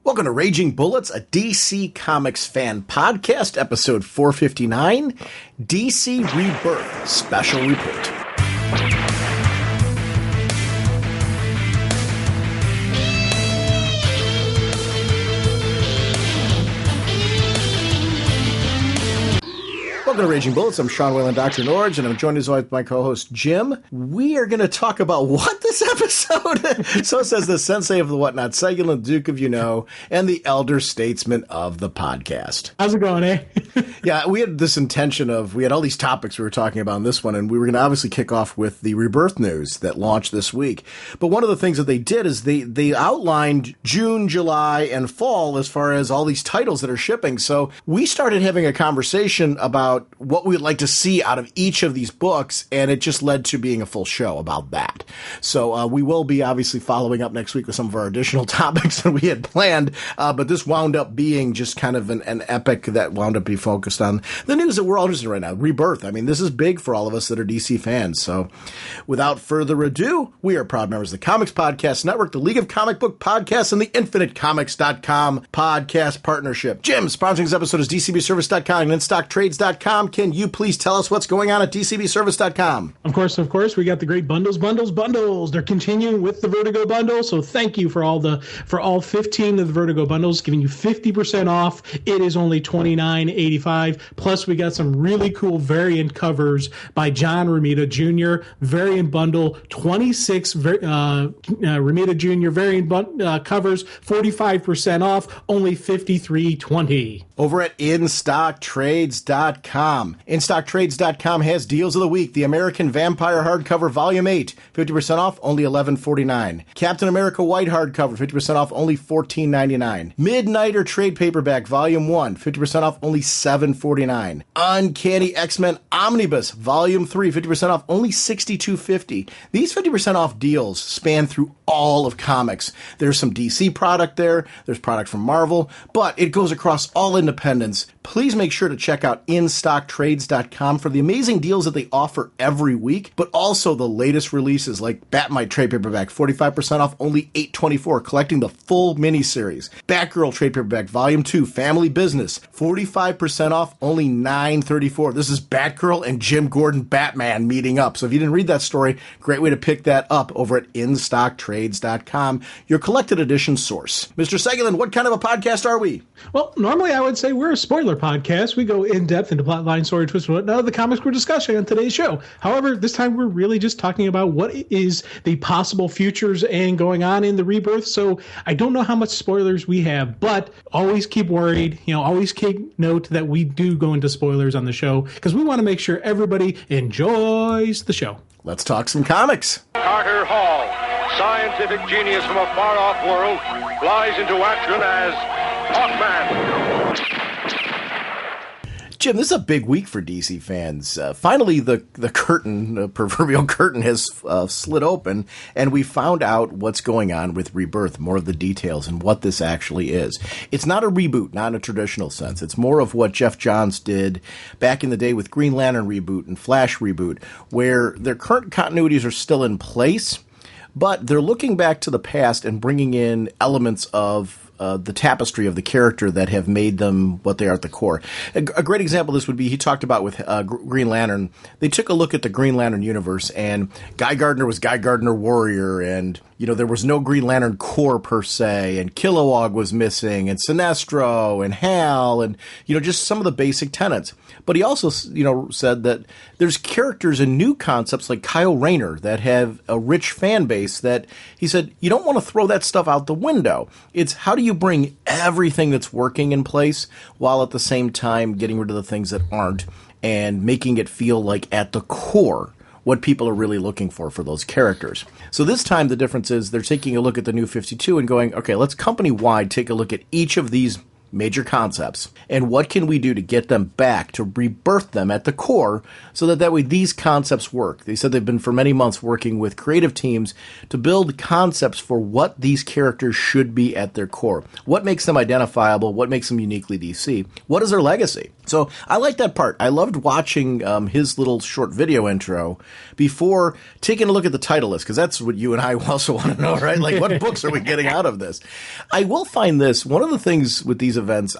Welcome to Raging Bullets, a DC Comics fan podcast, episode 459, DC Rebirth Special Report. Welcome to Raging Bullets. I'm Sean Whalen, drnorge, and I'm joined as always by my co-host Jim. We are going to talk about what this episode? So says the sensei of the whatnot, Segulin, Duke of and the elder statesman of the podcast. How's it going, eh? Yeah, we had this intention of, we had all these topics we were talking about in this one, and we were going to obviously kick off with the Rebirth news that launched this week. But one of the things that they did is they outlined June, July, and fall as far as all these titles that are shipping. So we started having a conversation about what we would like to see out of each of these books, and it just led to being a full show about that. So we will be obviously following up next week with some of our additional topics that we had planned, but this wound up being just kind of an epic that wound up being focused on the news that we're all interested in right now, Rebirth. I mean, this is big for all of us that are DC fans. So without further ado, we are proud members of the Comics Podcast Network, the League of Comic Book Podcasts, and the InfiniteComics.com podcast partnership. Jim, sponsoring this episode is DCBService.com and InStockTrades.com. Can you please tell us what's going on at DCBService.com? Of course. We got the great bundles. They're continuing with the Vertigo bundle. So thank you for all 15 of the Vertigo bundles, giving you 50% off. It is only $29.85. Plus, we got some really cool variant covers by John Romita Jr. Variant bundle, 26 Romita Jr. variant covers, 45% off, only $53.20. Over at InStockTrades.com. InStockTrades.com has deals of the week. The American Vampire hardcover, Volume 8, 50% off, only $11.49. Captain America White hardcover, 50% off, only $14.99. Midnighter trade paperback, Volume 1, 50% off, only $7.49. Uncanny X-Men Omnibus, Volume 3, 50% off, only $62.50. These 50% off deals span through all of comics. There's some DC product there. There's product from Marvel, but it goes across all independents. Please make sure to check out InStockTrades.com for the amazing deals that they offer every week, but also the latest releases like Batmite trade paperback, 45% off, only $8.24, collecting the full miniseries. Batgirl trade paperback, Volume 2, Family Business, 45% off, only $9.34. This is Batgirl and Jim Gordon Batman meeting up. So if you didn't read that story, great way to pick that up over at InStockTrades.com, your collected edition source. Mr. Segulin, what kind of a podcast are we? Well, normally I would say we're a spoiler podcast. We go in depth into plotline, story twists, and whatnot of the comics we're discussing on today's show. However, this time we're really just talking about what is the possible futures and going on in the Rebirth. So I don't know how much spoilers we have, but always keep worried. Always keep note that we do go into spoilers on the show because we want to make sure everybody enjoys the show. Let's talk some comics. Carter Hall, scientific genius from a far-off world, flies into action as Hawkman. Jim, this is a big week for DC fans. Finally, the proverbial curtain has slid open, and we found out what's going on with Rebirth, more of the details and what this actually is. It's not a reboot, not in a traditional sense. It's more of what Jeff Johns did back in the day with Green Lantern reboot and Flash reboot, where their current continuities are still in place, but they're looking back to the past and bringing in elements of the tapestry of the character that have made them what they are at the core. A great example of this would be, he talked about with Green Lantern, they took a look at the Green Lantern universe, and Guy Gardner was Guy Gardner Warrior, and there was no Green Lantern Corps per se, and Kilowog was missing, and Sinestro, and Hal, and, just some of the basic tenets. But he also, said that there's characters and new concepts like Kyle Rayner that have a rich fan base that he said, you don't want to throw that stuff out the window. It's how do you bring everything that's working in place while at the same time getting rid of the things that aren't and making it feel like at the core what people are really looking for those characters. So this time the difference is they're taking a look at the new 52 and going, okay, let's company-wide take a look at each of these major concepts, and what can we do to get them back, to rebirth them at the core, so that way these concepts work. They said they've been for many months working with creative teams to build concepts for what these characters should be at their core. What makes them identifiable? What makes them uniquely DC? What is their legacy? So I like that part. I loved watching his little short video intro before taking a look at the title list, because that's what you and I also want to know, right? Like, what books are we getting out of this? I will find this. One of the things with these events,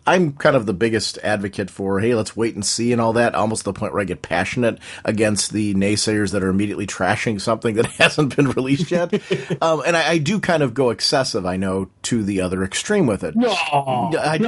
I'm kind of the biggest advocate for, hey, let's wait and see and all that, almost to the point where I get passionate against the naysayers that are immediately trashing something that hasn't been released yet. And I do kind of go excessive, I know, to the other extreme with it. I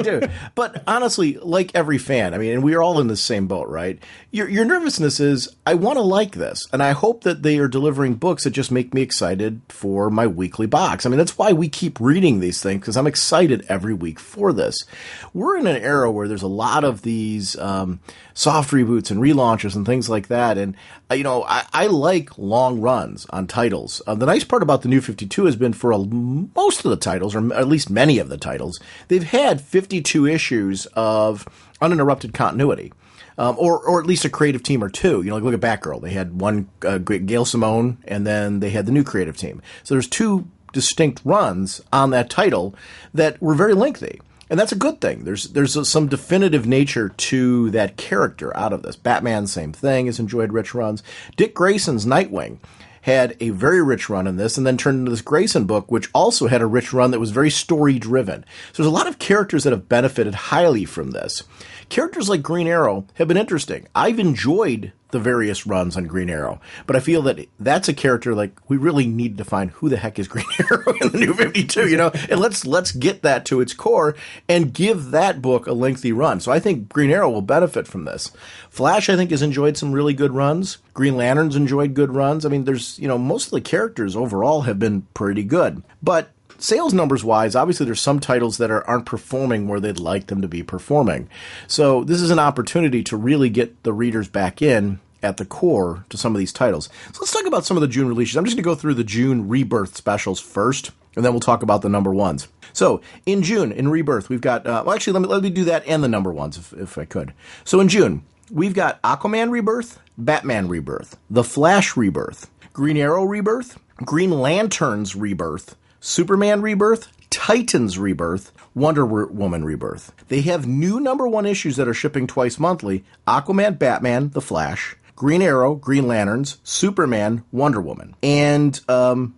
do. But honestly, like every fan, I mean, and we're all in the same boat, right? Your nervousness is, I want to like this, and I hope that they are delivering books that just make me excited for my weekly box. I mean, that's why we keep reading these things, because I'm excited every week for this. We're in an era where there's a lot of these soft reboots and relaunches and things like that, and I like long runs on titles. The nice part about the New 52 has been for most of the titles, or at least many of the titles, they've had 52 issues of uninterrupted continuity. Or at least a creative team or two. Like look at Batgirl. They had one Gail Simone, and then they had the new creative team. So there's two distinct runs on that title that were very lengthy. And that's a good thing. There's some definitive nature to that character out of this. Batman, same thing, has enjoyed rich runs. Dick Grayson's Nightwing had a very rich run in this, and then turned into this Grayson book, which also had a rich run that was very story-driven. So there's a lot of characters that have benefited highly from this. Characters like Green Arrow have been interesting. I've enjoyed the various runs on Green Arrow, but I feel that that's a character like we really need to find who the heck is Green Arrow in the New 52, and let's get that to its core and give that book a lengthy run. So I think Green Arrow will benefit from this. Flash, I think, has enjoyed some really good runs. Green Lantern's enjoyed good runs. I mean, there's, most of the characters overall have been pretty good, but sales numbers wise, obviously there's some titles that aren't performing where they'd like them to be performing. So this is an opportunity to really get the readers back in at the core to some of these titles. So let's talk about some of the June releases. I'm just going to go through the June Rebirth specials first, and then we'll talk about the number ones. So in June, in Rebirth, we've got, let me do that and the number ones if I could. So in June, we've got Aquaman Rebirth, Batman Rebirth, The Flash Rebirth, Green Arrow Rebirth, Green Lantern's Rebirth, Superman Rebirth, Titans Rebirth, Wonder Woman Rebirth. They have new number one issues that are shipping twice monthly: Aquaman, Batman, The Flash, Green Arrow, Green Lanterns, Superman, Wonder Woman. And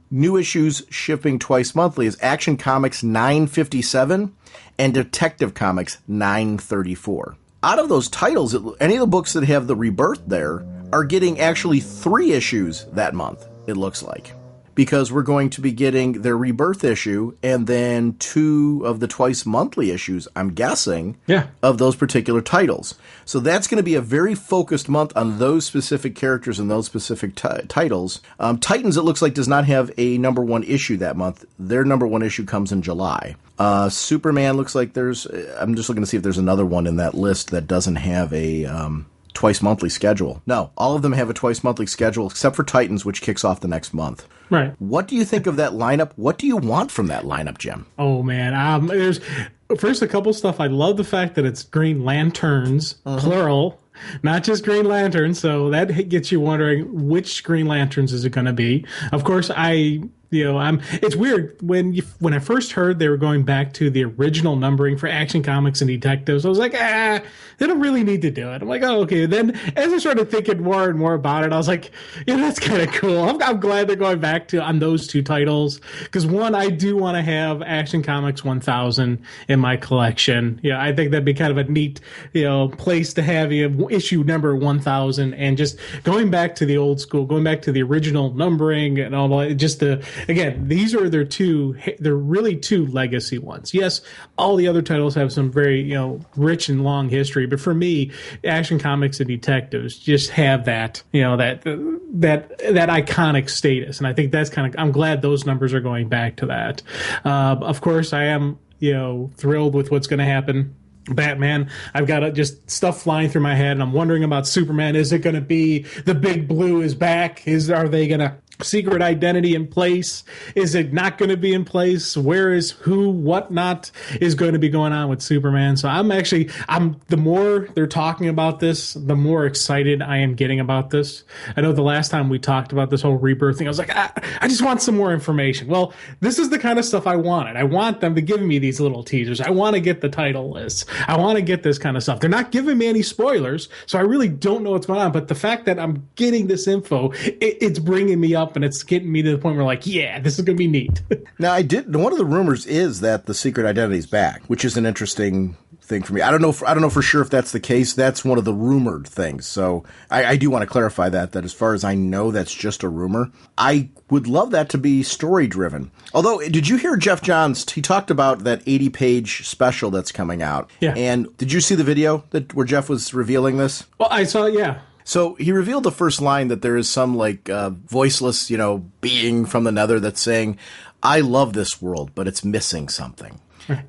new issues shipping twice monthly is Action Comics 957 and Detective Comics 934. Out of those titles, any of the books that have the Rebirth there are getting actually 3 issues that month, it looks like. Because we're going to be getting their Rebirth issue and then 2 of the twice monthly issues, I'm guessing, of those particular titles. So that's going to be a very focused month on those specific characters and those specific titles. Titans, it looks like, does not have a number one issue that month. Their number one issue comes in July. Superman looks like I'm just looking to see if there's another one in that list that doesn't have a twice monthly schedule. No, all of them have a twice monthly schedule except for Titans, which kicks off the next month. Right. What do you think of that lineup? What do you want from that lineup, Jim? Oh man, there's first a couple stuff. I love the fact that it's Green Lanterns, plural, not just Green Lanterns. So that gets you wondering which Green Lanterns is it going to be. Of course, it's weird when I first heard they were going back to the original numbering for Action Comics and Detectives. I was like, they don't really need to do it. I'm like, oh, okay. Then as I started thinking more and more about it, I was like, that's kind of cool. I'm glad they're going back on those 2 titles, because one, I do want to have Action Comics 1000 in my collection. I think that'd be kind of a neat, place to have issue number 1000, and just going back to the old school, going back to the original numbering and all that. Again, these are they're really 2 legacy ones. Yes, all the other titles have some very, rich and long history, but for me, Action Comics and Detectives just have that, that iconic status. And I think that's I'm glad those numbers are going back to that. Of course, I am, thrilled with what's going to happen. Batman, I've got just stuff flying through my head, and I'm wondering about Superman. Is it going to be the big blue is back? Are they going to secret identity in place? Is it not going to be in place? Where is who, what not is going to be going on with Superman? So I'm the more they're talking about this, the more excited I am getting about this. I know the last time we talked about this whole Rebirth thing, I was like, I just want some more information. Well, this is the kind of stuff I wanted. I want them to give me these little teasers. I want to get the title lists. I want to get this kind of stuff. They're not giving me any spoilers, so I really don't know what's going on. But the fact that I'm getting this info, it's bringing me up, and it's getting me to the point where, like, yeah, this is going to be neat. Now, one of the rumors is that the secret identity is back, which is an interesting thing for me. I don't know for sure if that's the case. That's one of the rumored things. So I do want to clarify that as far as I know, that's just a rumor. I would love that to be story driven. Although, did you hear Jeff Johns? He talked about that 80-page special that's coming out. Yeah. And did you see the video where Jeff was revealing this? Well, I saw, yeah. So he revealed the first line that there is some voiceless, being from the nether that's saying, "I love this world, but it's missing something."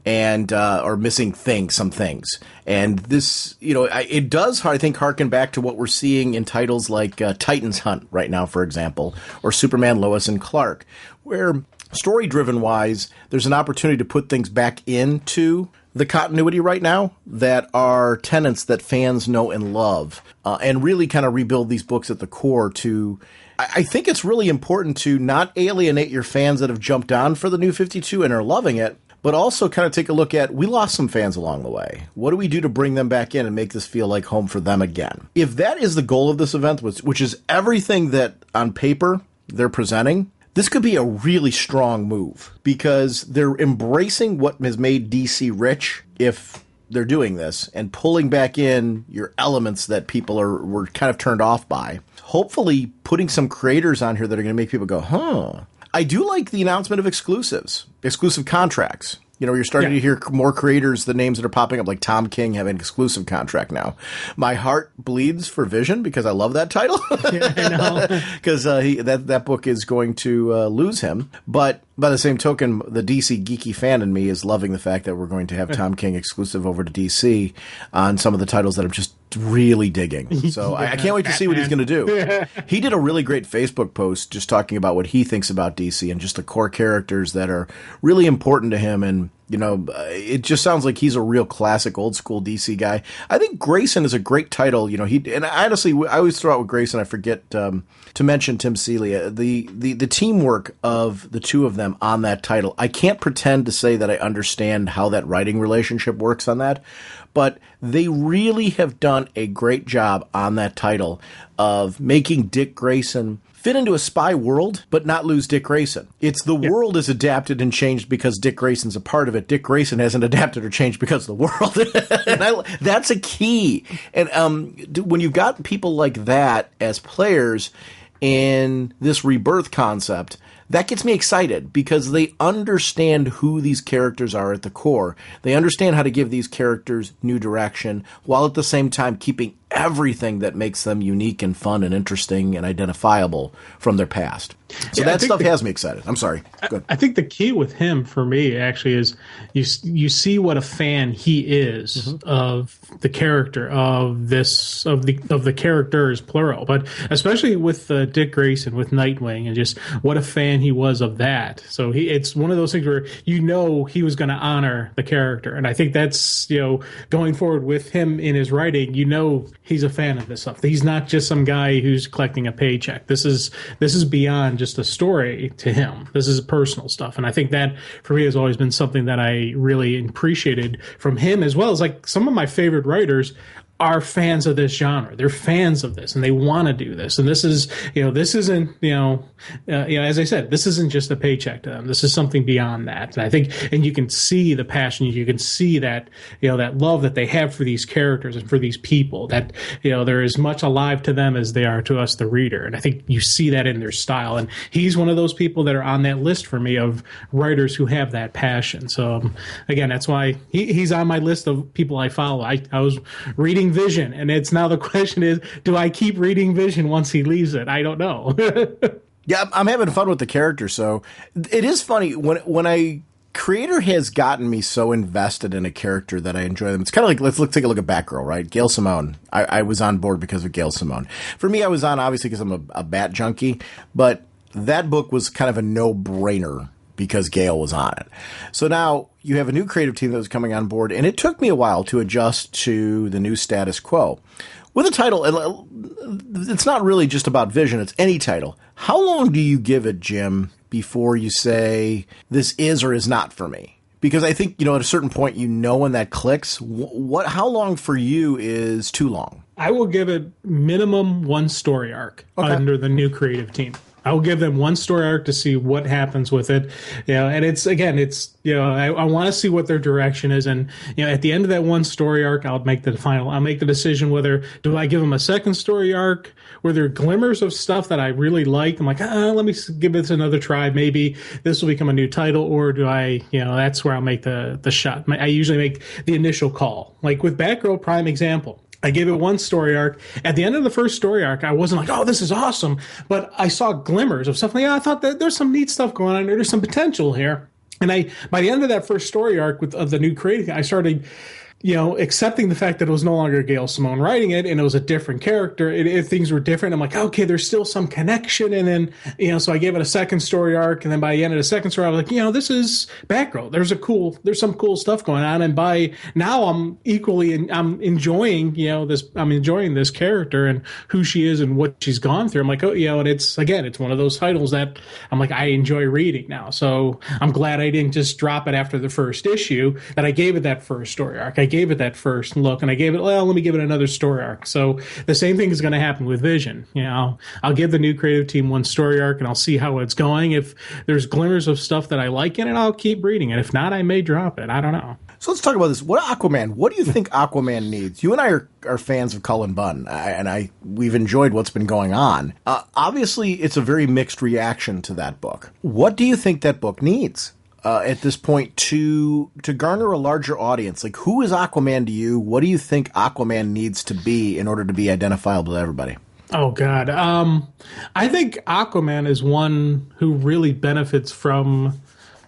And, or missing some things. And this, it does, I think, harken back to what we're seeing in titles like Titan's Hunt right now, for example, or Superman, Lois and Clark, where story-driven wise, there's an opportunity to put things back into the continuity right now that are tenets that fans know and love, and really kind of rebuild these books at the core to... I think it's really important to not alienate your fans that have jumped on for the New 52 and are loving it, but also kind of take a look at, we lost some fans along the way. What do we do to bring them back in and make this feel like home for them again? If that is the goal of this event, which is everything that on paper they're presenting, this could be a really strong move because they're embracing what has made DC rich if they're doing this and pulling back in your elements that people were kind of turned off by. Hopefully putting some creators on here that are going to make people go, huh. I do like the announcement of exclusive contracts. You're starting to hear more creators, the names that are popping up, like Tom King having an exclusive contract now. My heart bleeds for Vision because I love that title. Yeah, I know. Because that book is going to lose him. But by the same token, the DC geeky fan in me is loving the fact that we're going to have Tom King exclusive over to DC on some of the titles that I'm just really digging. So I can't wait to see what he's going to do. He did a really great Facebook post just talking about what he thinks about DC and just the core characters that are really important to him. And, it just sounds like he's a real classic old school DC guy. I think Grayson is a great title. And honestly, I always throw out with Grayson, I forget to mention Tim Seeley, the teamwork of the two of them on that title. I can't pretend to say that I understand how that writing relationship works on that, but they really have done a great job on that title of making Dick Grayson fit into a spy world, but not lose Dick Grayson. It's the world is adapted and changed because Dick Grayson's a part of it. Dick Grayson hasn't adapted or changed because of the world. And that's a key. And when you've got people like that as players in this Rebirth concept, that gets me excited because they understand who these characters are at the core. They understand how to give these characters new direction while at the same time keeping everything that makes them unique and fun and interesting and identifiable from their past. So that stuff has me excited. I'm sorry. Good. I think the key with him for me actually is you see what a fan he is of the character of the characters plural, but especially with Dick Grayson with Nightwing and just what a fan he was of that. So it's one of those things where he was going to honor the character, and I think that's going forward with him in his writing. He's a fan of this stuff. He's not just some guy who's collecting a paycheck. This is beyond just a story to him. This is personal stuff. And I think that for me has always been something that I really appreciated from him, as well as like some of my favorite writers are fans of this genre. They're fans of this and they want to do this. And this is, this isn't, as I said, this isn't just a paycheck to them. This is something beyond that. And I think, and you can see the passion, you can see that, that love that they have for these characters and for these people, that, they're as much alive to them as they are to us, the reader. And I think you see that in their style. And he's one of those people that are on that list for me of writers who have that passion. So again, that's why he's on my list of people I follow. I was reading Vision, and it's now the question is, do I keep reading Vision once he leaves it? I don't know. Yeah, I'm having fun with the character, so it is funny when a creator has gotten me so invested in a character that I enjoy them. It's kind of like, let's take a look at Batgirl, right? Gail Simone. I was on board because of Gail Simone. For me, I was on obviously because I'm a Bat junkie, but that book was kind of a no-brainer because Gale was on it. So now you have a new creative team that was coming on board, and it took me a while to adjust to the new status quo. With a title, it's not really just about Vision, it's any title. How long do you give it, Jim, before you say, this is or is not for me? Because I think, at a certain point, when that clicks. How long for you is too long? I will give it minimum one story arc under the new creative team. I will give them one story arc to see what happens with it. And I want to see what their direction is. And, at the end of that one story arc, I'll make the decision whether do I give them a second story arc where there are glimmers of stuff that I really like. I'm like, let me give this another try. Maybe this will become a new title, or do I, that's where I'll make the shot. I usually make the initial call. Like with Batgirl, prime example. I gave it one story arc. At the end of the first story arc, I wasn't like, oh, this is awesome. But I saw glimmers of stuff. Like, I thought that there's some neat stuff going on. There's some potential here. And by the end of that first story arc of the new creative, I started, accepting the fact that it was no longer Gail Simone writing it and it was a different character. Things were different. I'm like, okay, there's still some connection. And then, so I gave it a second story arc. And then by the end of the second story, I was like, this is Batgirl. There's some cool stuff going on. And by now I'm enjoying, I'm enjoying this character and who she is and what she's gone through. I'm like, and it's one of those titles that I'm like, I enjoy reading now. So I'm glad I didn't just drop it after the first issue, that I gave it that first story arc. I gave it that first look, and I gave it, let me give it another story arc. So the same thing is going to happen with Vision. I'll give the new creative team one story arc, and I'll see how it's going. If there's glimmers of stuff that I like in it, I'll keep reading it. If not, I may drop it. I don't know. So let's talk about this. What do you think Aquaman needs? You and I are fans of Cullen Bunn, and we've enjoyed what's been going on. Obviously, it's a very mixed reaction to that book. What do you think that book needs? At this point to garner a larger audience? Like, who is Aquaman to you? What do you think Aquaman needs to be in order to be identifiable to everybody? Oh, God. I think Aquaman is one who really benefits from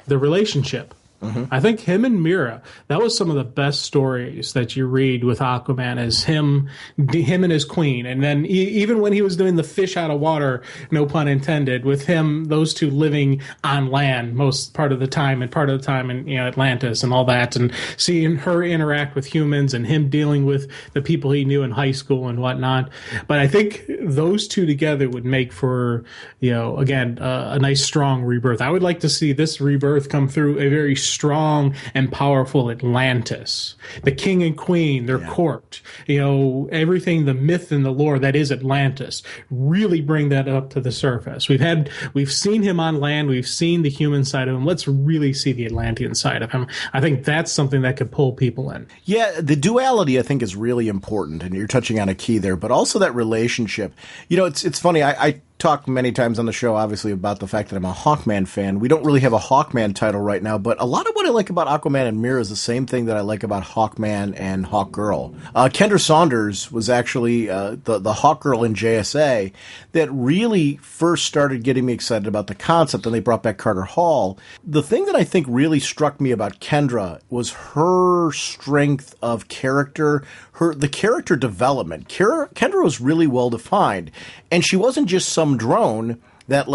the relationship. Mm-hmm. I think him and Mira, that was some of the best stories that you read with Aquaman, is him and his queen. And then even when he was doing the fish out of water, no pun intended, with him, those two living on land most part of the time in Atlantis and all that, and seeing her interact with humans and him dealing with the people he knew in high school and whatnot. But I think those two together would make for, a nice strong rebirth. I would like to see this rebirth come through a very strong and powerful Atlantis, the king and queen, their court, everything, the myth and the lore that is Atlantis, really bring that up to the surface. We've seen him on land. We've seen the human side of him. Let's really see the Atlantean side of him. I think that's something that could pull people in. Yeah. The duality, I think, is really important. And you're touching on a key there, but also that relationship. It's funny. I talked many times on the show, obviously, about the fact that I'm a Hawkman fan. We don't really have a Hawkman title right now, but a lot of what I like about Aquaman and Mira is the same thing that I like about Hawkman and Hawkgirl. Kendra Saunders was actually the Hawkgirl in JSA that really first started getting me excited about the concept, and they brought back Carter Hall. The thing that I think really struck me about Kendra was her strength of character, the character development. Kendra was really well defined, and she wasn't just some drone that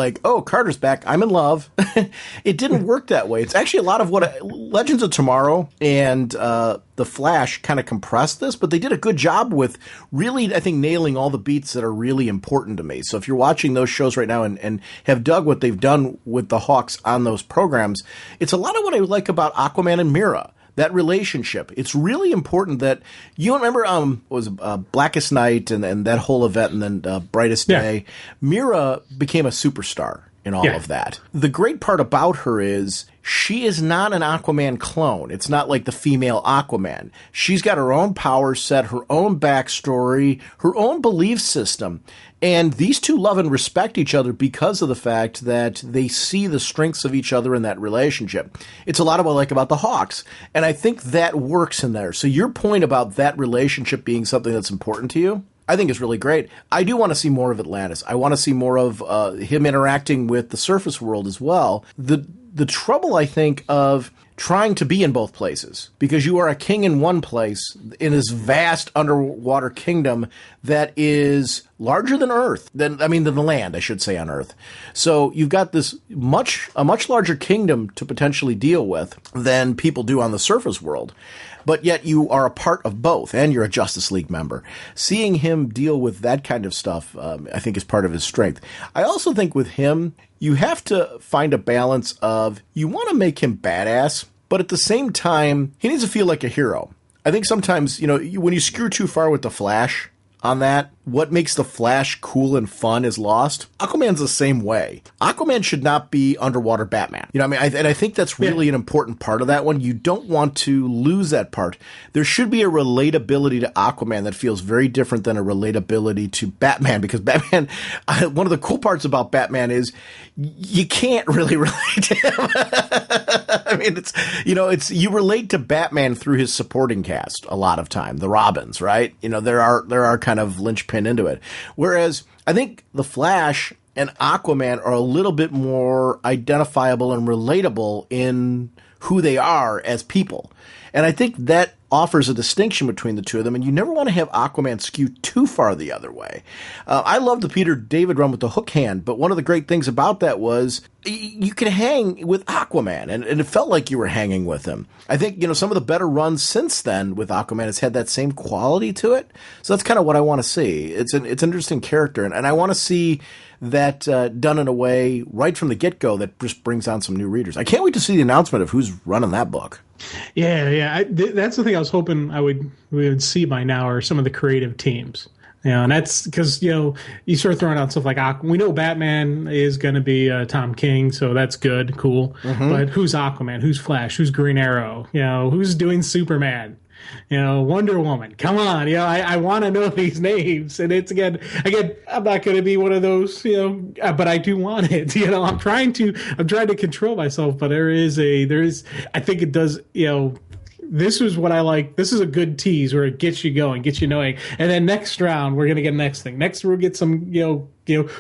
Carter's back, I'm in love. It didn't work that way. It's actually a lot of what Legends of Tomorrow and The Flash kind of compressed this, but they did a good job with really, I think, nailing all the beats that are really important to me. So if you're watching those shows right now and have dug what they've done with the Hawks on those programs, it's a lot of what I like about Aquaman and Mira. That relationship. It's really important that you remember Blackest Night and that whole event, and then Brightest Day. Mira became a superstar in all of that. The great part about her is she is not an Aquaman clone. It's not like the female Aquaman. She's got her own power set, her own backstory, her own belief system. And these two love and respect each other because of the fact that they see the strengths of each other in that relationship. It's a lot of what I like about the Hawks. And I think that works in there. So your point about that relationship being something that's important to you, I think is really great. I do want to see more of Atlantis. I want to see more of him interacting with the surface world as well. The trouble, I think, of trying to be in both places, because you are a king in one place in this vast underwater kingdom that is larger than Earth, than the land, I should say, on Earth. So you've got a much larger kingdom to potentially deal with than people do on the surface world. But yet you are a part of both, and you're a Justice League member. Seeing him deal with that kind of stuff, I think, is part of his strength. I also think with him, you have to find a balance of, you want to make him badass, but at the same time, he needs to feel like a hero. I think sometimes, when you screw too far with the Flash on that, what makes the Flash cool and fun is lost. Aquaman's the same way. Aquaman should not be underwater Batman. And I think that's really an important part of that one. You don't want to lose that part. There should be a relatability to Aquaman that feels very different than a relatability to Batman, because Batman, one of the cool parts about Batman is you can't really relate to him. You relate to Batman through his supporting cast a lot of time, the Robins, right? There are kind of linchpin into it. Whereas I think the Flash and Aquaman are a little bit more identifiable and relatable in who they are as people. And I think that offers a distinction between the two of them, and you never want to have Aquaman skew too far the other way. I love the Peter David run with the hook hand, but one of the great things about that was you could hang with Aquaman, and it felt like you were hanging with him. I think, some of the better runs since then with Aquaman has had that same quality to it, so that's kind of what I want to see. It's an interesting character, and I want to see that done in a way right from the get-go that just brings on some new readers. I can't wait to see the announcement of who's running that book. Yeah. That's the thing I was hoping we would see by now, are some of the creative teams. And that's because, you start throwing out stuff like, we know Batman is going to be Tom King, so that's good, cool. Mm-hmm. But who's Aquaman? Who's Flash? Who's Green Arrow? Who's doing Superman? Wonder Woman. Come on, I want to know these names, and it's again, I'm not going to be one of those, but I do want it. I'm trying to control myself, but there is, I think it does, this is what I like. This is a good tease where it gets you going, gets you knowing. And then next round, we're going to get next thing. Next, we'll get some,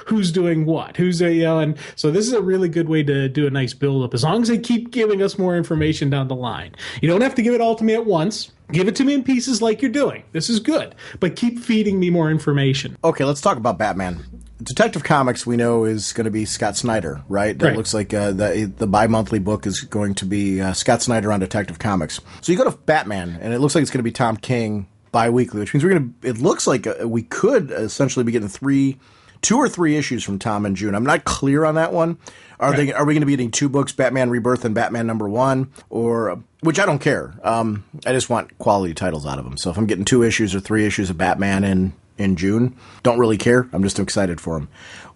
who's doing what, and so this is a really good way to do a nice build up. As long as they keep giving us more information down the line, you don't have to give it all to me at once. Give it to me in pieces like you're doing. This is good, but keep feeding me more information. Okay, let's talk about Batman. Detective Comics, we know, is going to be Scott Snyder, right? That looks like the bi-monthly book is going to be Scott Snyder on Detective Comics. So you go to Batman, and it looks like it's going to be Tom King bi-weekly, which means it looks like we could essentially be getting 2 or 3 issues from Tom in June. I'm not clear on that one. Are we going to be getting 2 books, Batman Rebirth and Batman #1, or which I don't care. I just want quality titles out of them. So if I'm getting 2 issues or 3 issues of Batman in June, don't really care. I'm just excited for them.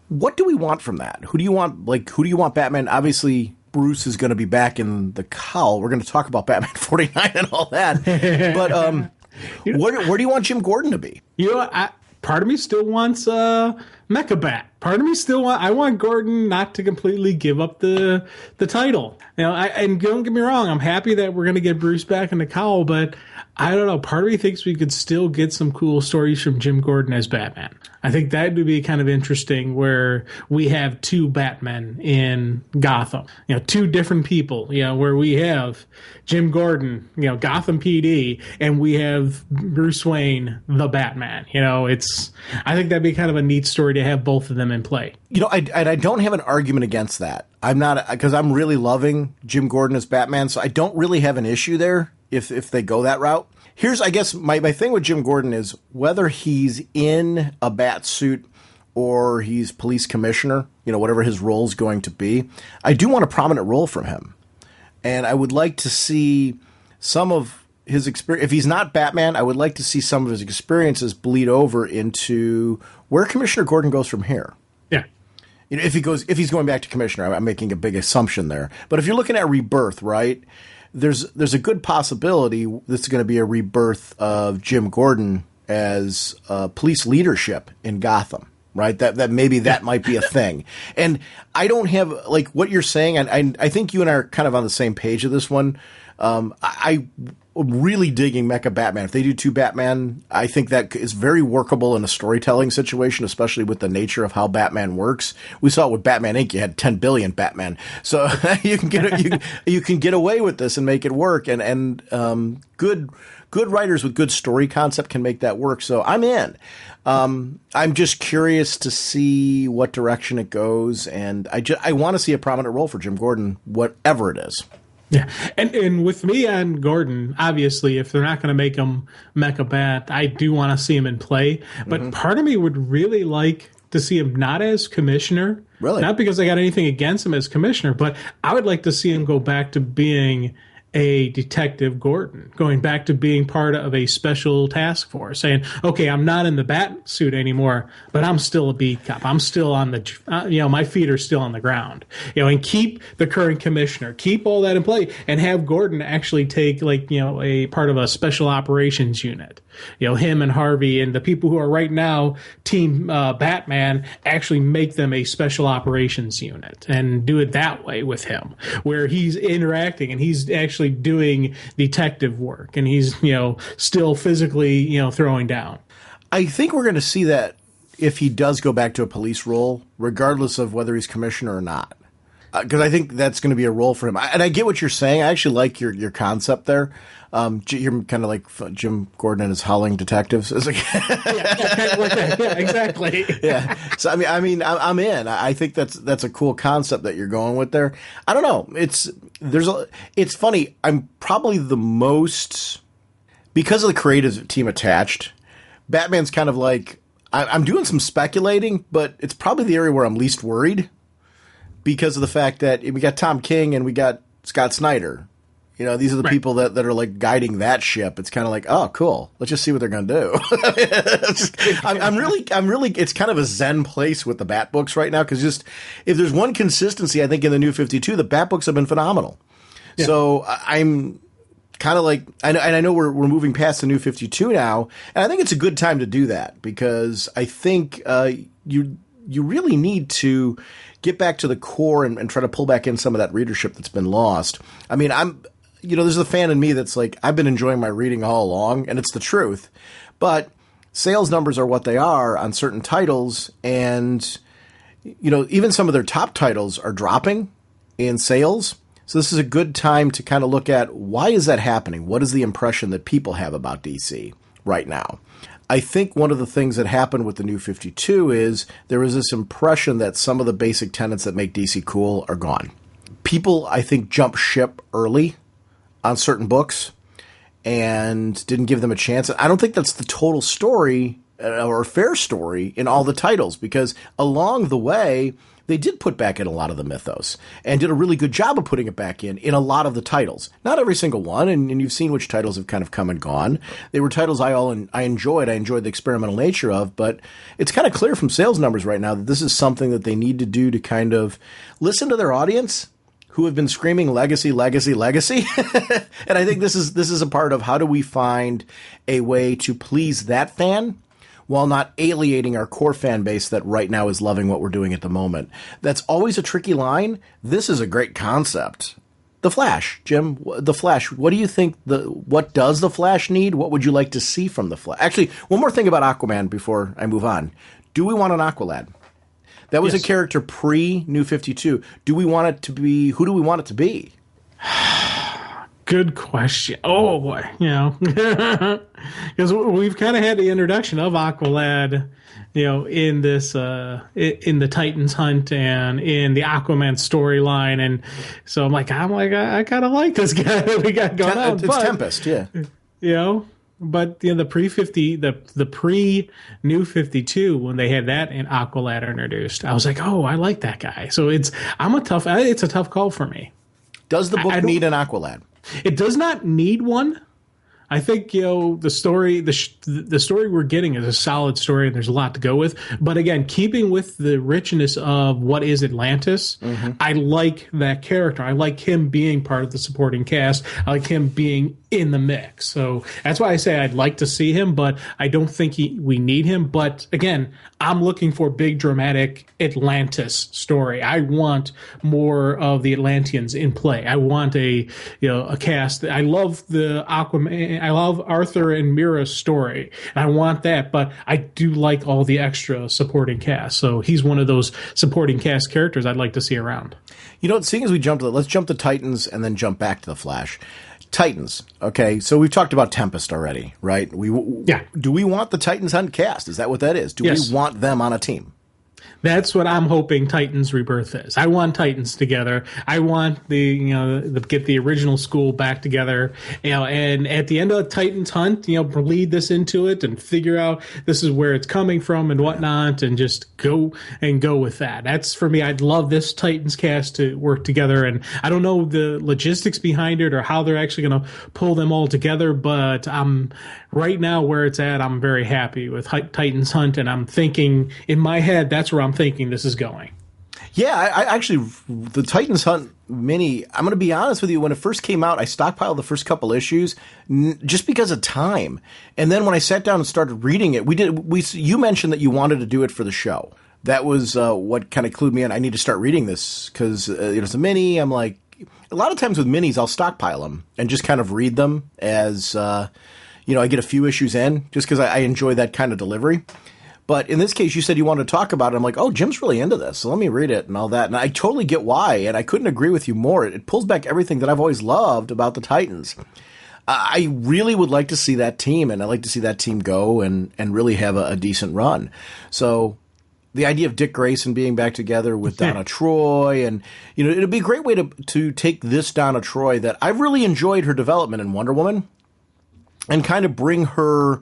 What do we want from that? Who do you want? Who do you want Batman? Obviously, Bruce is going to be back in the cowl. We're going to talk about Batman 49 and all that. But where do you want Jim Gordon to be? Part of me still wants Mecha Bat. Part of me I want Gordon not to completely give up the title. And don't get me wrong, I'm happy that we're going to get Bruce back in the cowl, but I don't know. Part of me thinks we could still get some cool stories from Jim Gordon as Batman. I think that would be kind of interesting, where we have 2 Batmen in Gotham. 2 different people. Where we have Jim Gordon, Gotham PD, and we have Bruce Wayne, the Batman. I think that'd be kind of a neat story to have both of them in play. I don't have an argument against that. I'm not, because I'm really loving Jim Gordon as Batman, so I don't really have an issue there if they go that route. Here's, I guess, my thing with Jim Gordon is whether he's in a bat suit or he's police commissioner, whatever his role is going to be, I do want a prominent role from him. And I would like to see some of his experience. If he's not Batman, I would like to see some of his experiences bleed over into where Commissioner Gordon goes from here. Yeah. If he's going back to commissioner, I'm making a big assumption there. But if you're looking at Rebirth, right, there's a good possibility this is going to be a rebirth of Jim Gordon as police leadership in Gotham, right? That maybe that might be a thing. And I don't have, what you're saying, and I think you and I are kind of on the same page of this one. I really digging Mecha Batman. If they do 2 Batman, I think that is very workable in a storytelling situation, especially with the nature of how Batman works. We saw it with Batman Inc. You had 10 billion Batman, so you can get away with this and make it work. And good writers with good story concept can make that work. So I'm in. I'm just curious to see what direction it goes, and I want to see a prominent role for Jim Gordon, whatever it is. Yeah, and with me and Gordon, obviously, if they're not going to make him Mecha Bat, I do want to see him in play. But part of me would really like to see him not as commissioner. Really? Not because I got anything against him as commissioner, but I would like to see him go back to being a Detective Gordon, going back to being part of a special task force, saying, okay, I'm not in the bat suit anymore, but I'm still a beat cop. I'm still on the, my feet are still on the ground, and keep the current commissioner, keep all that in play, and have Gordon actually take a part of a special operations unit. Him and Harvey and the people who are right now Team Batman actually make them a special operations unit and do it that way with him, where he's interacting and he's actually doing detective work and he's, still physically, throwing down. I think we're going to see that if he does go back to a police role, regardless of whether he's commissioner or not. Because I think that's going to be a role for him. And I get what you're saying. I actually like your concept there. You're kind of like Jim Gordon and his howling detectives. It's like kind of like that. Yeah, exactly. Yeah. So I'm in. I think that's a cool concept that you're going with there. I don't know. It's funny. I'm probably the most, because of the creative team attached. Batman's kind of like, I'm doing some speculating, but it's probably the area where I'm least worried, because of the fact that we got Tom King and we got Scott Snyder. These are the people that are like guiding that ship. It's kind of like, oh, cool. Let's just see what they're going to do. I'm really, it's kind of a zen place with the Bat books right now. Cause just, if there's one consistency, I think in the New 52, the Bat books have been phenomenal. Yeah. So I'm kind of like, and I know we're moving past the New 52 now. And I think it's a good time to do that, because I think, you really need to get back to the core and try to pull back in some of that readership that's been lost. I mean, there's a fan in me that's like, I've been enjoying my reading all along, and it's the truth. But sales numbers are what they are on certain titles, and, even some of their top titles are dropping in sales. So this is a good time to kind of look at, why is that happening? What is the impression that people have about DC right now? I think one of the things that happened with the New 52 is there was this impression that some of the basic tenets that make DC cool are gone. People, I think, jumped ship early on certain books and didn't give them a chance. I don't think that's the total story or fair story in all the titles, because along the way, they did put back in a lot of the mythos and did a really good job of putting it back in a lot of the titles. Not every single one, and you've seen which titles have kind of come and gone. They were titles I enjoyed. I enjoyed the experimental nature of, but it's kind of clear from sales numbers right now that this is something that they need to do to kind of listen to their audience, who have been screaming legacy, legacy, legacy. And I think this is a part of, how do we find a way to please that fan while not alienating our core fan base that right now is loving what we're doing at the moment. That's always a tricky line. This is a great concept. The Flash, Jim, The Flash, what do you think, what does The Flash need? What would you like to see from The Flash? Actually, one more thing about Aquaman before I move on. Do we want an Aqualad? That was a character pre-New 52. Do we want it to be, who do we want it to be? Good question. Oh boy, because we've kind of had the introduction of Aqualad, in this in the Titans hunt and in the Aquaman storyline, and so I'm like, I kind of like this guy that we got going on. It's Tempest, yeah. But the pre New 52, when they had that in Aqualad introduced, I was like, oh, I like that guy. So it's a tough call for me. Does the book need an Aqualad? It does not need one, I think the story, the story we're getting is a solid story, and there's a lot to go with. But again, keeping with the richness of what is Atlantis, I like that character. I like him being part of the supporting cast. I like him being in the mix. So that's why I say I'd like to see him, but I don't think we need him. But again, I'm looking for big dramatic Atlantis story. I want more of the Atlanteans in play. I want a cast. I love the Aquaman. I love Arthur and Mira's story, and I want that. But I do like all the extra supporting cast. So he's one of those supporting cast characters I'd like to see around. Seeing as we let's jump to Titans and then jump back to the Flash. Titans. Okay, so we've talked about Tempest already, right? Do we want the Titans Hunt cast? Is that what that is? Do we want them on a team? That's what I'm hoping Titans Rebirth is. I want Titans together. I want get the original school back together, and at the end of Titans Hunt, lead this into it and figure out this is where it's coming from and whatnot, and just go with that. That's for me. I'd love this Titans cast to work together, and I don't know the logistics behind it or how they're actually going to pull them all together, but right now where it's at, I'm very happy with Titans Hunt, and I'm thinking in my head that's where I'm thinking this is going. Yeah, I actually, the Titans Hunt mini, I'm going to be honest with you, when it first came out, I stockpiled the first couple issues just because of time. And then when I sat down and started reading it, you mentioned that you wanted to do it for the show. That was what kind of clued me in. I need to start reading this because it's a mini. I'm like, a lot of times with minis, I'll stockpile them and just kind of read them as, I get a few issues in just because I enjoy that kind of delivery. But in this case, you said you wanted to talk about it. I'm like, oh, Jim's really into this, so let me read it and all that. And I totally get why, and I couldn't agree with you more. It pulls back everything that I've always loved about the Titans. I really would like to see that team, and I'd like to see that team go and really have a decent run. So the idea of Dick Grayson being back together with Donna Troy, and it'd be a great way to take this Donna Troy that I've really enjoyed her development in Wonder Woman and kind of bring her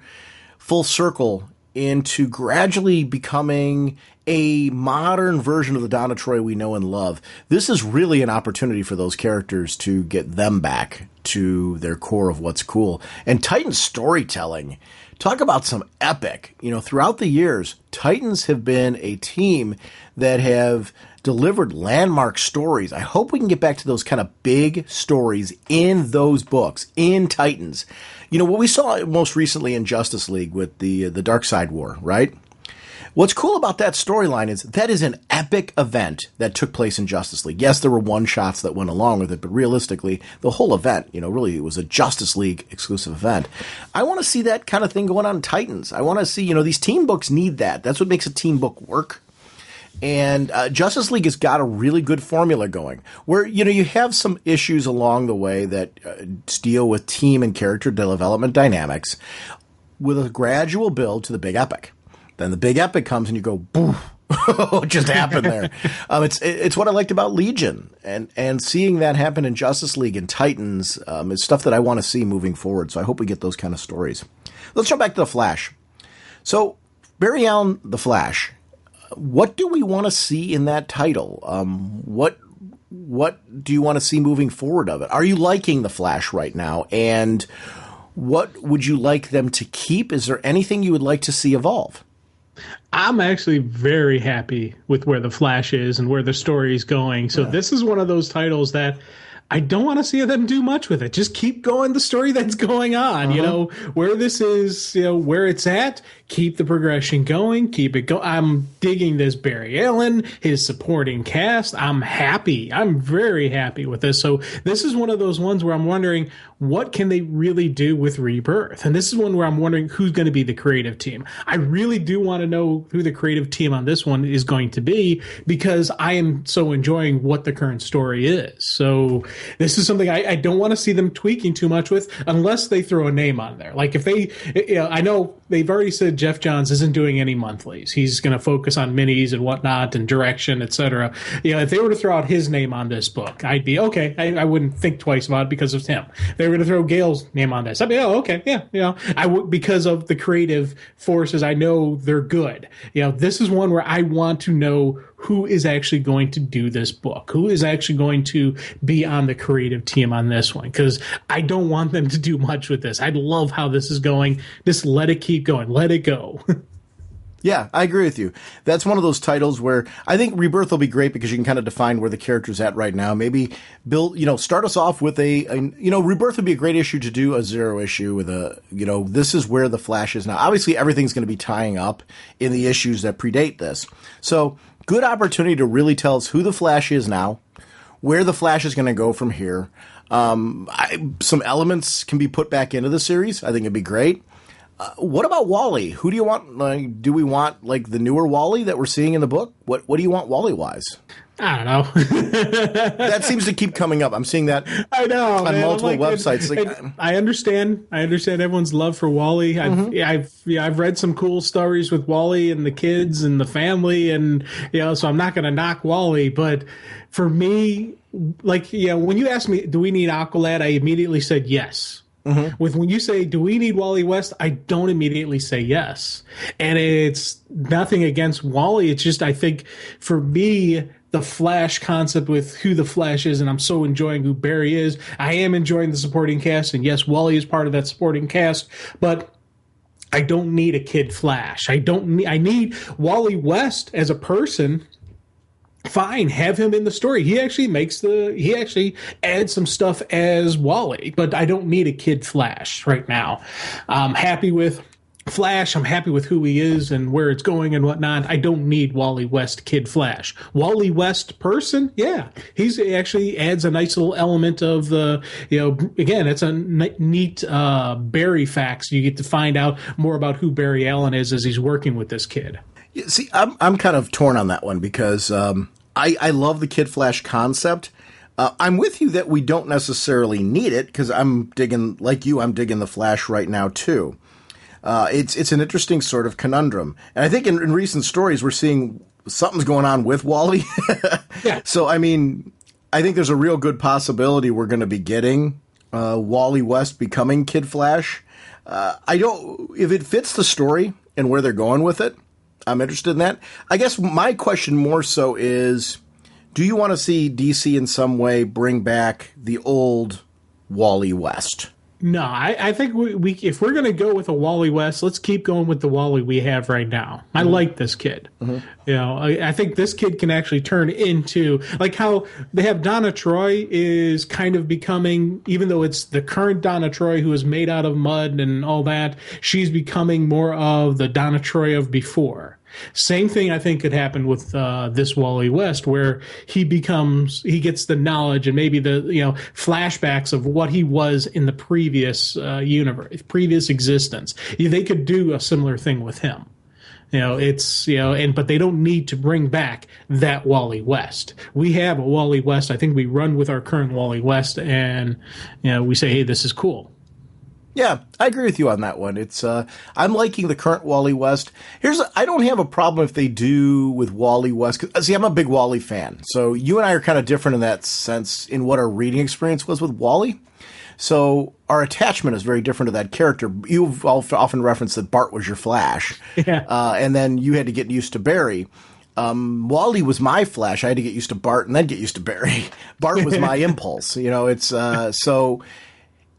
full circle into gradually becoming a modern version of the Donna Troy we know and love. This is really an opportunity for those characters to get them back to their core of what's cool. And Titans storytelling, talk about some epic. Throughout the years, Titans have been a team that have delivered landmark stories. I hope we can get back to those kind of big stories in those books, in Titans. What we saw most recently in Justice League with the Darkseid War, right? What's cool about that storyline is that is an epic event that took place in Justice League. Yes, there were one-shots that went along with it, but realistically, the whole event, really, it was a Justice League exclusive event. I want to see that kind of thing going on in Titans. I want to see, these team books need that. That's what makes a team book work. And Justice League has got a really good formula going where, you have some issues along the way that deal with team and character development dynamics with a gradual build to the big epic. Then the big epic comes and you go, boo, what just happened there? It's what I liked about Legion, and seeing that happen in Justice League and Titans is stuff that I want to see moving forward. So I hope we get those kind of stories. Let's jump back to the Flash. So Barry Allen, the Flash. What do we want to see in that title? What do you want to see moving forward of it? Are you liking the Flash right now? And what would you like them to keep? Is there anything you would like to see evolve? I'm actually very happy with where the Flash is and where the story is going. So this is one of those titles that I don't want to see them do much with it. Just keep going the story that's going on. Where this is, where it's at, keep the progression going, keep it going. I'm digging this Barry Allen, his supporting cast. I'm happy. I'm very happy with this. So this is one of those ones where I'm wondering, what can they really do with Rebirth? And this is one where I'm wondering who's going to be the creative team. I really do want to know who the creative team on this one is going to be, because I am so enjoying what the current story is. So this is something I don't want to see them tweaking too much with, unless they throw a name on there. Like if they, I know they've already said Jeff Johns isn't doing any monthlies. He's going to focus on minis and whatnot and direction, etc. If they were to throw out his name on this book, I'd be okay. I wouldn't think twice about it because of him. If they were to throw Gail's name on this, I'd be, oh, okay, yeah. I would, because of the creative forces. I know they're good. This is one where I want to know who is actually going to do this book, who is actually going to be on the creative team on this one, because I don't want them to do much with this. I love how this is going. Just let it keep going. Let it go. Yeah, I agree with you. That's one of those titles where I think Rebirth will be great because you can kind of define where the character's at right now. Maybe build, start us off with Rebirth would be a great issue to do a 0 issue with this is where the Flash is now. Obviously, everything's going to be tying up in the issues that predate this. So, good opportunity to really tell us who the Flash is now, where the Flash is going to go from here. Some elements can be put back into the series. I think it'd be great. What about Wally? Who do you want? Do we want the newer Wally that we're seeing in the book? What do you want Wally-wise? I don't know. That seems to keep coming up. I'm seeing that. I know on multiple websites. I understand. I understand everyone's love for Wally. I've read some cool stories with Wally and the kids and the family, and so I'm not going to knock Wally. But for me, when you asked me, do we need Aqualad? I immediately said yes. When you say, do we need Wally West? I don't immediately say yes. And it's nothing against Wally. It's just, I think for me, the Flash concept with who the Flash is, and I'm so enjoying who Barry is. I am enjoying the supporting cast, and yes, Wally is part of that supporting cast, but I don't need a kid Flash. I need Wally West as a person. Fine, have him in the story. He actually adds some stuff as Wally, but I don't need a kid Flash right now. I'm happy with Flash. I'm happy with who he is and where it's going and whatnot. I don't need Wally West kid Flash. Wally West person, yeah, he's actually adds a nice little element of the, again, it's a neat Barry facts. You get to find out more about who Barry Allen is as he's working with this kid. Yeah, see, I'm kind of torn on that one because I love the Kid Flash concept. I'm with you that we don't necessarily need it because I'm digging the Flash right now too. It's an interesting sort of conundrum, and I think in recent stories we're seeing something's going on with Wally. Yeah. So I think there's a real good possibility we're going to be getting Wally West becoming Kid Flash. If it fits the story and where they're going with it, I'm interested in that. I guess my question more so is, do you want to see DC in some way bring back the old Wally West? No, I think we if we're going to go with a Wally West, let's keep going with the Wally we have right now. I like this kid. I think this kid can actually turn into, like how they have Donna Troy is kind of becoming, even though it's the current Donna Troy who is made out of mud and all that, she's becoming more of the Donna Troy of before. Same thing I think could happen with this Wally West, where he gets the knowledge and maybe the flashbacks of what he was in the previous universe, previous existence. They could do a similar thing with him. But they don't need to bring back that Wally West. We have a Wally West. I think we run with our current Wally West, and we say, hey, this is cool. Yeah, I agree with you on that one. It's I'm liking the current Wally West. I don't have a problem if they do with Wally West. See, I'm a big Wally fan. So you and I are kind of different in that sense in what our reading experience was with Wally. So our attachment is very different to that character. You've often referenced that Bart was your Flash. Yeah. And then you had to get used to Barry. Wally was my Flash. I had to get used to Bart and then get used to Barry. Bart was my impulse. So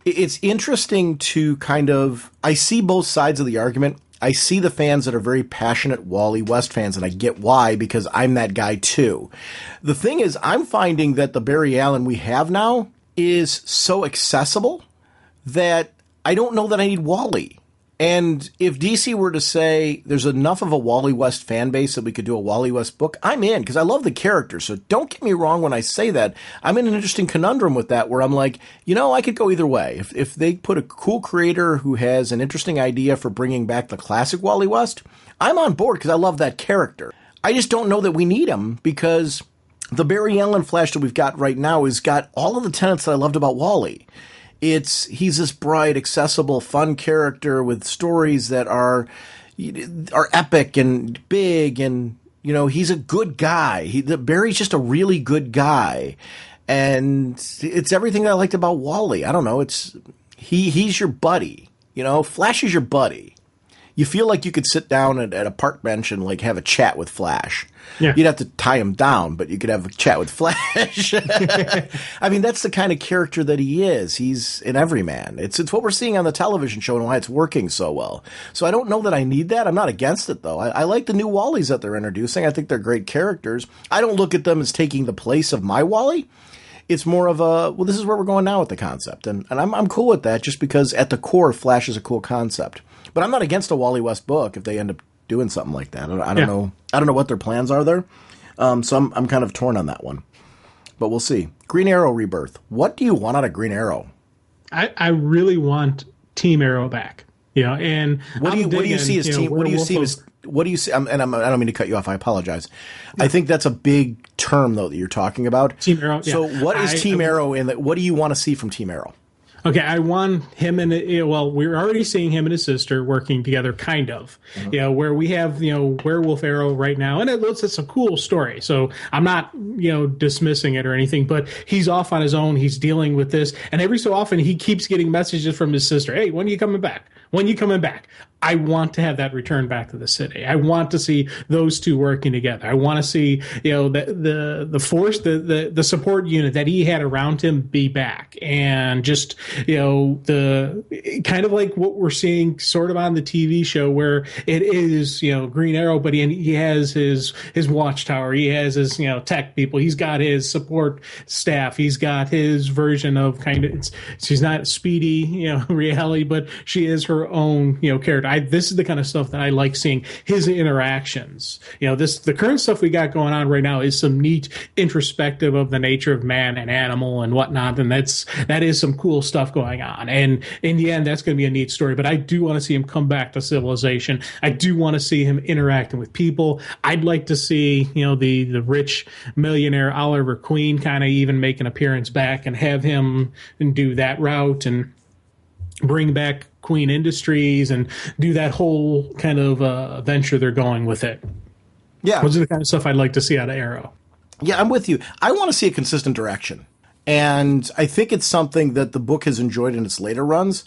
it's interesting to I see both sides of the argument. I see the fans that are very passionate Wally West fans, and I get why, because I'm that guy too. The thing is, I'm finding that the Barry Allen we have now is so accessible that I don't know that I need Wally. And if DC were to say there's enough of a Wally West fan base that we could do a Wally West book, I'm in, because I love the character. So don't get me wrong when I say that. I'm in an interesting conundrum with that where I'm like, I could go either way. If they put a cool creator who has an interesting idea for bringing back the classic Wally West, I'm on board because I love that character. I just don't know that we need him because the Barry Allen Flash that we've got right now has got all of the tenets that I loved about Wally. He's this bright, accessible, fun character with stories that are, are epic and big, and he's a good guy. Barry's just a really good guy, and it's everything I liked about Wally. I don't know. He's your buddy. Flash is your buddy. You feel like you could sit down at a park bench and like have a chat with Flash. Yeah. You'd have to tie him down, but you could have a chat with Flash. I mean, that's the kind of character that he is. He's an everyman. It's what we're seeing on the television show and why it's working so well. So I don't know that I need that. I'm not against it, though. I like the new Wallies that they're introducing. I think they're great characters. I don't look at them as taking the place of my Wally. It's more of this is where we're going now with the concept. And I'm cool with that just because at the core, Flash is a cool concept. But I'm not against a Wally West book if they end up doing something like that. I don't know. I don't know what their plans are there. So I'm kind of torn on that one. But we'll see. Green Arrow Rebirth. What do you want out of Green Arrow? I really want Team Arrow back. And what do you see as team? What do you see as? What do you see? And I don't mean to cut you off. I apologize. Yeah. I think that's a big term though that you're talking about. Team Arrow. Yeah. So what is Team Arrow in that? What do you want to see from Team Arrow? Okay, I want him and we're already seeing him and his sister working together, kind of. Mm-hmm. Where we have Werewolf Arrow right now, and it's a cool story. So I'm not dismissing it or anything, but he's off on his own. He's dealing with this, and every so often he keeps getting messages from his sister. Hey, when are you coming back? When are you coming back? I want to have that return back to the city. I want to see those two working together. I want to see, the force, the support unit that he had around him be back, and just, the kind of like what we're seeing sort of on the TV show where it is, Green Arrow, but he has his watchtower. He has his, tech people. He's got his support staff. He's got his version of she's not Speedy, reality, but she is her own, character. This is the kind of stuff that I like seeing, his interactions. The current stuff we got going on right now is some neat introspective of the nature of man and animal and whatnot, and that is some cool stuff going on. And in the end, that's going to be a neat story. But I do want to see him come back to civilization. I do want to see him interacting with people. I'd like to see the rich millionaire Oliver Queen kind of even make an appearance back and have him do that route and bring back Queen Industries and do that whole kind of venture they're going with it. Yeah. Those are the kind of stuff I'd like to see out of Arrow. Yeah, I'm with you. I want to see a consistent direction. And I think it's something that the book has enjoyed in its later runs.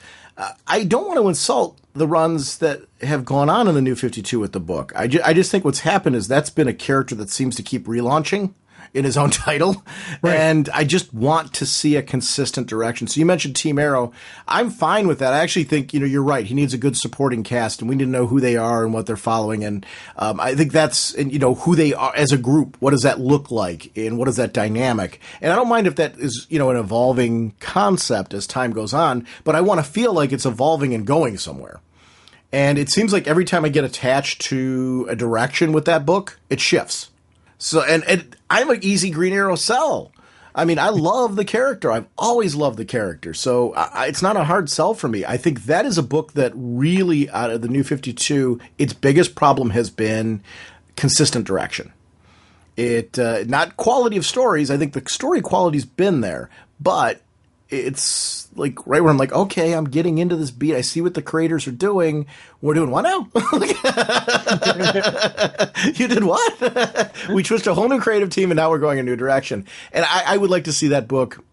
I don't want to insult the runs that have gone on in the New 52 with the book. I just think what's happened is that's been a character that seems to keep relaunching in his own title. Right. And I just want to see a consistent direction. So you mentioned Team Arrow. I'm fine with that. I actually think, you're right. He needs a good supporting cast, and we need to know who they are and what they're following. And I think that's, who they are as a group. What does that look like? And what is that dynamic? And I don't mind if that is, an evolving concept as time goes on, but I want to feel like it's evolving and going somewhere. And it seems like every time I get attached to a direction with that book, it shifts. So, and I'm an easy Green Arrow sell. I mean, I love the character. I've always loved the character. So it's not a hard sell for me. I think that is a book that really, out of the New 52, its biggest problem has been consistent direction. Not quality of stories. I think the story quality's been there, but it's like right where I'm like, okay, I'm getting into this beat. I see what the creators are doing. We're doing what now? You did what? We switched a whole new creative team, and now we're going a new direction. And I would like to see that book,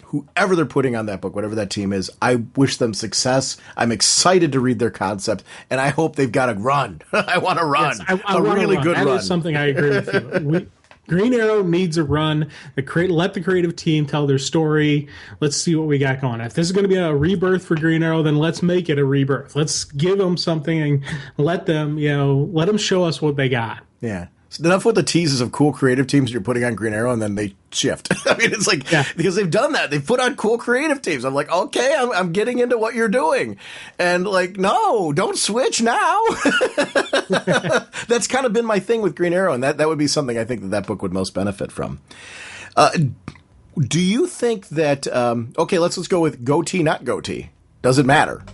whoever they're putting on that book, whatever that team is, I wish them success. I'm excited to read their concept, and I hope they've got a run. I want to run. Yes, I really good run. That is something I agree with you. Green Arrow needs a run. Let the creative team tell their story. Let's see what we got going. If this is going to be a rebirth for Green Arrow, then let's make it a rebirth. Let's give them something and let them show us what they got. Yeah. So enough with the teases of cool creative teams you're putting on Green Arrow, and then they shift. I mean, it's like, because they've done that. They've put on cool creative teams. I'm like, okay, I'm getting into what you're doing. And like, no, don't switch now. That's kind of been my thing with Green Arrow, and that would be something I think that book would most benefit from. Do you think that, okay, let's go with goatee, not goatee. Does it matter?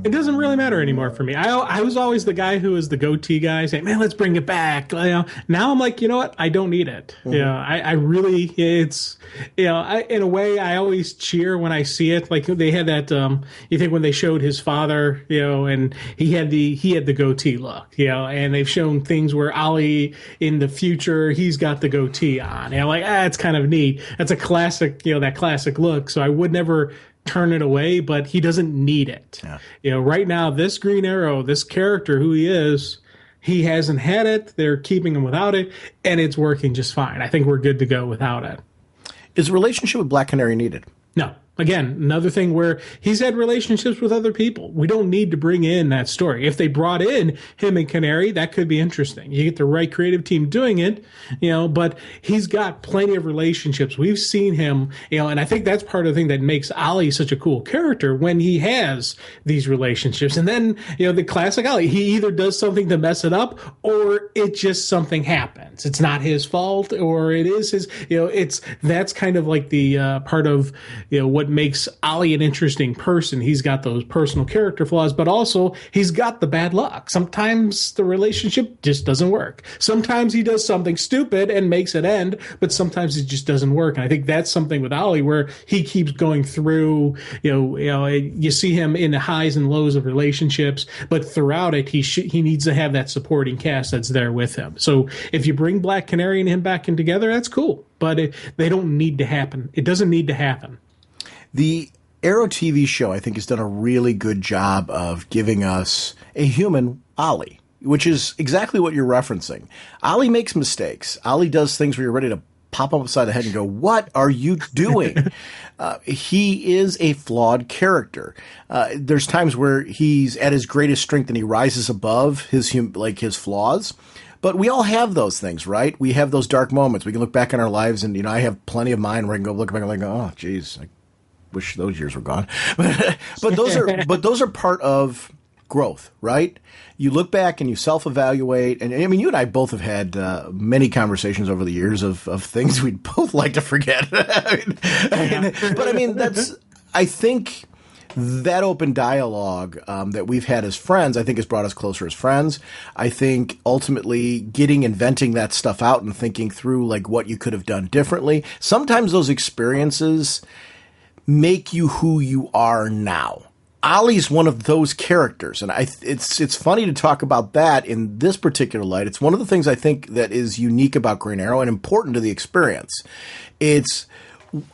It doesn't really matter anymore for me. I was always the guy who was the goatee guy saying, man, let's bring it back. Now I'm like, you know what? I don't need it. I really, it's, in a way, I always cheer when I see it. Like they had that, you think when they showed his father, and he had the goatee look, and they've shown things where Ali in the future, he's got the goatee on. Like, it's kind of neat. That's a classic, that classic look. So I would never turn it away, but he doesn't need it. Right now, this Green Arrow, this character, who he is, he hasn't had it. They're keeping him without it, and it's working just fine. I think we're good to go without it. Is a relationship with Black Canary needed? No. Again, another thing where he's had relationships with other people. We don't need to bring in that story. If they brought in him and Canary, that could be interesting. You get the right creative team doing it, but he's got plenty of relationships. We've seen him, and I think that's part of the thing that makes Ali such a cool character when he has these relationships. And then, the classic Ali, he either does something to mess it up or it just something happens. It's not his fault or it is his, that's kind of like the part of, what makes Ali an interesting person. He's got those personal character flaws, but also he's got the bad luck. Sometimes the relationship just doesn't work. Sometimes he does something stupid and makes it end, but sometimes it just doesn't work. And I think that's something with Ali where he keeps going through, you see him in the highs and lows of relationships, but throughout it, he needs to have that supporting cast that's there with him. So if you bring Black Canary and him back in together, that's cool, but they don't need to happen. It doesn't need to happen. The Arrow TV show, I think, has done a really good job of giving us a human Ali, which is exactly what you're referencing. Ali makes mistakes. Ali does things where you're ready to pop him upside the head and go, what are you doing? He is a flawed character. There's times where he's at his greatest strength and he rises above his flaws. But we all have those things, right? We have those dark moments. We can look back in our lives and, I have plenty of mine where I can go look back and like, oh, geez, I wish those years were gone. but those are part of growth, right? You look back and you self-evaluate. And I mean, you and I both have had many conversations over the years of things we'd both like to forget. But I mean, I think that open dialogue that we've had as friends, I think has brought us closer as friends. I think ultimately venting that stuff out and thinking through like what you could have done differently. Sometimes those experiences make you who you are now. Ali's one of those characters, and it's funny to talk about that in this particular light. It's one of the things I think that is unique about Green Arrow and important to the experience.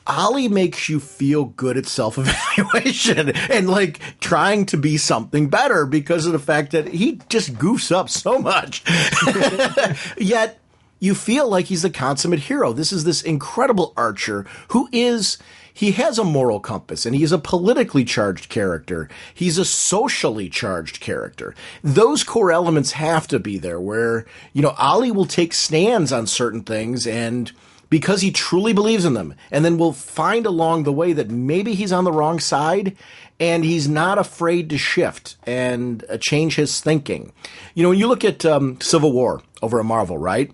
Ali makes you feel good at self-evaluation and like trying to be something better because of the fact that he just goofs up so much. Yet you feel like he's the consummate hero. This is this incredible archer he has a moral compass, and he is a politically charged character. He's a socially charged character. Those core elements have to be there where, Ali will take stands on certain things and because he truly believes in them, and then will find along the way that maybe he's on the wrong side and he's not afraid to shift and change his thinking. When you look at Civil War over at Marvel, right?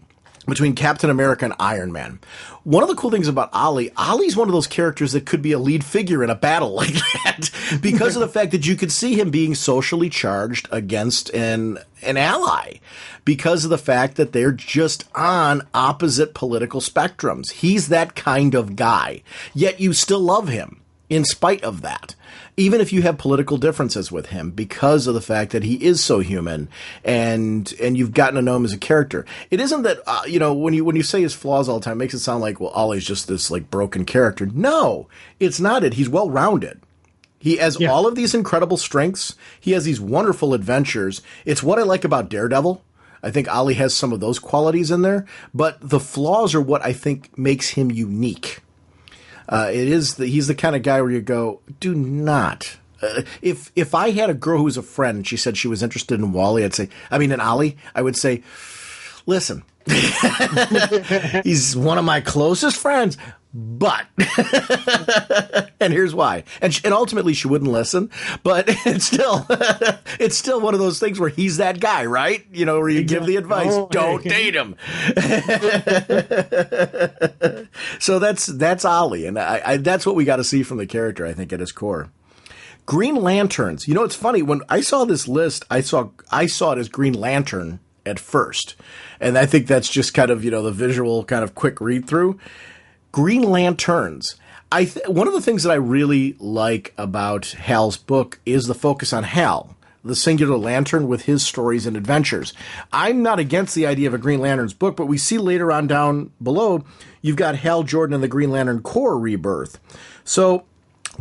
Between Captain America and Iron Man. One of the cool things about Ali's one of those characters that could be a lead figure in a battle like that because of the fact that you could see him being socially charged against an ally because of the fact that they're just on opposite political spectrums. He's that kind of guy, yet you still love him in spite of that. Even if you have political differences with him because of the fact that he is so human and you've gotten to know him as a character. It isn't that, when you say his flaws all the time, it makes it sound like, well, Ollie's just this like broken character. No, it's not it. He's well-rounded. He has all of these incredible strengths. He has these wonderful adventures. It's what I like about Daredevil. I think Ollie has some of those qualities in there, but the flaws are what I think makes him unique. He's the kind of guy where you go, do not. If I had a girl who was a friend and she said she was interested in in Ollie, I would say, listen, he's one of my closest friends, but, and here's why. And ultimately she wouldn't listen, but it's still one of those things where he's that guy, right? Where you give the advice, don't date him. So that's Ollie. And I that's what we got to see from the character, I think, at his core. Green Lanterns. You know, it's funny. When I saw this list, I saw it as Green Lantern at first. And I think that's just kind of, the visual kind of quick read through. Green Lanterns. One of the things that I really like about Hal's book is the focus on Hal, the singular lantern with his stories and adventures. I'm not against the idea of a Green Lantern's book, but we see later on down below, you've got Hal Jordan and the Green Lantern Corps Rebirth. So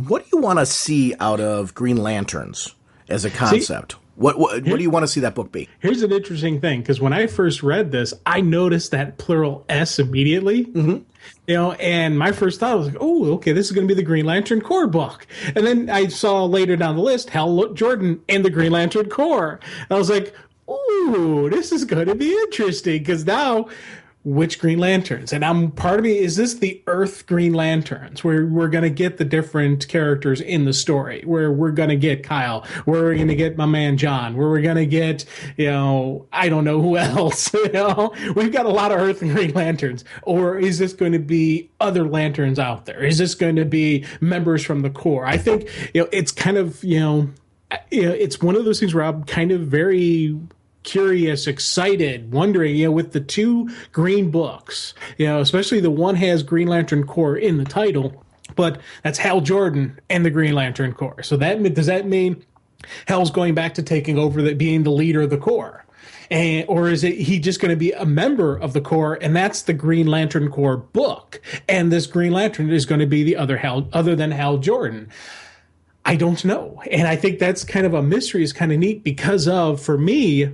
what do you want to see out of Green Lanterns as a concept? What do you want to see that book be? Here's an interesting thing, because when I first read this, I noticed that plural S immediately. Mm-hmm. And my first thought was like, oh, okay, this is going to be the Green Lantern Corps book. And then I saw later down the list, Hal Jordan and the Green Lantern Corps. I was like, ooh, this is going to be interesting, because now, which Green Lanterns? And part of me, is this the Earth Green Lanterns, where we're going to get the different characters in the story, where we're going to get Kyle, where we're going to get my man John, where we're going to get, I don't know who else, we've got a lot of Earth and Green Lanterns. Or is this going to be other lanterns out there? Is this going to be members from the Corps? I think, it's kind of, it's one of those things where I'm kind of very curious, excited, wondering, with the two green books, especially the one has Green Lantern Corps in the title, but that's Hal Jordan and the Green Lantern Corps. So does that mean Hal's going back to taking over being the leader of the Corps? Or is he just going to be a member of the Corps, and that's the Green Lantern Corps book, and this Green Lantern is going to be the other than Hal Jordan? I don't know. And I think that's kind of a mystery, is kind of neat, because for me,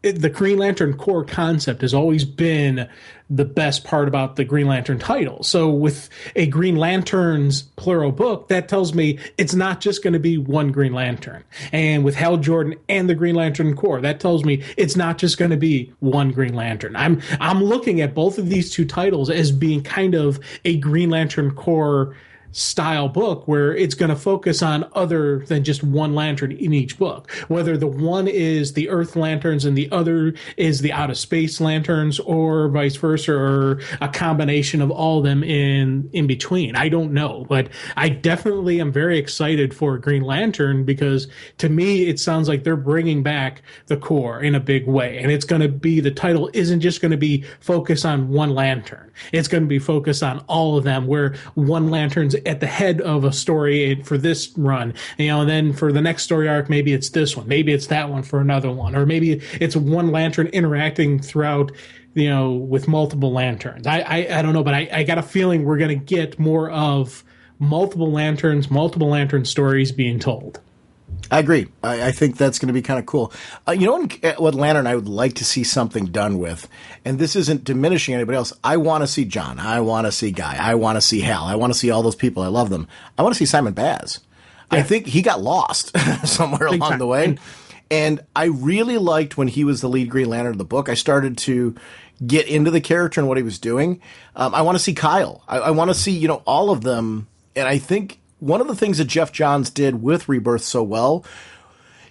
the Green Lantern Corps concept has always been the best part about the Green Lantern title. So with a Green Lanterns plural book, that tells me it's not just going to be one Green Lantern. And with Hal Jordan and the Green Lantern Corps, that tells me it's not just going to be one Green Lantern. I'm looking at both of these two titles as being kind of a Green Lantern Corps style book, where it's going to focus on other than just one lantern in each book, whether the one is the Earth lanterns and the other is the outer space lanterns, or vice versa, or a combination of all of them in between. I don't know, but I definitely am very excited for Green Lantern, because to me it sounds like they're bringing back the Corps in a big way, and it's going to be, the title isn't just going to be focused on one lantern. It's going to be focused on all of them, where one lantern's at the head of a story for this run, and then for the next story arc, maybe it's this one, maybe it's that one for another one, or maybe it's one lantern interacting throughout, with multiple lanterns. I don't know, but I got a feeling we're going to get more of multiple lantern stories being told. I agree. I think that's going to be kind of cool. What lantern I would like to see something done with, and this isn't diminishing anybody else. I want to see John. I want to see Guy. I want to see Hal. I want to see all those people. I love them. I want to see Simon Baz. Yeah. I think he got lost somewhere along the way. And I really liked when he was the lead Green Lantern of the book. I started to get into the character and what he was doing. I want to see Kyle. I want to see, all of them. And I think one of the things that Jeff Johns did with Rebirth so well,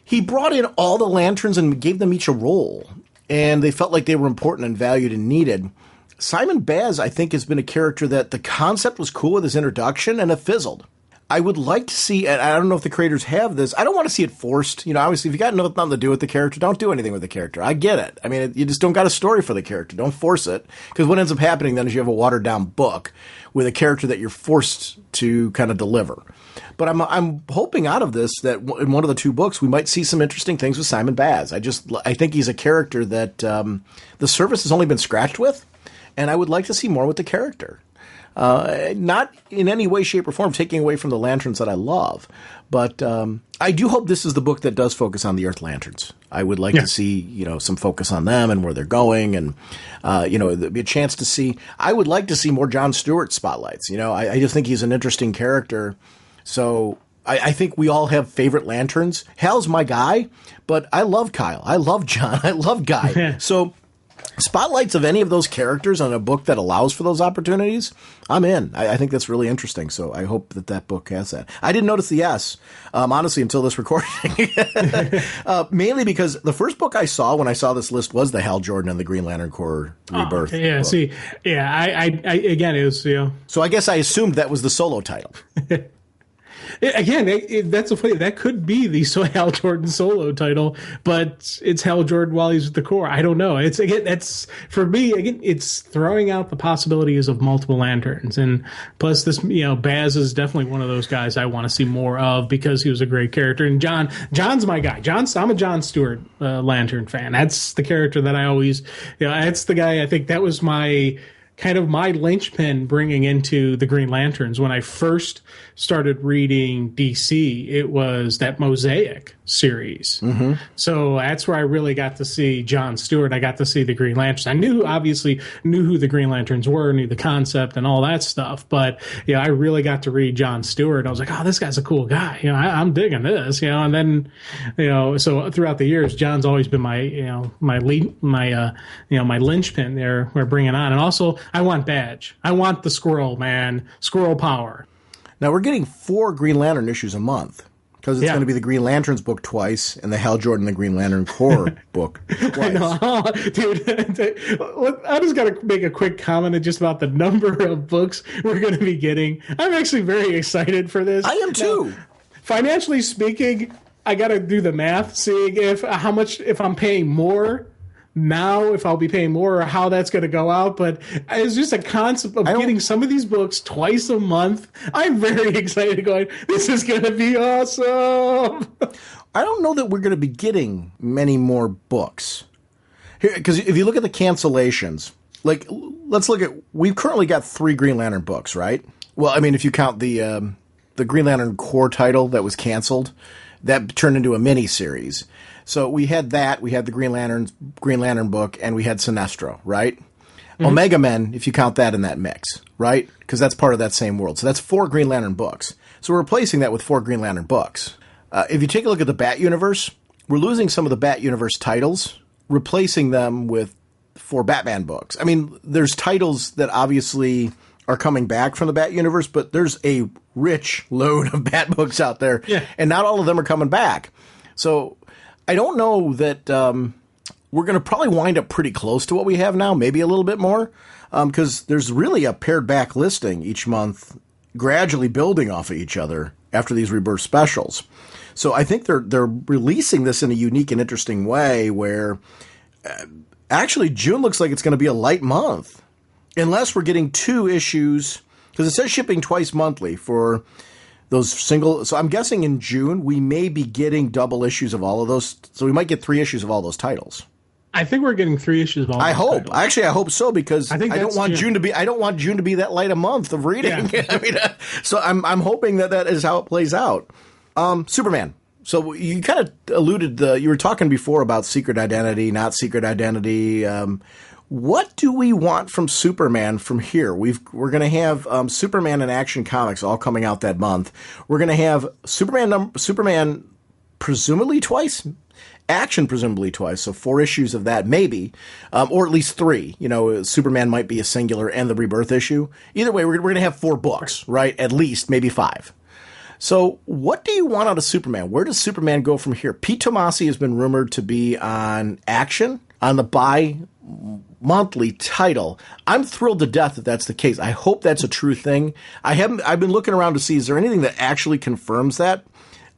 he brought in all the lanterns and gave them each a role, and they felt like they were important and valued and needed. Simon Baz, I think, has been a character that the concept was cool with his introduction, and it fizzled. I would like to see, and I don't know if the creators have this, I don't want to see it forced. Obviously, if you got nothing to do with the character, don't do anything with the character. I get it. I mean, you just don't got a story for the character. Don't force it. Because what ends up happening then is you have a watered-down book with a character that you're forced to kind of deliver. But I'm hoping out of this that in one of the two books we might see some interesting things with Simon Baz. I think he's a character that the surface has only been scratched with, and I would like to see more with the character. Not in any way, shape, or form taking away from the lanterns that I love, but I do hope this is the book that does focus on the Earth Lanterns. I would like to see, some focus on them and where they're going, and there'd be a chance to see. I would like to see more John Stewart spotlights. I just think he's an interesting character. So I think we all have favorite lanterns. Hal's my guy, but I love Kyle. I love John. I love Guy. So spotlights of any of those characters on a book that allows for those opportunities, I'm in. I think that's really interesting. So I hope that book has that. I didn't notice the S, honestly, until this recording. Mainly because the first book I saw when I saw this list was the Hal Jordan and the Green Lantern Corps Rebirth. Oh, yeah, book. See, yeah, I again, it was, So I guess I assumed that was the solo title. That's a funny. That could be the Hal Jordan solo title, but it's Hal Jordan while he's with the Corps. I don't know. That's for me. Again, it's throwing out the possibilities of multiple Lanterns, and plus this, Baz is definitely one of those guys I want to see more of because he was a great character. And John's my guy. I'm a John Stewart Lantern fan. That's the character that I always, that's the guy. I think that was my linchpin bringing into the Green Lanterns. When I first started reading DC, it was that Mosaic series. Mm-hmm. So that's where I really got to see John Stewart. I got to see the Green Lanterns. I obviously knew who the Green Lanterns were, knew the concept and all that stuff. But, I really got to read John Stewart. I was like, oh, this guy's a cool guy. I'm digging this, and then, so throughout the years, John's always been my linchpin there we're bringing on. And also, I want Badge. I want the Squirrel, man. Squirrel power. Now, we're getting 4 Green Lantern issues a month because it's going to be the Green Lanterns book twice and the Hal Jordan, the Green Lantern Corps book twice. I know. Dude, I just got to make a quick comment just about the number of books we're going to be getting. I'm actually very excited for this. I am too. Now, financially speaking, I got to do the math, seeing if I'm paying more now, if I'll be paying more, or how that's going to go out. But it's just a concept of getting some of these books twice a month. I'm very excited going, this is going to be awesome. I don't know that we're going to be getting many more books. Because if you look at the cancellations, let's look at, we've currently got 3 Green Lantern books, right? Well, I mean, if you count the Green Lantern Corps title that was canceled, that turned into a mini-series. So we had that, we had the Green Lantern book, and we had Sinestro, right? Mm-hmm. Omega Men, if you count that in that mix, right? Because that's part of that same world. So that's 4 Green Lantern books. So we're replacing that with 4 Green Lantern books. If you take a look at the Bat Universe, we're losing some of the Bat Universe titles, replacing them with 4 Batman books. I mean, there's titles that obviously are coming back from the Bat Universe, but there's a rich load of Bat books out there, and not all of them are coming back. So I don't know that we're going to probably wind up pretty close to what we have now, maybe a little bit more, because there's really a pared back listing each month, gradually building off of each other after these Rebirth specials. So I think they're releasing this in a unique and interesting way where actually June looks like it's going to be a light month, unless we're getting 2 issues, because it says shipping twice monthly for those single. So I'm guessing in June we may be getting double issues of all of those. So we might get 3 issues of all those titles. I think we're getting 3 issues of all. I hope. Titles. Actually, I hope so, because I don't want June to be. I don't want June to be that light a month of reading. Yeah. I mean, so I'm hoping that is how it plays out. Superman. So you kind of alluded. You were talking before about secret identity, not secret identity. What do we want from Superman from here? We're going to have Superman and Action Comics all coming out that month. We're going to have Superman presumably twice, Action presumably twice, so 4 issues of that maybe, or at least 3. Superman might be a singular and the Rebirth issue. Either way, we're going to have 4 books, right? At least, maybe 5. So what do you want out of Superman? Where does Superman go from here? Pete Tomasi has been rumored to be on Action, on the bi-monthly title. I'm thrilled to death that that's the case. I hope that's a true thing. I've been looking around to see, is there anything that actually confirms that?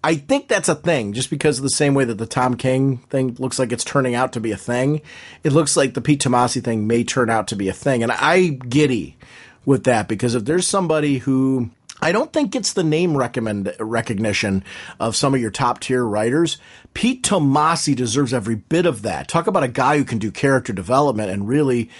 I think that's a thing, just because of the same way that the Tom King thing looks like it's turning out to be a thing. It looks like the Pete Tomasi thing may turn out to be a thing. And I giddy with that, because if there's somebody who, I don't think gets the name recognition of some of your top tier writers, Pete Tomasi deserves every bit of that. Talk about a guy who can do character development and really,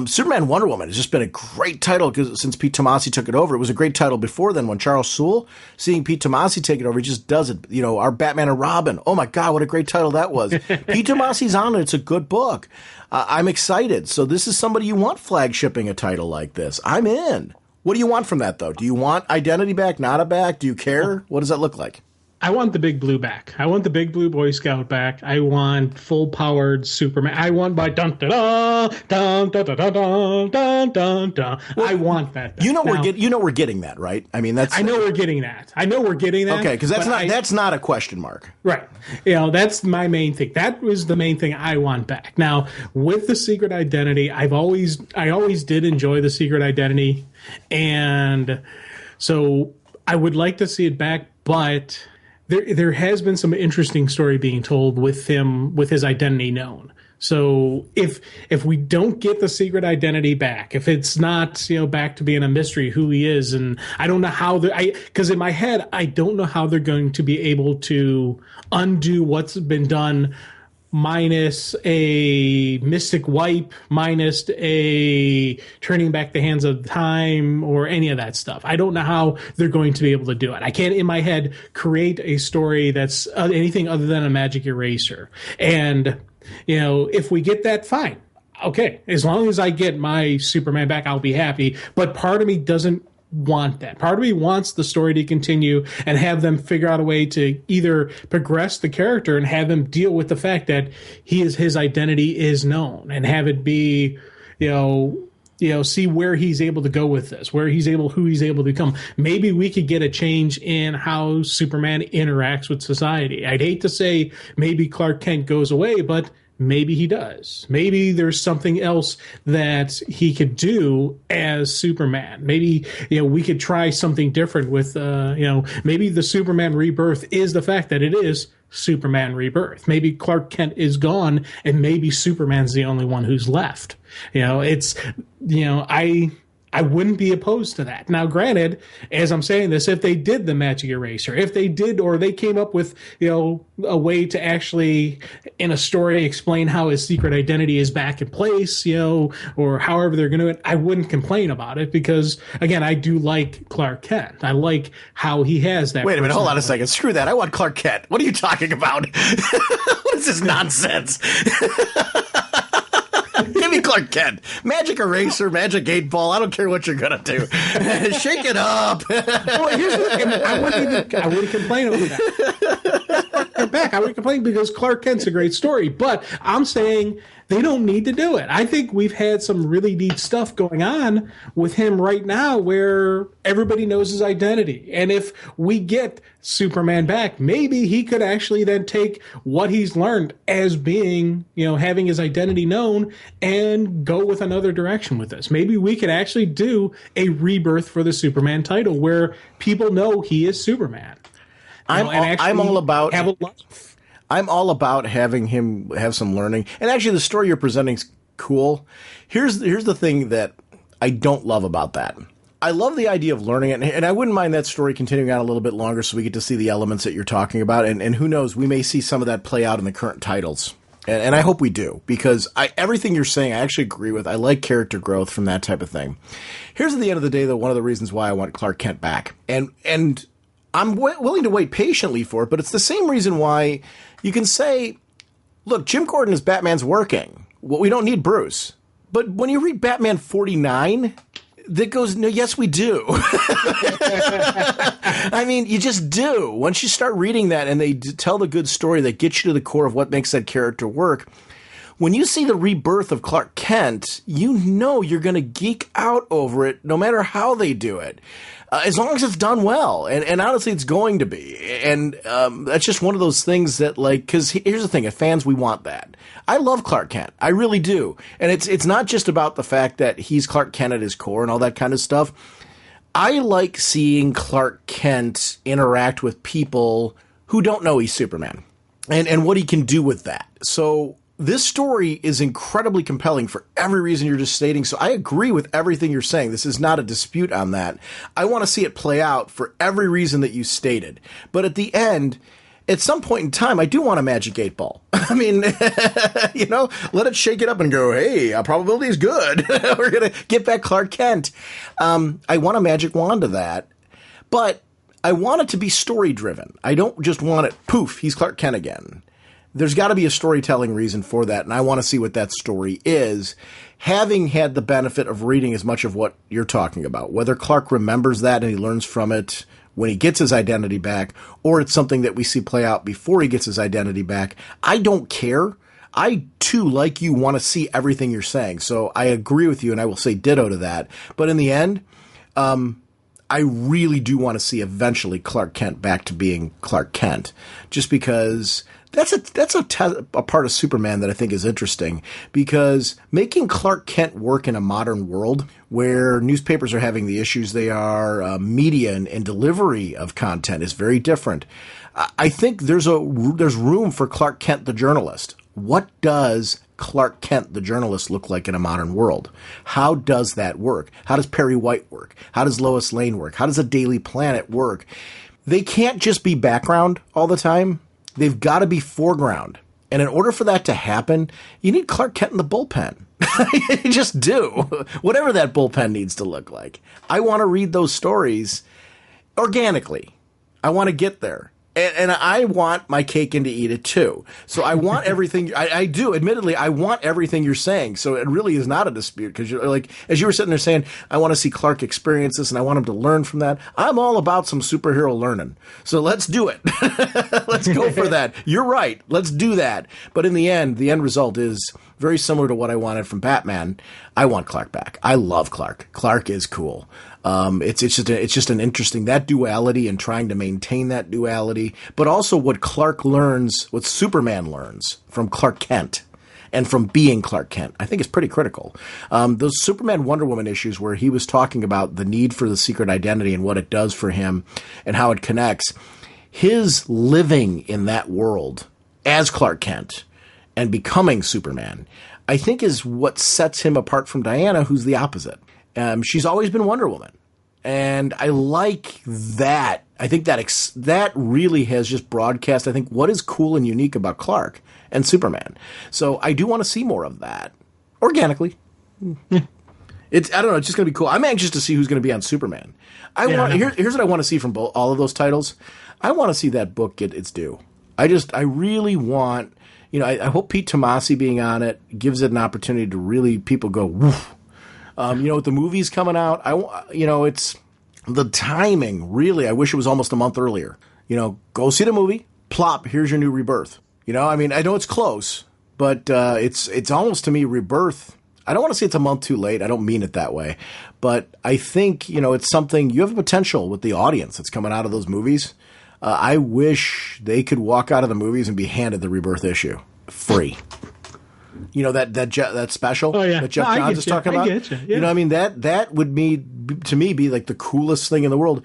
Superman Wonder Woman has just been a great title since Pete Tomasi took it over. It was a great title before then when Charles Soule, seeing Pete Tomasi take it over, he just does it. Our Batman and Robin. Oh my God, what a great title that was. Pete Tomasi's on it. It's a good book. I'm excited. So this is somebody you want flagshipping a title like this. I'm in. What do you want from that, though? Do you want identity back, not a back? Do you care? What does that look like? I want the big blue back. I want the big blue Boy Scout back. I want full-powered Superman. I want my dun-da-da, dun-da-da-da, dun-dun-da. I want that back. We're getting that, right? I mean, I know we're getting that. Okay, because that's not a question mark. Right. That's my main thing. That was the main thing I want back. Now, with the secret identity, I always did enjoy the secret identity. And so I would like to see it back, but there has been some interesting story being told with him, with his identity known. So if we don't get the secret identity back, if it's not, back to being a mystery who he is, and I don't know how because in my head, I don't know how they're going to be able to undo what's been done, minus a mystic wipe, minus a turning back the hands of time, or any of that stuff. I don't know how they're going to be able to do it. I can't, in my head, create a story that's anything other than a magic eraser. And, if we get that, fine. Okay. As long as I get my Superman back, I'll be happy. But part of me doesn't want that. Part of me wants the story to continue and have them figure out a way to either progress the character and have him deal with the fact that his identity is known, and have it be, see where he's able to go with this, who he's able to become. Maybe we could get a change in how Superman interacts with society. I'd hate to say maybe Clark Kent goes away, but maybe he does. Maybe there's something else that he could do as Superman. Maybe, we could try something different with, maybe the Superman Rebirth is the fact that it is Superman Rebirth. Maybe Clark Kent is gone and maybe Superman's the only one who's left. I wouldn't be opposed to that. Now, granted, as I'm saying this, if they did the magic eraser, if they did, or they came up with, a way to actually, in a story, explain how his secret identity is back in place, or however they're going to do it, I wouldn't complain about it because, again, I do like Clark Kent. I like how he has that. Wait a minute, hold on a second. Screw that. I want Clark Kent. What are you talking about? What is this nonsense? Give me Clark Kent. Magic eraser, magic 8-ball. I don't care what you're gonna do. Shake it up. Well, here's the thing. I wouldn't complain about that. I wouldn't complain because Clark Kent's a great story. But I'm saying they don't need to do it. I think we've had some really neat stuff going on with him right now where everybody knows his identity. And if we get Superman back, maybe he could actually then take what he's learned as being, having his identity known and go with another direction with this. Maybe we could actually do a rebirth for the Superman title where people know he is Superman. I'm all about have a life. I'm all about having him have some learning. And actually, the story you're presenting is cool. Here's the thing that I don't love about that. I love the idea of learning it, and I wouldn't mind that story continuing on a little bit longer so we get to see the elements that you're talking about. And who knows, we may see some of that play out in the current titles. And I hope we do, because everything you're saying I actually agree with. I like character growth from that type of thing. Here's at the end of the day, though, one of the reasons why I want Clark Kent back. And I'm willing to wait patiently for it, but it's the same reason why you can say, look, Jim Gordon as Batman's working. Well, we don't need Bruce. But when you read Batman 49, that goes, no, yes, we do. I mean, you just do. Once you start reading that and they tell the good story that gets you to the core of what makes that character work, when you see the rebirth of Clark Kent, you're going to geek out over it no matter how they do it. As long as it's done well. And honestly, it's going to be. And that's just one of those things that, because here's the thing, as fans, we want that. I love Clark Kent. I really do. And it's not just about the fact that he's Clark Kent at his core and all that kind of stuff. I like seeing Clark Kent interact with people who don't know he's Superman and what he can do with that. So this story is incredibly compelling for every reason you're just stating. So I agree with everything you're saying. This is not a dispute on that. I want to see it play out for every reason that you stated. But at the end, at some point in time, I do want a magic 8-ball. I mean, let it shake it up and go, hey, our probability is good. We're going to get back Clark Kent. I want a magic wand to that. But I want it to be story-driven. I don't just want it, poof, he's Clark Kent again. There's got to be a storytelling reason for that, and I want to see what that story is, having had the benefit of reading as much of what you're talking about. Whether Clark remembers that and he learns from it when he gets his identity back, or it's something that we see play out before he gets his identity back, I don't care. I, too, like you, want to see everything you're saying, so I agree with you, and I will say ditto to that. But in the end, I really do want to see eventually Clark Kent back to being Clark Kent, just because That's a part of Superman that I think is interesting, because making Clark Kent work in a modern world where newspapers are having the issues they are, media and delivery of content is very different. I think there's room for Clark Kent the journalist. What does Clark Kent the journalist look like in a modern world? How does that work? How does Perry White work? How does Lois Lane work? How does a Daily Planet work? They can't just be background all the time. They've got to be foreground. And in order for that to happen, you need Clark Kent in the bullpen. You just do. Whatever that bullpen needs to look like. I want to read those stories organically. I want to get there. And I want my cake and to eat it too. So I want everything. I do. Admittedly, I want everything you're saying. So it really is not a dispute, because you're like, as you were sitting there saying, I want to see Clark experience this and I want him to learn from that. I'm all about some superhero learning. So let's do it. Let's go for that. You're right. Let's do that. But in the end result is very similar to what I wanted from Batman. I want Clark back. I love Clark. Clark is cool. It's just an interesting, that duality and trying to maintain that duality, but also what what Superman learns from Clark Kent and from being Clark Kent, I think is pretty critical. Those Superman Wonder Woman issues where he was talking about the need for the secret identity and what it does for him and how it connects, his living in that world as Clark Kent and becoming Superman, I think is what sets him apart from Diana, who's the opposite. She's always been Wonder Woman. And I like that. I think that really has just broadcast, I think, what is cool and unique about Clark and Superman. So I do want to see more of that organically. I don't know. It's just going to be cool. I'm anxious to see who's going to be on Superman. Here's what I want to see from all of those titles. I want to see that book get its due. I really want, I hope Pete Tomasi being on it gives it an opportunity to really, people go, woof. With the movies coming out, it's the timing. Really, I wish it was almost a month earlier. Go see the movie. Plop. Here's your new Rebirth. I know it's close, but it's almost, to me, Rebirth. I don't want to say it's a month too late. I don't mean it that way, but I think it's something. You have a potential with the audience that's coming out of those movies. I wish they could walk out of the movies and be handed the Rebirth issue free. That special that Jeff Johns is talking about. Yeah. That would to me be like the coolest thing in the world.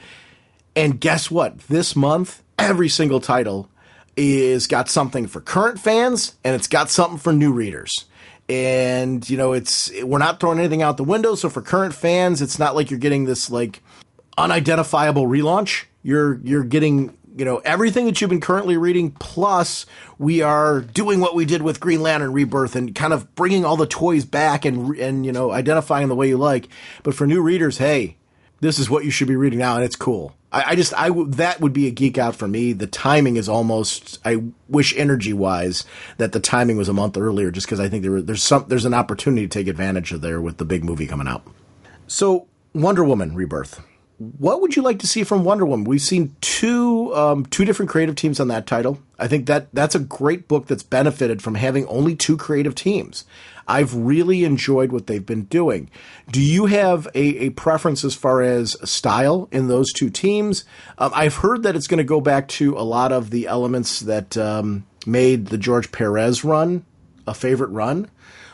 And guess what? This month, every single title is got something for current fans and it's got something for new readers. And we're not throwing anything out the window. So for current fans, it's not like you're getting this like unidentifiable relaunch. You're getting everything that you've been currently reading, plus we are doing what we did with Green Lantern Rebirth and kind of bringing all the toys back and identifying the way you like. But for new readers, hey, this is what you should be reading now, and it's cool. That would be a geek out for me. The timing is almost, I wish energy-wise that the timing was a month earlier, just because I think there's an opportunity to take advantage of there with the big movie coming out. So, Wonder Woman Rebirth. What would you like to see from Wonder Woman? We've seen two different creative teams on that title. I think that's a great book that's benefited from having only two creative teams. I've really enjoyed what they've been doing. Do you have a preference as far as style in those two teams? I've heard that it's going to go back to a lot of the elements that made the George Perez run a favorite run,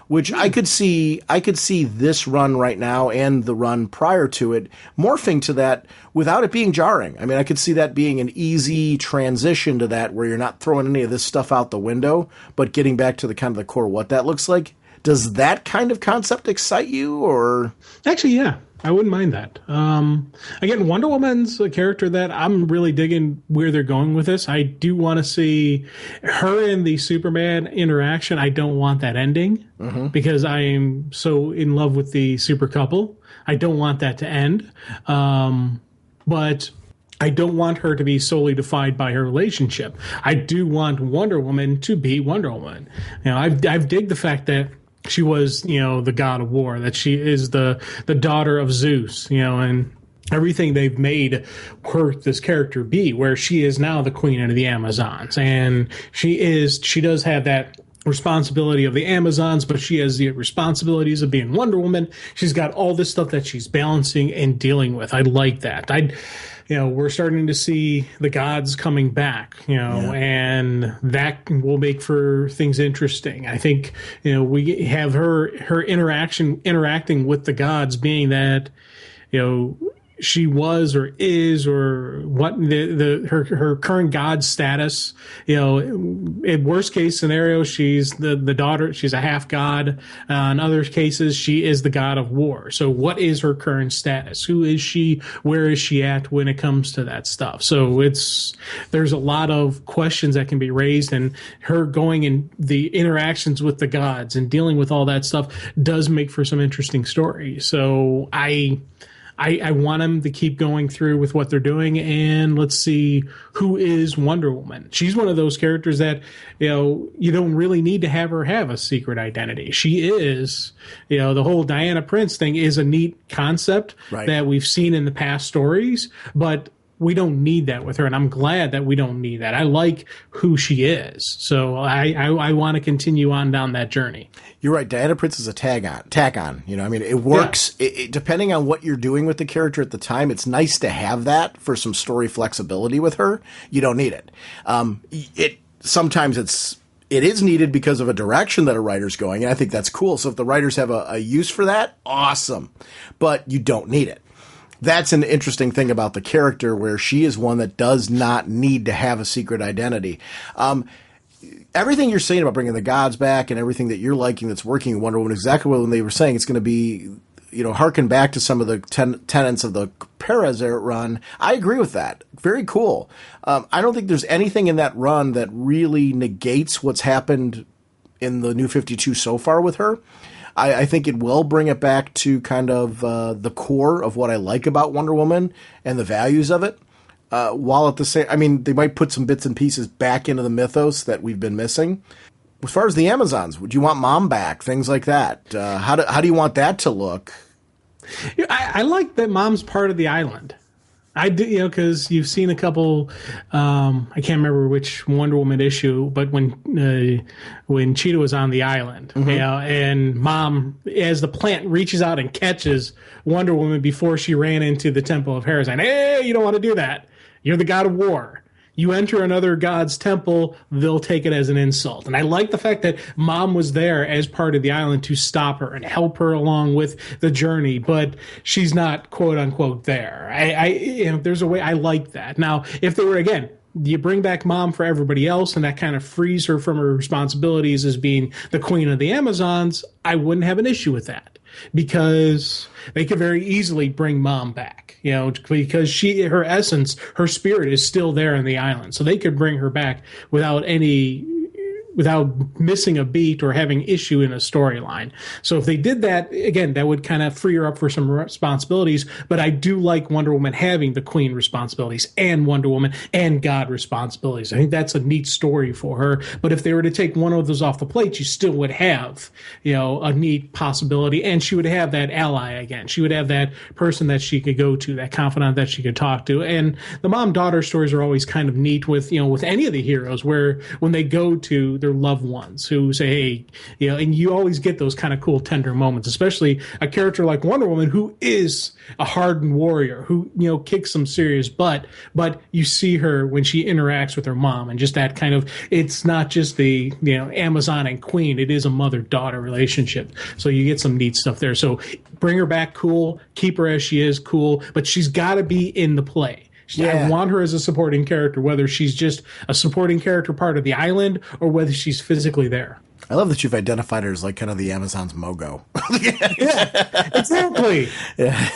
which I could see this run right now and the run prior to it morphing to that without it being jarring. I mean, I could see that being an easy transition to that where you're not throwing any of this stuff out the window, but getting back to the kind of the core, what that looks like. Does that kind of concept excite you, or? Actually, yeah. I wouldn't mind that. Again, Wonder Woman's a character that I'm really digging where they're going with this. I do want to see her and the Superman interaction. I don't want that ending because I am so in love with the super couple. I don't want that to end. But I don't want her to be solely defined by her relationship. I do want Wonder Woman to be Wonder Woman. I've digged the fact that she was, the god of war, that she is the daughter of Zeus, and everything they've made this character be, where she is now the queen of the Amazons. And she does have that responsibility of the Amazons, but she has the responsibilities of being Wonder Woman. She's got all this stuff that she's balancing and dealing with. I like that. we're starting to see the gods coming back, and that will make for things interesting. I think, we have her interacting with the gods being that, she was or is or what her current god status. In worst case scenario, she's the daughter. She's a half god. In other cases, she is the god of war. So, what is her current status? Who is she? Where is she at when it comes to that stuff? So, there's a lot of questions that can be raised, and her going in the interactions with the gods and dealing with all that stuff does make for some interesting story. So, I want them to keep going through with what they're doing, and let's see who is Wonder Woman. She's one of those characters that, you don't really need to have her have a secret identity. She is, the whole Diana Prince thing is a neat concept that we've seen in the past stories, but we don't need that with her, and I'm glad that we don't need that. I like who she is, so I want to continue on down that journey. You're right. Diana Prince is a tack on. It works. Yeah. Depending on what you're doing with the character at the time, it's nice to have that for some story flexibility with her. You don't need it. Sometimes it is needed because of a direction that a writer's going, and I think that's cool. So if the writers have a use for that, awesome. But you don't need it. That's an interesting thing about the character, where she is one that does not need to have a secret identity. Everything you're saying about bringing the gods back and everything that you're liking that's working in Wonder Woman, exactly what they were saying, it's going to be, harken back to some of the tenets of the Perez run. I agree with that. Very cool. I don't think there's anything in that run that really negates what's happened in the New 52 so far with her. I think it will bring it back to kind of the core of what I like about Wonder Woman and the values of it. While at the same, they might put some bits and pieces back into the mythos that we've been missing. As far as the Amazons, would you want Mom back? Things like that. How do you want that to look? I like that Mom's part of the island. I do, because you've seen a couple. I can't remember which Wonder Woman issue, but when Cheetah was on the island, and Mom, as the plant reaches out and catches Wonder Woman before she ran into the Temple of Hera, saying, "Hey, you don't want to do that. You're the god of war. You enter another god's temple, they'll take it as an insult." And I like the fact that Mom was there as part of the island to stop her and help her along with the journey, but she's not quote unquote there. There's a way I like that. Now, if they were, again, you bring back Mom for everybody else and that kind of frees her from her responsibilities as being the queen of the Amazons, I wouldn't have an issue with that, because they could very easily bring Mom back, because her essence, her spirit is still there in the island. So they could bring her back without missing a beat or having issue in a storyline. So if they did that, again, that would kind of free her up for some responsibilities. But I do like Wonder Woman having the queen responsibilities and Wonder Woman and God responsibilities. I think that's a neat story for her. But if they were to take one of those off the plate, you still would have, a neat possibility. And she would have that ally again. She would have that person that she could go to, that confidant that she could talk to. And the mom-daughter stories are always kind of neat with any of the heroes, where when they go to their loved ones who say, hey, and you always get those kind of cool, tender moments, especially a character like Wonder Woman, who is a hardened warrior, who, kicks some serious butt, but you see her when she interacts with her mom, and just that kind of, it's not just the, Amazon and queen, it is a mother-daughter relationship. So you get some neat stuff there. So bring her back, cool, keep her as she is, cool, but she's got to be in the play. Yeah. I want her as a supporting character, whether she's just a supporting character part of the island or whether she's physically there. I love that you've identified her as like kind of the Amazon's Mogo. Yeah, exactly. Yeah.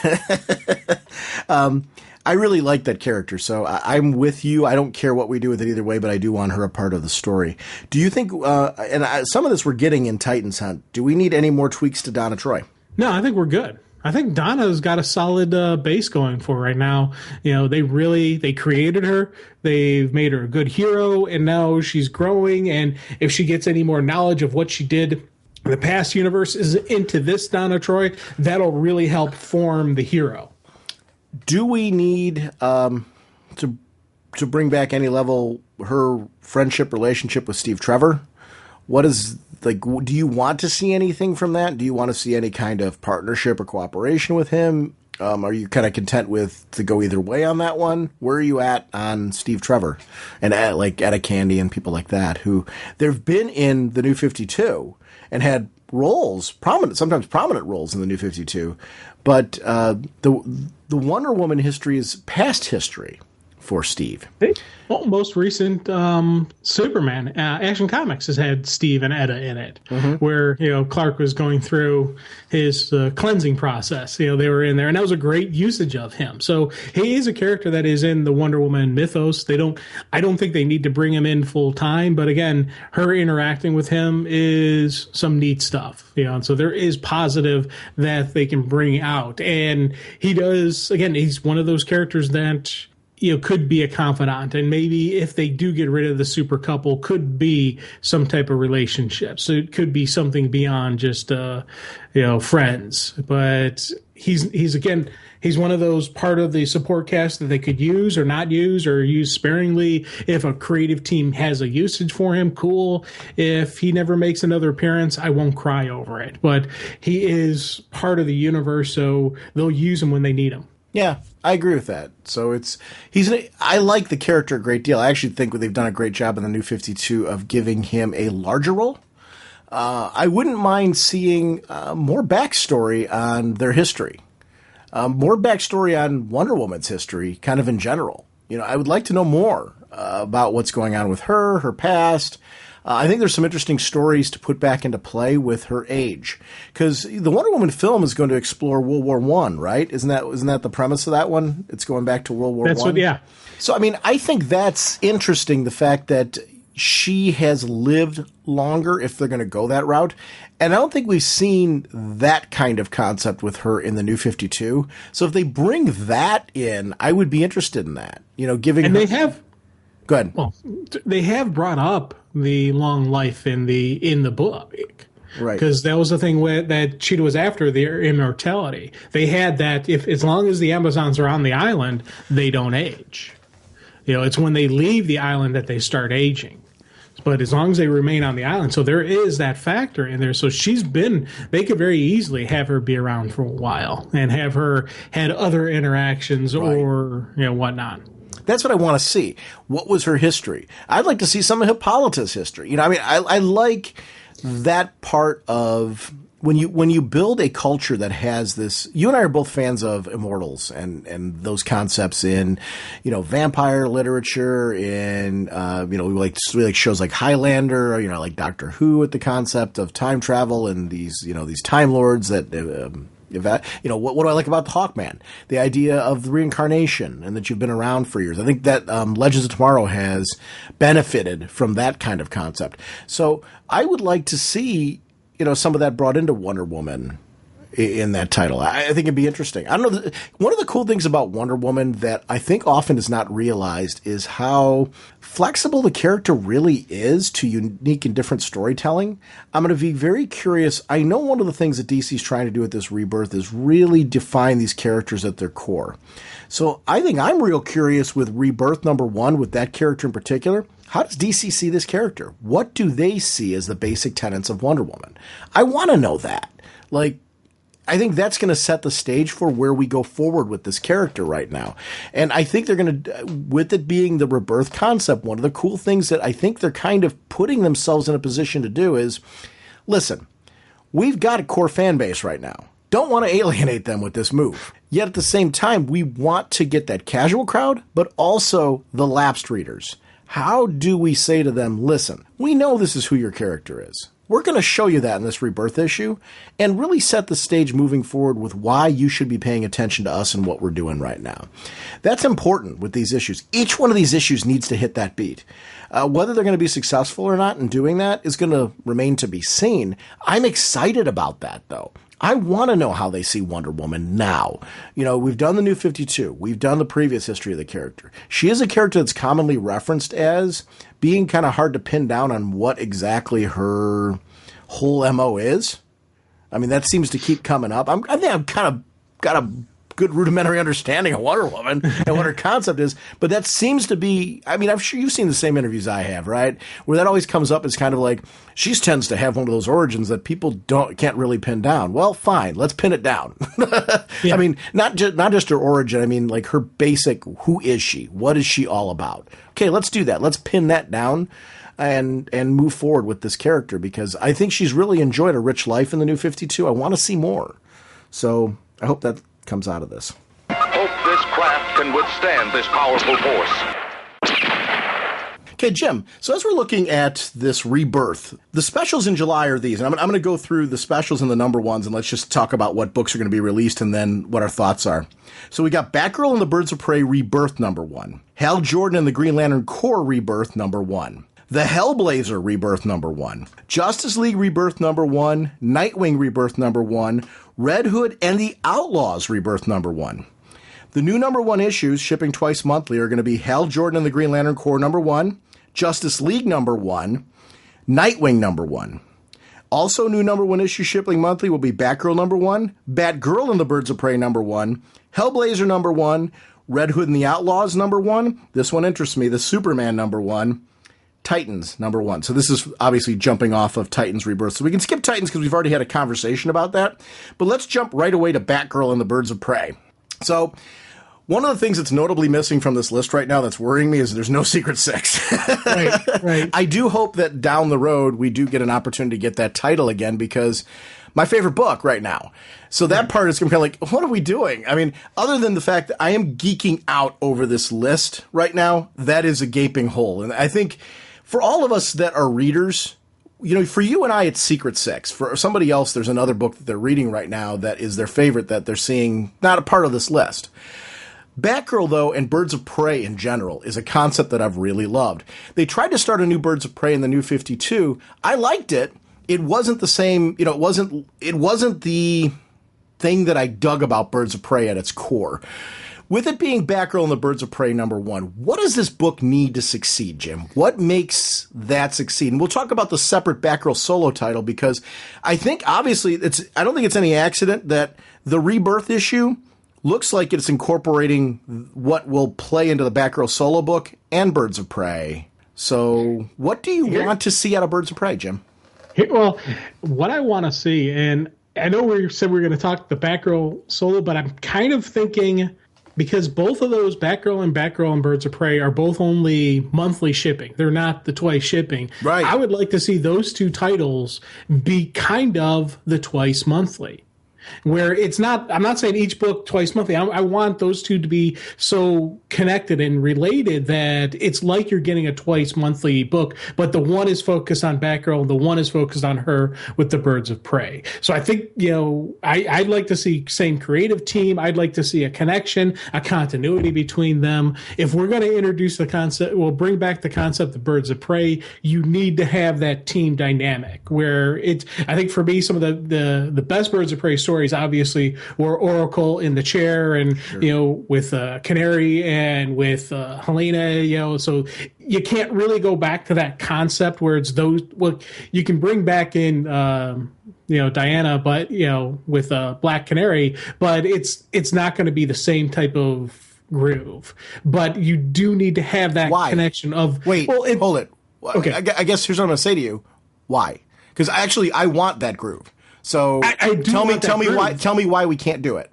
I really like that character, so I'm with you. I don't care what we do with it either way, but I do want her a part of the story. Do you think, some of this we're getting in Titans Hunt, do we need any more tweaks to Donna Troy? No, I think we're good. I think Donna's got a solid base going for right now. They created her. They've made her a good hero, and now she's growing. And if she gets any more knowledge of what she did in the past universe is into this Donna Troy, that'll really help form the hero. Do we need to bring back any level her friendship relationship with Steve Trevor? What is, do you want to see anything from that? Do you want to see any kind of partnership or cooperation with him? Are you kind of content with to go either way on that one? Where are you at on Steve Trevor and like Etta Candy and people like that who they've been in the New 52 and had roles, sometimes prominent roles in the New 52, but the Wonder Woman history is past history for Steve. Well, most recent Superman Action Comics has had Steve and Etta in it, where Clark was going through his cleansing process. They were in there, and that was a great usage of him. So he is a character that is in the Wonder Woman mythos. I don't think they need to bring him in full time, but again, her interacting with him is some neat stuff. And so there is positive that they can bring out, and he does. Again, he's one of those characters that could be a confidant, and maybe if they do get rid of the super couple, could be some type of relationship. So it could be something beyond just friends. But he's one of those part of the support cast that they could use or not use or use sparingly. If a creative team has a usage for him, cool. If he never makes another appearance, I won't cry over it. But he is part of the universe, so they'll use him when they need him. Yeah, I agree with that. So I like the character a great deal. I actually think they've done a great job in the New 52 of giving him a larger role. I wouldn't mind seeing more backstory on their history, more backstory on Wonder Woman's history, kind of in general. I would like to know more about what's going on with her past. I think there's some interesting stories to put back into play with her age, because the Wonder Woman film is going to explore World War I, right? Isn't that the premise of that one? It's going back to World War I. That's what, yeah. So I think that's interesting. The fact that she has lived longer, if they're going to go that route, and I don't think we've seen that kind of concept with her in the New 52. So if they bring that in, I would be interested in that. They have. Go ahead. Well, they have brought up the long life in the book, right? Because that was the thing that Cheetah was after, their immortality. They had that as long as the Amazons are on the island, they don't age. It's when they leave the island that they start aging. But as long as they remain on the island, so there is that factor in there. So they could very easily have her be around for a while and have her had other interactions, right, or whatnot. That's what I want to see. What was her history? I'd like to see some of Hippolyta's history. I like that part of when you build a culture that has this. You and I are both fans of immortals and those concepts in, vampire literature, in we like shows like Highlander, like Doctor Who, with the concept of time travel and these time lords that. What do I like about the Hawkman? The idea of the reincarnation and that you've been around for years. I think that Legends of Tomorrow has benefited from that kind of concept. So I would like to see, some of that brought into Wonder Woman in that title. I think it'd be interesting. I don't know. One of the cool things about Wonder Woman that I think often is not realized is how flexible the character really is to unique and different storytelling. I'm going to be very curious. I know one of the things that DC's trying to do with this Rebirth is really define these characters at their core. So I think I'm real curious with Rebirth #1, with that character in particular. How does DC see this character? What do they see as the basic tenets of Wonder Woman? I want to know that. I think that's going to set the stage for where we go forward with this character right now. And I think they're going to, with it being the Rebirth concept, one of the cool things that I think they're kind of putting themselves in a position to do is, listen, we've got a core fan base right now. Don't want to alienate them with this move. Yet at the same time, we want to get that casual crowd, but also the lapsed readers. How do we say to them, listen, we know this is who your character is. We're going to show you that in this Rebirth issue and really set the stage moving forward with why you should be paying attention to us and what we're doing right now. That's important with these issues. Each one of these issues needs to hit that beat. Whether they're going to be successful or not in doing that is going to remain to be seen. I'm excited about that, though. I want to know how they see Wonder Woman now. We've done the New 52. We've done the previous history of the character. She is a character that's commonly referenced as being kind of hard to pin down on what exactly her whole MO is. That seems to keep coming up. I think I've kind of got a good rudimentary understanding of Wonder Woman and what her concept is. But that seems to be, I mean, I'm sure you've seen the same interviews I have, right? Where that always comes up as kind of like, she tends to have one of those origins that people can't really pin down. Well, fine, let's pin it down. Yeah. I mean, not just her origin. I mean, like her basic, who is she? What is she all about? Okay, let's do that. Let's pin that down and move forward with this character, because I think she's really enjoyed a rich life in the New 52. I want to see more. So I hope that comes out of this. Hope this craft can withstand this powerful force. Okay, Jim, so as we're looking at this Rebirth, the specials in July are these. And I'm going to go through the specials and the number ones, and let's just talk about what books are going to be released and then what our thoughts are. So we got Batgirl and the Birds of Prey Rebirth number 1. Hal Jordan and the Green Lantern Corps Rebirth number 1. The Hellblazer Rebirth number 1. Justice League Rebirth number 1. Nightwing Rebirth number 1. Red Hood and the Outlaws Rebirth number 1. The new number 1 issues, shipping twice monthly, are going to be Hal Jordan and the Green Lantern Corps number 1. Justice League number 1, Nightwing number 1. Also new number 1 issue shipping monthly will be Batgirl number 1, Batgirl and the Birds of Prey number 1, Hellblazer number 1, Red Hood and the Outlaws number 1. This one interests me, the Superman number 1, Titans number 1. So this is obviously jumping off of Titans Rebirth. So we can skip Titans because we've already had a conversation about that. But let's jump right away to Batgirl and the Birds of Prey. So one of the things that's notably missing from this list right now that's worrying me is there's no Secret Six. Right. I do hope that down the road we do get an opportunity to get that title again, because my favorite book right now. So that part is going to be like, what are we doing? I mean, other than the fact that I am geeking out over this list right now, that is a gaping hole. And I think for all of us that are readers, you know, for you and I, it's Secret Six. For somebody else, there's another book that they're reading right now that is their favorite that they're seeing not a part of this list. Batgirl, though, and Birds of Prey in general is a concept that I've really loved. They tried to start a new Birds of Prey in the New 52. I liked it. It wasn't the same, you know, it wasn't the thing that I dug about Birds of Prey at its core. With it being Batgirl and the Birds of Prey number 1, what does this book need to succeed, Jim? What makes that succeed? And we'll talk about the separate Batgirl solo title, because I think, obviously, I don't think it's any accident that the Rebirth issue looks like it's incorporating what will play into the Batgirl solo book and Birds of Prey. So what do you want to see out of Birds of Prey, Jim? Well, what I want to see, and I know we said we were going to talk the Batgirl solo, but I'm kind of thinking, because both of those, Batgirl and Birds of Prey, are both only monthly shipping. They're not the twice shipping. Right. I would like to see those two titles be kind of the twice monthly, where it's not, I'm not saying each book twice monthly. I want those two to be so connected and related that it's like you're getting a twice monthly book, but the one is focused on Batgirl, the one is focused on her with the Birds of Prey. So I think, you know, I'd like to see same creative team. I'd like to see a connection, a continuity between them. If we're going to introduce the concept, we'll bring back the concept of Birds of Prey. You need to have that team dynamic where it's, I think for me, some of the best Birds of Prey stories obviously were Oracle in the chair, and sure, you know, with Canary and with Helena, you know, so you can't really go back to that concept where it's those. Well, you can bring back in you know, Diana, but you know, with Black Canary, but it's not going to be the same type of groove. But you do need to have that connection of hold it. Okay, I guess here's what I'm going to say to you. Why? Because I want that groove. So tell me why we can't do it.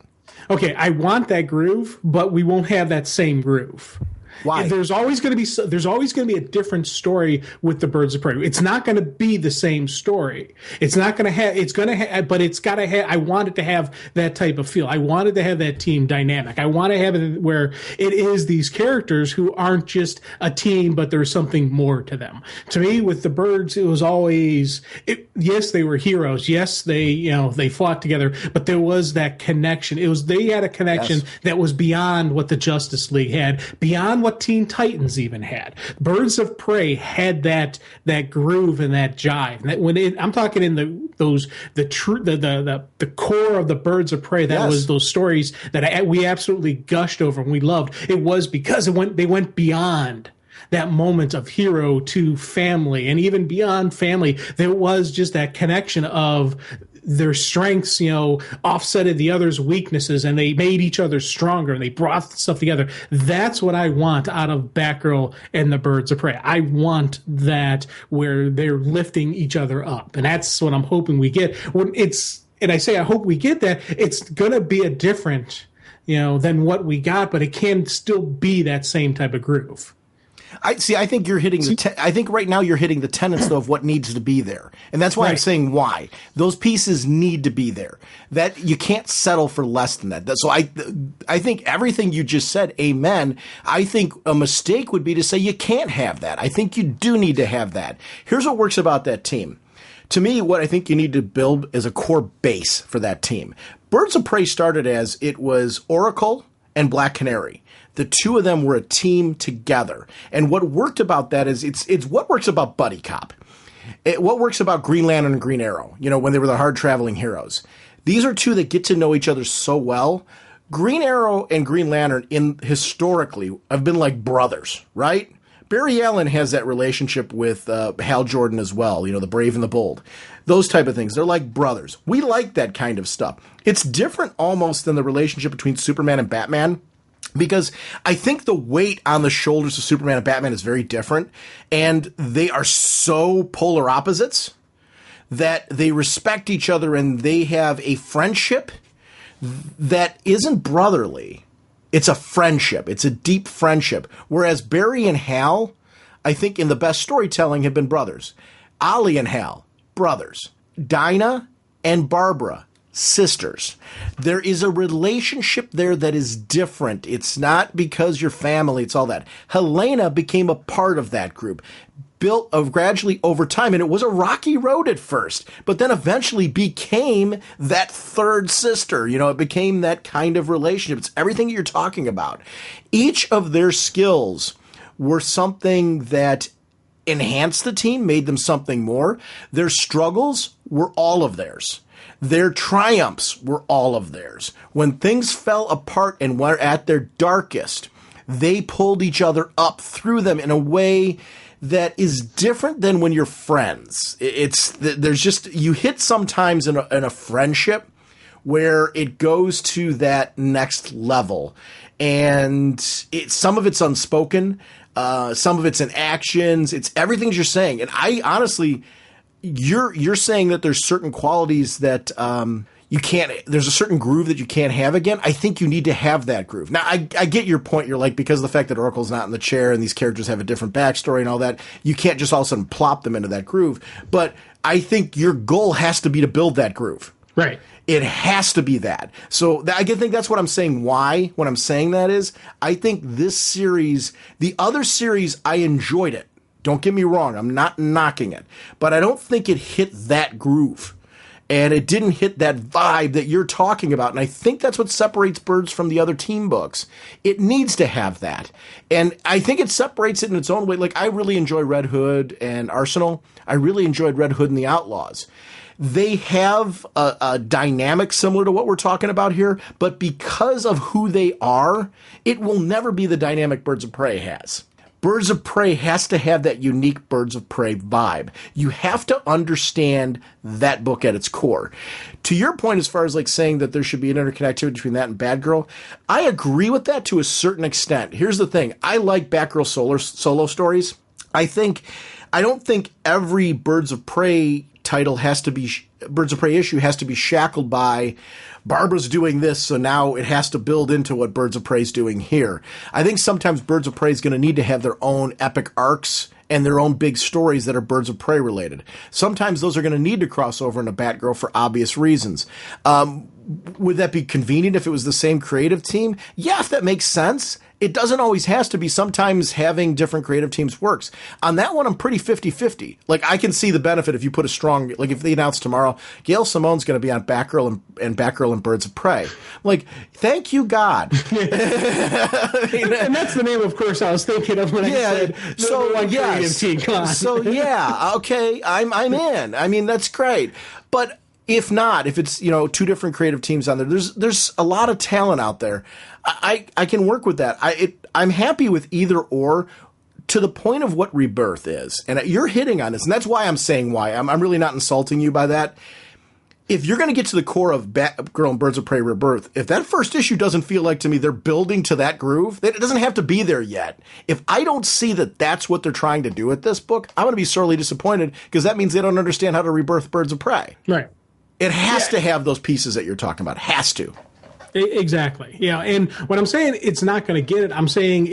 Okay, I want that groove, but we won't have that same groove. Why? There's always going to be a different story with the Birds of Prey. It's not going to be the same story. It's not going to have. It's going to have, but it's got to have. I want it to have that type of feel. I wanted to have that team dynamic. I want to have it where it is these characters who aren't just a team, but there's something more to them. To me, with the Birds, it was always. Yes, they were heroes. Yes, they fought together, but there was that connection. They had a connection that was beyond what the Justice League had, beyond what Teen Titans even had. Birds of Prey had that groove and that jive. And that I'm talking in the core of the Birds of Prey. That was those stories that we absolutely gushed over and we loved. It was because they went beyond that moment of hero to family, and even beyond family, there was just that connection of their strengths, offsetted the other's weaknesses, and they made each other stronger, and they brought stuff together. That's what I want out of Batgirl and the Birds of Prey. I want that where they're lifting each other up, and that's what I'm hoping we get. And I say I hope we get that. It's gonna be a different, than what we got, but it can still be that same type of groove. I think you're hitting I think right now you're hitting the tenets though of what needs to be there, and that's why I'm saying why those pieces need to be there. That you can't settle for less than that. So I think everything you just said, amen. I think a mistake would be to say you can't have that. I think you do need to have that. Here's what works about that team. To me, what I think you need to build is a core base for that team. Birds of Prey started as it was Oracle and Black Canary. The two of them were a team together. And what worked about that is it's what works about Buddy Cop. What works about Green Lantern and Green Arrow, when they were the hard-traveling heroes. These are two that get to know each other so well. Green Arrow and Green Lantern historically have been like brothers, right? Barry Allen has that relationship with Hal Jordan as well, the brave and the bold. Those type of things. They're like brothers. We like that kind of stuff. It's different almost than the relationship between Superman and Batman, because I think the weight on the shoulders of Superman and Batman is very different, and they are so polar opposites that they respect each other and they have a friendship that isn't brotherly. It's a friendship. It's a deep friendship. Whereas Barry and Hal, I think in the best storytelling, have been brothers. Ollie and Hal, brothers. Dinah and Barbara, sisters. There is a relationship there that is different. It's not because you're family, it's all that. Helena became a part of that group, built gradually over time, and it was a rocky road at first, but then eventually became that third sister. It became that kind of relationship. It's everything you're talking about. Each of their skills were something that enhanced the team, made them something more. Their struggles were all of theirs. Their triumphs were all of theirs. When things fell apart and were at their darkest, they pulled each other up through them in a way that is different than when you're friends. You hit sometimes in a friendship where it goes to that next level, and some of it's unspoken, some of it's in actions. It's everything you're saying, and I honestly. You're saying that there's certain qualities that you can't. There's a certain groove that you can't have again. I think you need to have that groove. Now, I get your point. You're like, because of the fact that Oracle's not in the chair and these characters have a different backstory and all that, you can't just all of a sudden plop them into that groove. But I think your goal has to be to build that groove. Right. It has to be that. So I think that's what I'm saying. Why? What I'm saying that is, I think this series, the other series, I enjoyed it. Don't get me wrong, I'm not knocking it, but I don't think it hit that groove, and it didn't hit that vibe that you're talking about, and I think that's what separates Birds from the other team books. It needs to have that, and I think it separates it in its own way. Like, I really enjoy Red Hood and Arsenal. I really enjoyed Red Hood and the Outlaws. They have a dynamic similar to what we're talking about here, but because of who they are, it will never be the dynamic Birds of Prey has. Birds of Prey has to have that unique Birds of Prey vibe. You have to understand that book at its core. To your point, as far as like saying that there should be an interconnectivity between that and Batgirl, I agree with that to a certain extent. Here's the thing. I like Batgirl solo stories. I don't think every Birds of Prey title has to be, Birds of Prey issue has to be shackled by Barbara's doing this, so now it has to build into what Birds of Prey's doing here. I think sometimes Birds of Prey is going to need to have their own epic arcs and their own big stories that are Birds of Prey related. Sometimes those are going to need to cross over into Batgirl for obvious reasons. Would that be convenient if it was the same creative team? Yeah, if that makes sense. It doesn't always has to be. Sometimes having different creative teams works. On that one, I'm pretty 50-50. Like, I can see the benefit if you put a strong, like if they announce tomorrow, Gail Simone's going to be on Batgirl and Batgirl and Birds of Prey. Like, thank you, God. And that's the name, of course, I was thinking of when I said, creative team. So, yeah, okay, I'm in. I mean, that's great. But if not, if it's, two different creative teams on there, there's a lot of talent out there. I can work with that. I'm happy with either or, to the point of what Rebirth is. And you're hitting on this, and that's why I'm saying why. I'm really not insulting you by that. if you're going to get to the core of Batgirl and Birds of Prey Rebirth, if that first issue doesn't feel like to me they're building to that groove, that it doesn't have to be there yet. If I don't see that that's what they're trying to do with this book, I'm going to be sorely disappointed because that means they don't understand how to rebirth Birds of Prey. Right. It has to have those pieces that you're talking about. Has to. Exactly. Yeah. And when I'm saying it's not going to get it, I'm saying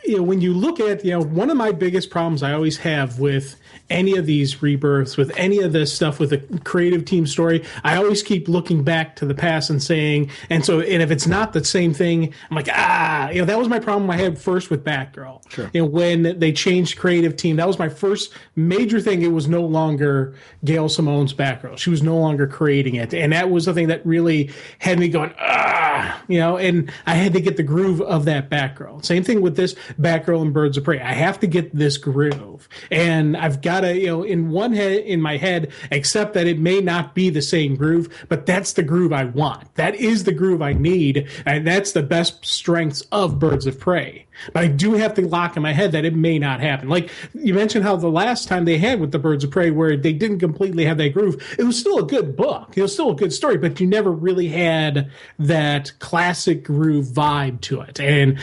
when you look at, one of my biggest problems I always have with any of these rebirths, with any of this stuff with a creative team story, I always keep looking back to the past and saying, and if it's not the same thing, I'm like, that was my problem I had first with Batgirl. Sure. When they changed creative team, that was my first major thing. It was no longer Gail Simone's Batgirl. She was no longer creating it. And that was the thing that really had me going, and I had to get the groove of that Batgirl. Same thing with this Batgirl and Birds of Prey. I have to get this groove. And I've got to, in my head, accept that it may not be the same groove, but that's the groove I want. That is the groove I need. And that's the best strengths of Birds of Prey. But I do have to lock in my head that it may not happen. Like you mentioned how the last time they had with the Birds of Prey where they didn't completely have that groove, it was still a good book. It was still a good story, but you never really had that classic groove vibe to it. And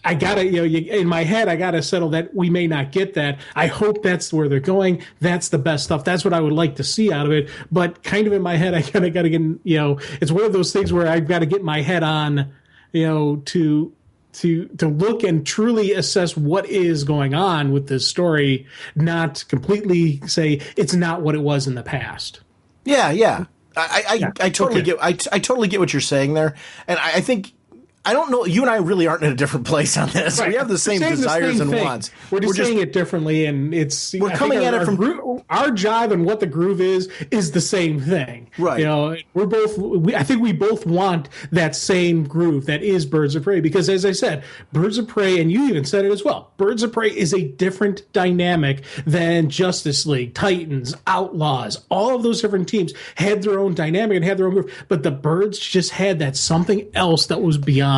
I gotta, in my head, I gotta settle that we may not get that. I hope that's where they're going. That's the best stuff. That's what I would like to see out of it. But kind of in my head, I gotta get, it's one of those things where I've got to get my head on, to look and truly assess what is going on with this story, not completely say it's not what it was in the past. Yeah. I totally get. I totally get what you're saying there, and I think. I don't know. You and I really aren't in a different place on this. Right. We have the same desires and wants. We're just saying it differently, and we're coming at it from our jive and what the groove is the same thing. Right. I think we both want that same groove that is Birds of Prey, because as I said, Birds of Prey, and you even said it as well, Birds of Prey is a different dynamic than Justice League, Titans, Outlaws. All of those different teams had their own dynamic and had their own groove, but the Birds just had that something else that was beyond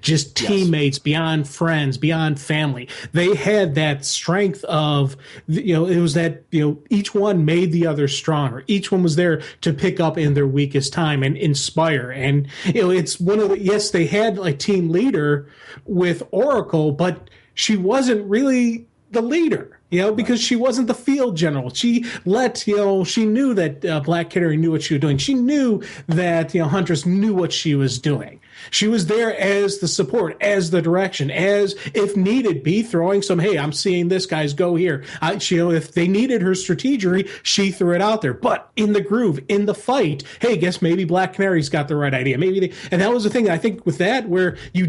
just teammates, beyond friends, beyond family. They had that strength of, it was that, each one made the other stronger. Each one was there to pick up in their weakest time and inspire. And, it's one of yes, they had a team leader with Oracle, but she wasn't really the leader. Because she wasn't the field general. She she knew that Black Canary knew what she was doing. She knew that, Huntress knew what she was doing. She was there as the support, as the direction, as, if needed be, throwing some, hey, I'm seeing this, guys, go here. If they needed her strategy, she threw it out there. But in the groove, in the fight, hey, guess maybe Black Canary's got the right idea. And that was the thing, I think, with that, where you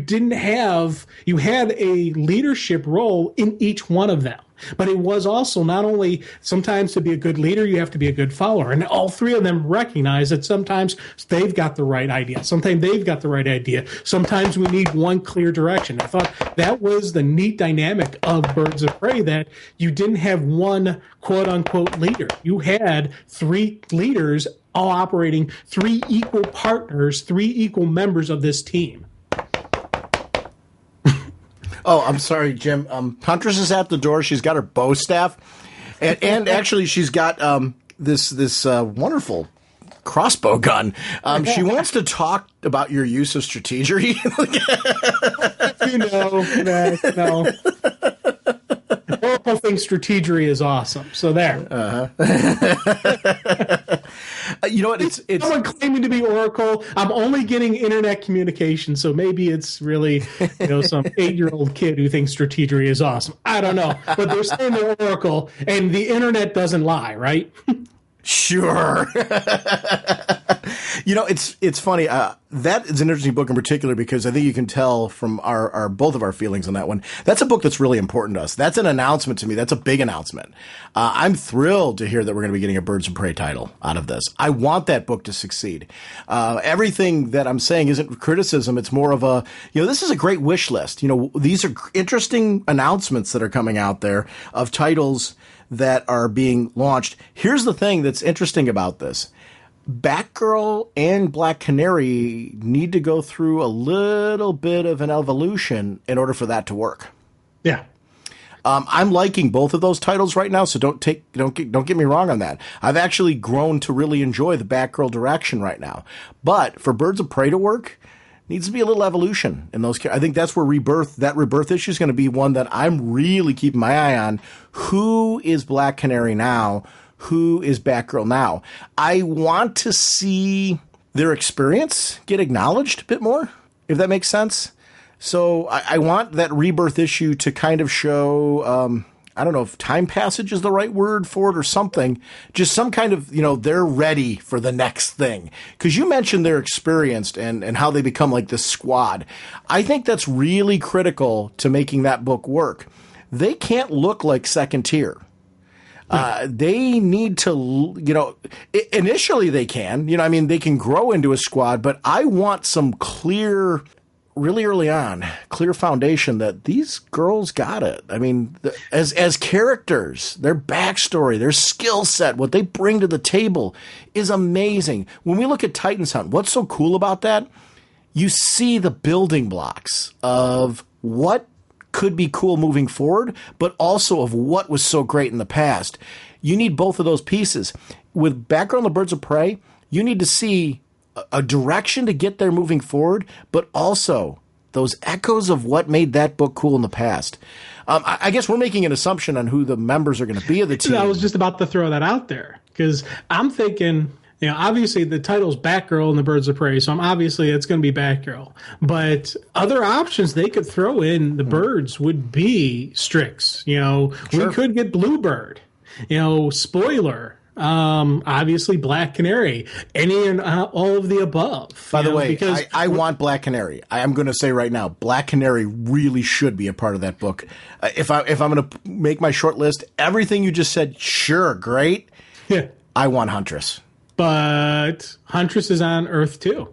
had a leadership role in each one of them. But it was also not only sometimes to be a good leader, you have to be a good follower. And all three of them recognize that sometimes they've got the right idea. Sometimes they've got the right idea. Sometimes we need one clear direction. I thought that was the neat dynamic of Birds of Prey, that you didn't have one quote-unquote leader. You had three leaders all operating, three equal partners, three equal members of this team. Oh, I'm sorry, Jim. Huntress is at the door. She's got her bow staff, and actually she's got this wonderful crossbow gun. She wants to talk about your use of strategery. No. Oracle thinks strategery is awesome. So there. You know what? It's someone claiming to be Oracle. I'm only getting internet communication, so maybe it's really some 8-year-old kid who thinks strategery is awesome. I don't know, but they're saying they're Oracle, and the internet doesn't lie, right? Sure. It's funny. That is an interesting book in particular because I think you can tell from our both of our feelings on that one. That's a book that's really important to us. That's an announcement to me. That's a big announcement. I'm thrilled to hear that we're going to be getting a Birds of Prey title out of this. I want that book to succeed. Everything that I'm saying isn't criticism. It's more of a, this is a great wish list. These are interesting announcements that are coming out there of titles that are being launched. Here's the thing that's interesting about this. Batgirl and Black Canary need to go through a little bit of an evolution in order for that to work. Yeah. I'm liking both of those titles right now, so don't get me wrong on that. I've actually grown to really enjoy the Batgirl direction right now. But for Birds of Prey to work, needs to be a little evolution in those. I think that's where that Rebirth issue is going to be one that I'm really keeping my eye on. Who is Black Canary now? Who is Batgirl now? I want to see their experience get acknowledged a bit more, if that makes sense. So I want that Rebirth issue to kind of show, I don't know if time passage is the right word for it or something, just some kind of, they're ready for the next thing. Because you mentioned they're experienced and how they become like this squad. I think that's really critical to making that book work. They can't look like second tier. They need to, initially they can, they can grow into a squad, but I want some clear, really early on, clear foundation that these girls got it. I mean, as characters, their backstory, their skill set, what they bring to the table is amazing. When we look at Titans Hunt, what's so cool about that? You see the building blocks of what could be cool moving forward, but also of what was so great in the past. You need both of those pieces. With Batgirl and the Birds of Prey, you need to see a direction to get there moving forward, but also those echoes of what made that book cool in the past. I guess we're making an assumption on who the members are going to be of the team. I was just about to throw that out there because I'm thinking, obviously the title's Batgirl and the Birds of Prey, so obviously it's going to be Batgirl. But other options they could throw in the birds would be Strix. Sure. We could get Bluebird. Spoiler. Obviously Black Canary, any and all of the above. By the way, because I want Black Canary. I am going to say right now, Black Canary really should be a part of that book. If I'm going to make my short list, everything you just said, sure, great. Yeah. I want Huntress. But Huntress is on Earth 2.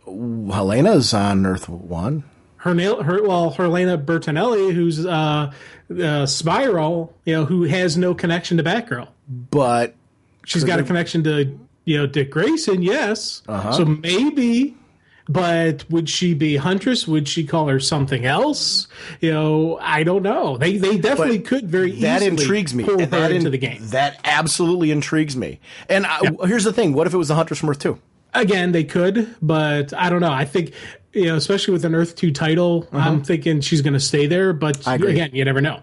Helena's on Earth 1. Helena Bertinelli, who's Spiral, who has no connection to Batgirl. But she's got a connection to, Dick Grayson, yes. Uh-huh. So maybe, but would she be Huntress? Would she call her something else? I don't know. They definitely could very easily intrigues me. Pull her into the game. That absolutely intrigues me. And here's the thing. What if it was the Huntress from Earth 2? Again, they could, but I don't know. I think, especially with an Earth 2 title, I'm thinking she's going to stay there. But again, you never know.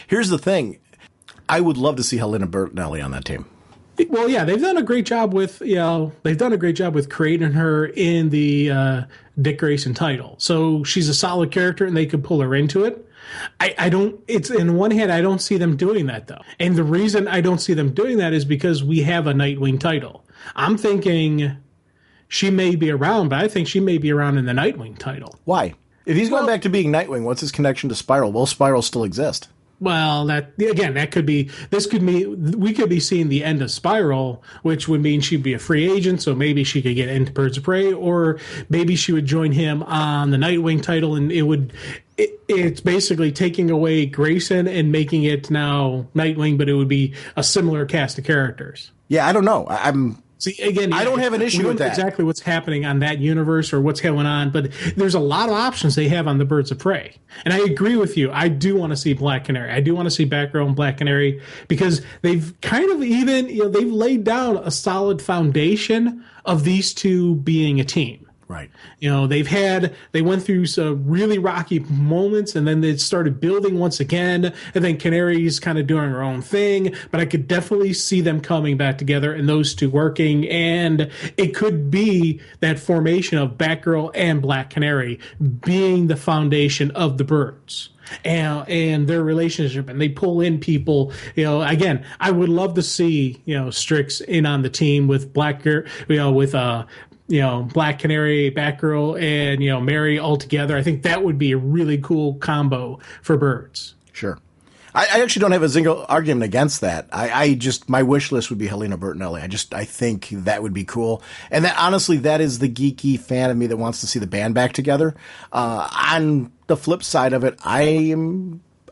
Here's the thing. I would love to see Helena Bertinelli on that team. Well, yeah, they've done a great job with creating her in the Dick Grayson title. So she's a solid character, and they could pull her into it. I don't. It's in one hand, I don't see them doing that though, and the reason I don't see them doing that is because we have a Nightwing title. I'm thinking she may be around, but I think she may be around in the Nightwing title. Why? If he's going back to being Nightwing, what's his connection to Spiral? Will Spiral still exist? Well, that could be. This could mean we could be seeing the end of Spiral, which would mean she'd be a free agent. So maybe she could get into Birds of Prey, or maybe she would join him on the Nightwing title, and it's basically taking away Grayson and making it now Nightwing, but it would be a similar cast of characters. Yeah, I don't know. See, again, I don't have an issue with that. Exactly what's happening on that universe or what's going on, but there's a lot of options they have on the Birds of Prey. And I agree with you. I do want to see Black Canary. I do want to see Batgirl and Black Canary because they've kind of they've laid down a solid foundation of these two being a team. Right. They went through some really rocky moments, and then they started building once again, and then Canary's kind of doing her own thing, but I could definitely see them coming back together and those two working, and it could be that formation of Batgirl and Black Canary being the foundation of the Birds. And their relationship, and they pull in people. Again, I would love to see Strix in on the team with Black Canary, Batgirl, and Mary all together. I think that would be a really cool combo for Birds. Sure. I actually don't have a single argument against that. My wish list would be Helena Bertinelli. I think that would be cool. And that, honestly, that is the geeky fan of me that wants to see the band back together. On the flip side of it, I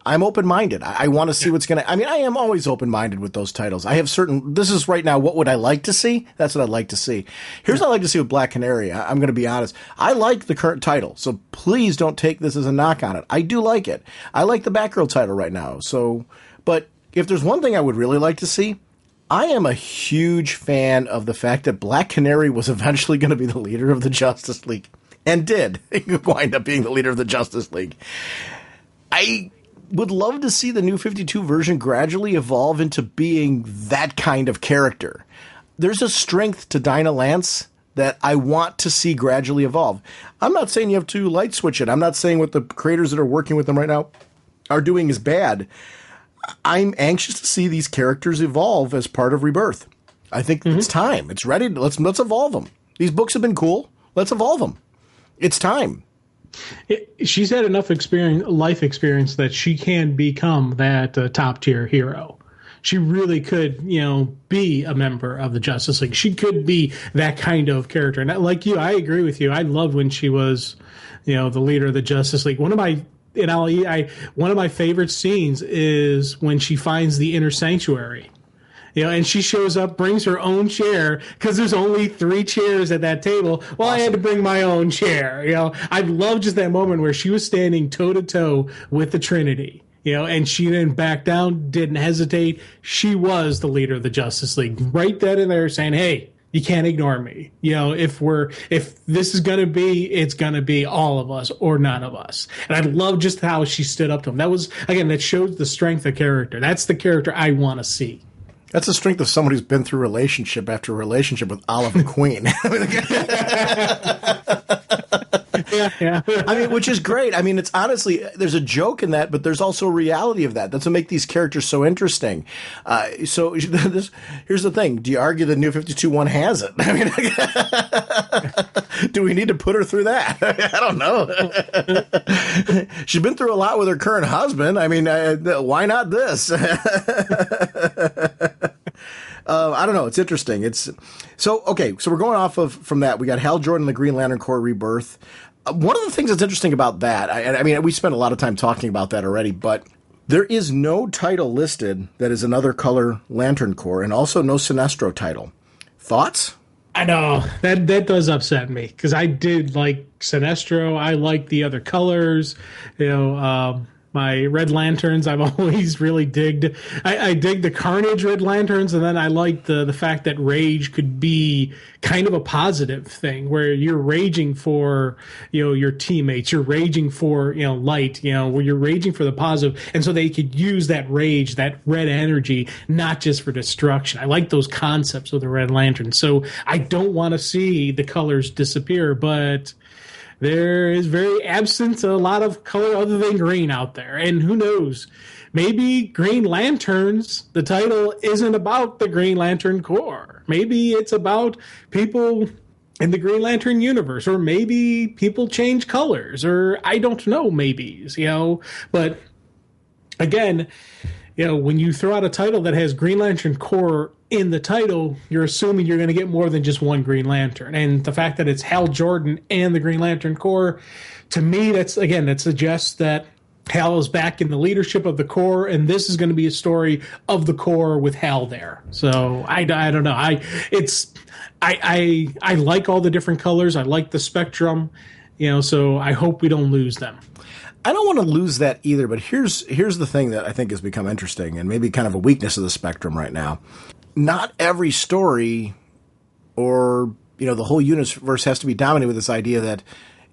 I'm open-minded. I want to see what's going to, I mean, I am always open-minded with those titles. I have this is right now, what would I like to see? That's what I'd like to see. Here's what I'd like to see with Black Canary. I'm going to be honest. I like the current title, so please don't take this as a knock on it. I do like it. I like the Batgirl title right now. So, but if there's one thing I would really like to see, I am a huge fan of the fact that Black Canary was eventually going to be the leader of the Justice League. And did wind up being the leader of the Justice League. I would love to see the New 52 version gradually evolve into being that kind of character. There's a strength to Dinah Lance that I want to see gradually evolve. I'm not saying you have to light switch it. I'm not saying what the creators that are working with them right now are doing is bad. I'm anxious to see these characters evolve as part of Rebirth. I think it's time. It's ready. Let's evolve them. These books have been cool. Let's evolve them. It's time. She's had enough life experience that she can become that top tier hero. She really could, be a member of the Justice League. She could be that kind of character. And like you, I agree with you. I loved when she was, the leader of the Justice League. One of my favorite scenes is when she finds the inner sanctuary. And she shows up, brings her own chair because there's only 3 chairs at that table. Well, awesome. I had to bring my own chair. I love just that moment where she was standing toe to toe with the Trinity. And she didn't back down, didn't hesitate. She was the leader of the Justice League, right then and there, saying, "Hey, you can't ignore me. If this is gonna be, it's gonna be all of us or none of us." And I love just how she stood up to him. That shows the strength of character. That's the character I want to see. That's the strength of someone who's been through relationship after relationship with Olive and Queen. Yeah. I mean, which is great. I mean, it's honestly, there's a joke in that, but there's also a reality of that. That's what makes these characters so interesting. So here's the thing. Do you argue the New 52 one has it? I mean, do we need to put her through that? I don't know. She's been through a lot with her current husband. I mean, why not this? I don't know. It's interesting. So we're going off from that. We got Hal Jordan, the Green Lantern Corps Rebirth. One of the things that's interesting about that, I mean, we spent a lot of time talking about that already, but there is no title listed that is another color Lantern Corps, and also no Sinestro title. Thoughts? I know. That does upset me, because I did like Sinestro. I like the other colors. My Red Lanterns, I've always really digged. I dig the Carnage Red Lanterns, and then I like the fact that rage could be kind of a positive thing, where you're raging for your teammates, you're raging for light, where you're raging for the positive, and so they could use that rage, that red energy, not just for destruction. I like those concepts of the Red Lantern, so I don't want to see the colors disappear, but there is very absent a lot of color other than green out there. And who knows, maybe Green Lanterns, the title isn't about the Green Lantern Corps. Maybe it's about people in the Green Lantern universe, or maybe people change colors, or I don't know, maybes, But again, when you throw out a title that has Green Lantern Corps in the title, you're assuming you're going to get more than just one Green Lantern. And the fact that it's Hal Jordan and the Green Lantern Corps, to me, that suggests that Hal is back in the leadership of the Corps, and this is going to be a story of the Corps with Hal there. So I don't know. I like all the different colors. I like the spectrum, so I hope we don't lose them. I don't want to lose that either, but here's the thing that I think has become interesting, and maybe kind of a weakness of the spectrum right now. Not every story or, the whole universe has to be dominated with this idea that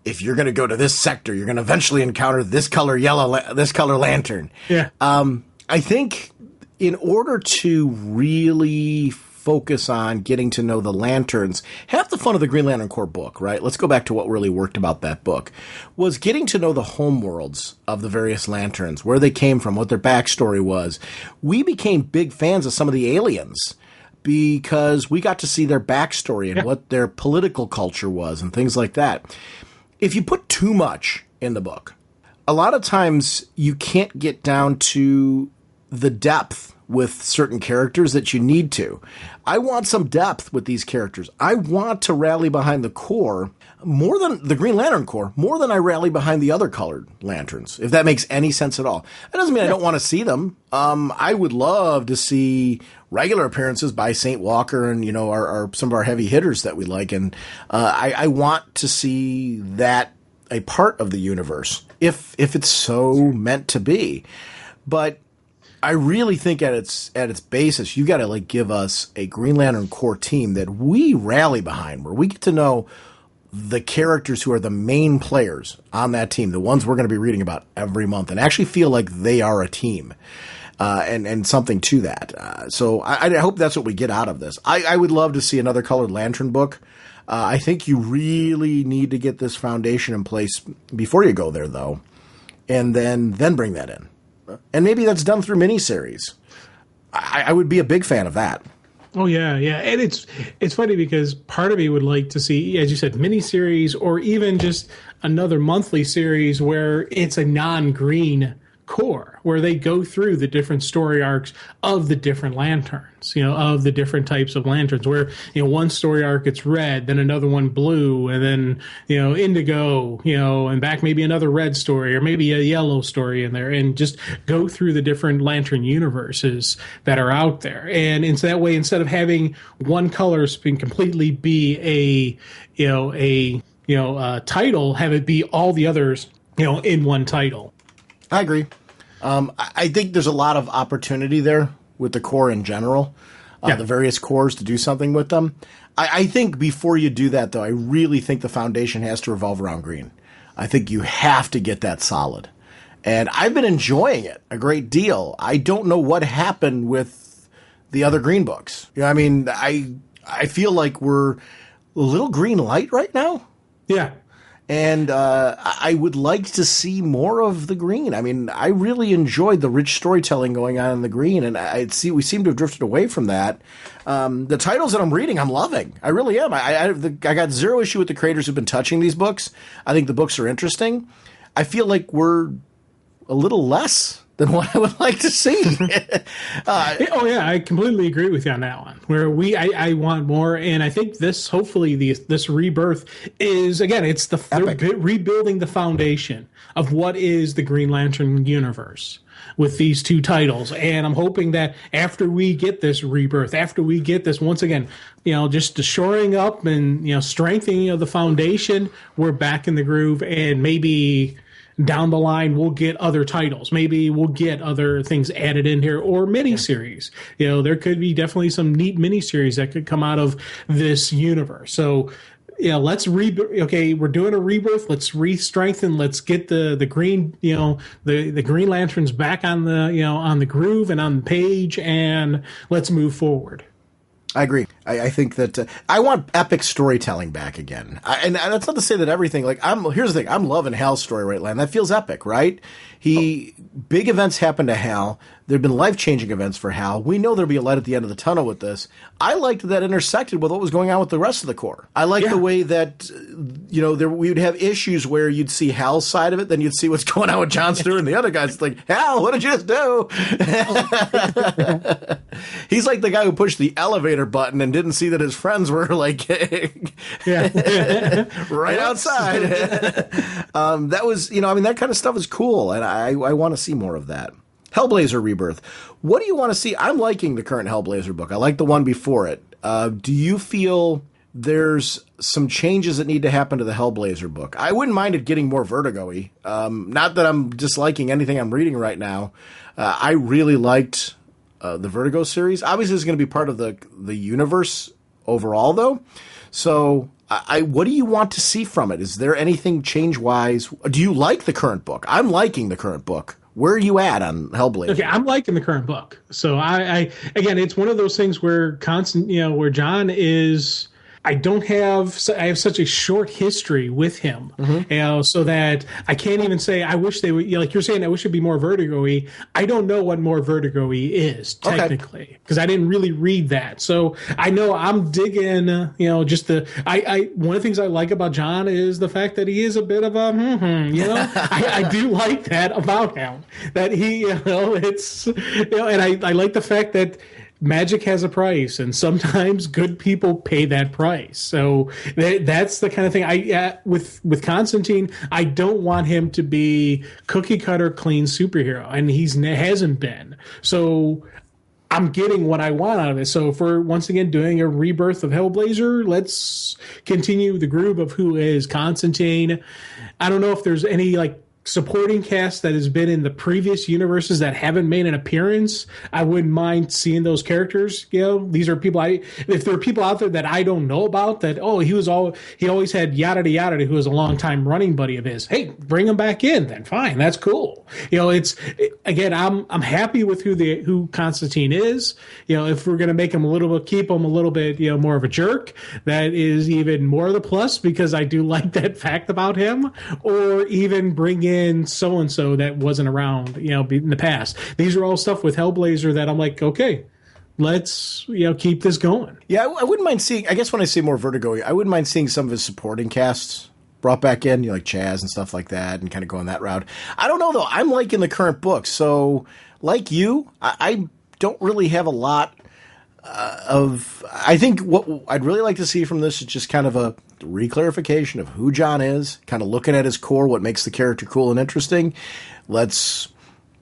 if you're going to go to this sector, you're going to eventually encounter this color lantern. Yeah. I think in order to really focus on getting to know the lanterns, half the fun of the Green Lantern Corps book, right? Let's go back to what really worked about that book, was getting to know the homeworlds of the various lanterns, where they came from, what their backstory was. We became big fans of some of the aliens because we got to see their backstory and what their political culture was and things like that. If you put too much in the book, a lot of times you can't get down to the depth with certain characters that you need to. I want some depth with these characters. I want to rally behind the Corps more than the Green Lantern Corps, more than I rally behind the other colored lanterns, if that makes any sense at all. That doesn't mean I don't want to see them. I would love to see regular appearances by St. Walker and, you know, our some of our heavy hitters that we like. And I want to see that a part of the universe, if it's so meant to be. But I really think at its basis, you got to like give us a Green Lantern Corps team that we rally behind, where we get to know the characters who are the main players on that team, the ones we're going to be reading about every month, and actually feel like they are a team, and something to that. So I hope that's what we get out of this. I would love to see another colored lantern book. I think you really need to get this foundation in place before you go there, though, and then bring that in. And maybe that's done through miniseries. I would be a big fan of that. Oh yeah, yeah, and it's funny because part of me would like to see, as you said, miniseries or even just another monthly series where it's a non-green Corps, where they go through the different story arcs of the different lanterns, you know, of the different types of lanterns, where, you know, one story arc it's red, then another one blue, and then, you know, indigo, you know, and back maybe another red story or maybe a yellow story in there, and just go through the different lantern universes that are out there. And it's that way, instead of having one color completely be a title, have it be all the others, you know, in one title. I agree. I think there's a lot of opportunity there with the Corps in general, the various Corps to do something with them. I think before you do that, though, I really think the foundation has to revolve around green. I think you have to get that solid. And I've been enjoying it a great deal. I don't know what happened with the other green books. You know, I mean, I feel like we're a little green light right now. Yeah. And I would like to see more of the green. I mean, I really enjoyed the rich storytelling going on in the green, and we seem to have drifted away from that. The titles that I'm reading, I'm loving. I really am. I got zero issue with the creators who've been touching these books. I think the books are interesting. I feel like we're a little less than what I would like to see. Oh yeah, I completely agree with you on that one. Where I want more, and I think hopefully this rebirth is, again, it's they're rebuilding the foundation of what is the Green Lantern universe with these two titles. And I'm hoping that after we get this rebirth, after we get this, once again, you know, just the shoring up and, you know, strengthening of the foundation, we're back in the groove, and maybe down the line we'll get other titles. Maybe we'll get other things added in here, or miniseries. You know, there could be definitely some neat miniseries that could come out of this universe. So, yeah, let's okay, we're doing a rebirth. Let's re-strengthen. Let's get the green, you know, the Green Lanterns back on the, you know, on the groove and on the page, and let's move forward. I agree. I think that I want epic storytelling back again. And that's not to say that everything, like, here's the thing. I'm loving Hal's story right now. That feels epic, right? Big events happen to Hal. There have been life-changing events for Hal. We know there'll be a light at the end of the tunnel with this. I liked that intersected with what was going on with the rest of the Corps. I like the way that, you know, we would have issues where you'd see Hal's side of it, then you'd see what's going on with John Stewart and the other guys. It's like, Hal, what did you just do? He's like the guy who pushed the elevator button and didn't see that his friends were like right outside. That was, you know, I mean, that kind of stuff is cool, and I want to see more of that. Hellblazer Rebirth. What do you want to see? I'm liking the current Hellblazer book. I like the one before it. Do you feel there's some changes that need to happen to the Hellblazer book? I wouldn't mind it getting more Vertigo-y. Not that I'm disliking anything I'm reading right now. I really liked the Vertigo series. Obviously, it's going to be part of the universe overall, though. So, what do you want to see from it? Is there anything change-wise? Do you like the current book? I'm liking the current book. Where are you at on Hellblazer? Okay, I'm liking the current book. So I again, it's one of those things where where John is I have such a short history with him, so that I can't even say I wish they would. Like you're saying, I wish it'd be more Vertigo-y. I don't know what more Vertigo-y is technically because I didn't really read that. So I know I'm digging. Just I one of the things I like about John is the fact that he is a bit of a I do like that about him. That he it's and I like the fact that magic has a price, and sometimes good people pay that price. So that's the kind of thing with Constantine. I don't want him to be cookie cutter clean superhero, and hasn't been. So I'm getting what I want out of it. So if we're once again doing a rebirth of Hellblazer, let's continue the groove of who is Constantine. I don't know if there's any supporting cast that has been in the previous universes that haven't made an appearance. I wouldn't mind seeing those characters. These are people if there are people out there that I don't know about that, he always had yada yada, who was a longtime running buddy of his. Hey, bring him back in then. Fine. That's cool. I'm happy with who Constantine is. If we're going to keep him a little bit, more of a jerk, that is even more of the plus because I do like that fact about him, or even bring in so-and-so that wasn't around, in the past. These are all stuff with Hellblazer that I'm like, okay, let's, keep this going. Yeah, I wouldn't mind seeing, I guess when I say more Vertigo, I wouldn't mind seeing some of his supporting casts brought back in, like Chaz and stuff like that, and kind of going that route. I don't know, though. I'm liking the current book. So, like you, I don't really have a lot I think what I'd really like to see from this is just kind of a reclarification of who John is, kind of looking at his core, what makes the character cool and interesting. Let's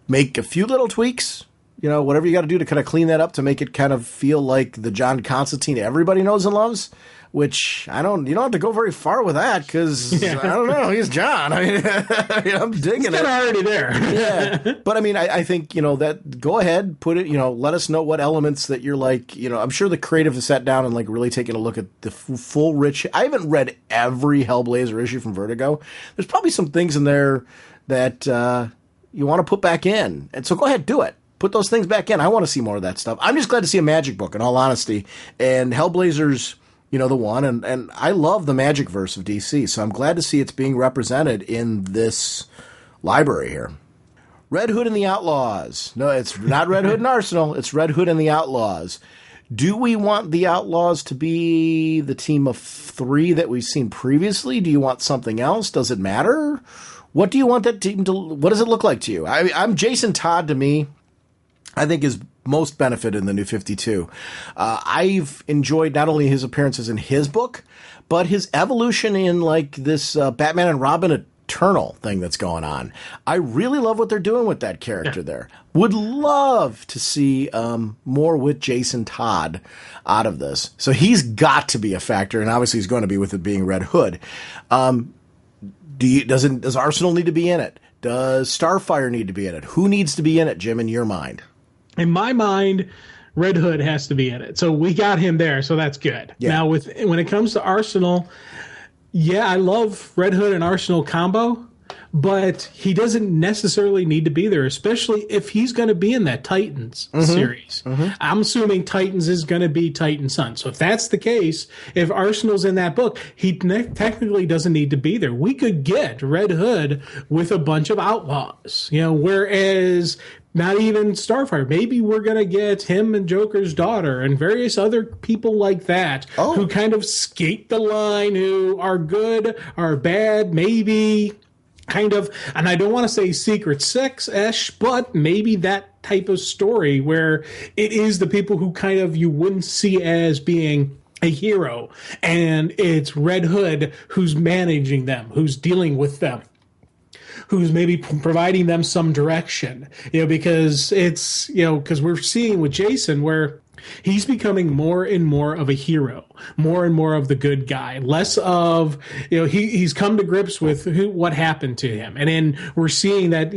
make a few little tweaks, whatever you got to do to kind of clean that up to make it kind of feel like the John Constantine everybody knows and loves. Which you don't have to go very far with that because I don't know, he's John. I mean, I'm digging it. It's already there. Yeah, but I mean, I think that go ahead, put it. Let us know what elements that you're like. I'm sure the creative has sat down and really taken a look at the full rich. I haven't read every Hellblazer issue from Vertigo. There's probably some things in there that you want to put back in, and so go ahead, do it. Put those things back in. I want to see more of that stuff. I'm just glad to see a magic book, in all honesty, and Hellblazer's. The one, and I love the magic verse of DC, so I'm glad to see it's being represented in this library here. Red Hood and the Outlaws. No, it's not Red Hood and Arsenal, it's Red Hood and the Outlaws. Do we want the Outlaws to be the team of 3 that we've seen previously? Do you want something else? Does it matter? What do you want that team to, what does it look like to you? I'm Jason Todd, to me, I think is most benefited in the New 52. I've enjoyed not only his appearances in his book, but his evolution in this Batman and Robin Eternal thing that's going on. I really love what they're doing with that character there. Would love to see more with Jason Todd out of this. So he's got to be a factor, and obviously he's going to be with it being Red Hood. Does Arsenal need to be in it? Does Starfire need to be in it? Who needs to be in it, Jim, in your mind? In my mind, Red Hood has to be in it. So we got him there, so that's good. Yeah. Now, when it comes to Arsenal, I love Red Hood and Arsenal combo, but he doesn't necessarily need to be there, especially if he's going to be in that Titans series. I'm assuming Titans is going to be Titan Sun. So if that's the case, if Arsenal's in that book, he technically doesn't need to be there. We could get Red Hood with a bunch of outlaws, whereas not even Starfire. Maybe we're going to get him and Joker's daughter and various other people like that who kind of skate the line, who are good, are bad, maybe kind of, and I don't want to say Secret Six-ish, but maybe that type of story where it is the people who kind of you wouldn't see as being a hero, and it's Red Hood who's managing them, who's dealing with them, who's maybe providing them some direction, because it's, because we're seeing with Jason where he's becoming more and more of a hero, more and more of the good guy, less of, he's come to grips with what happened to him. And then we're seeing that,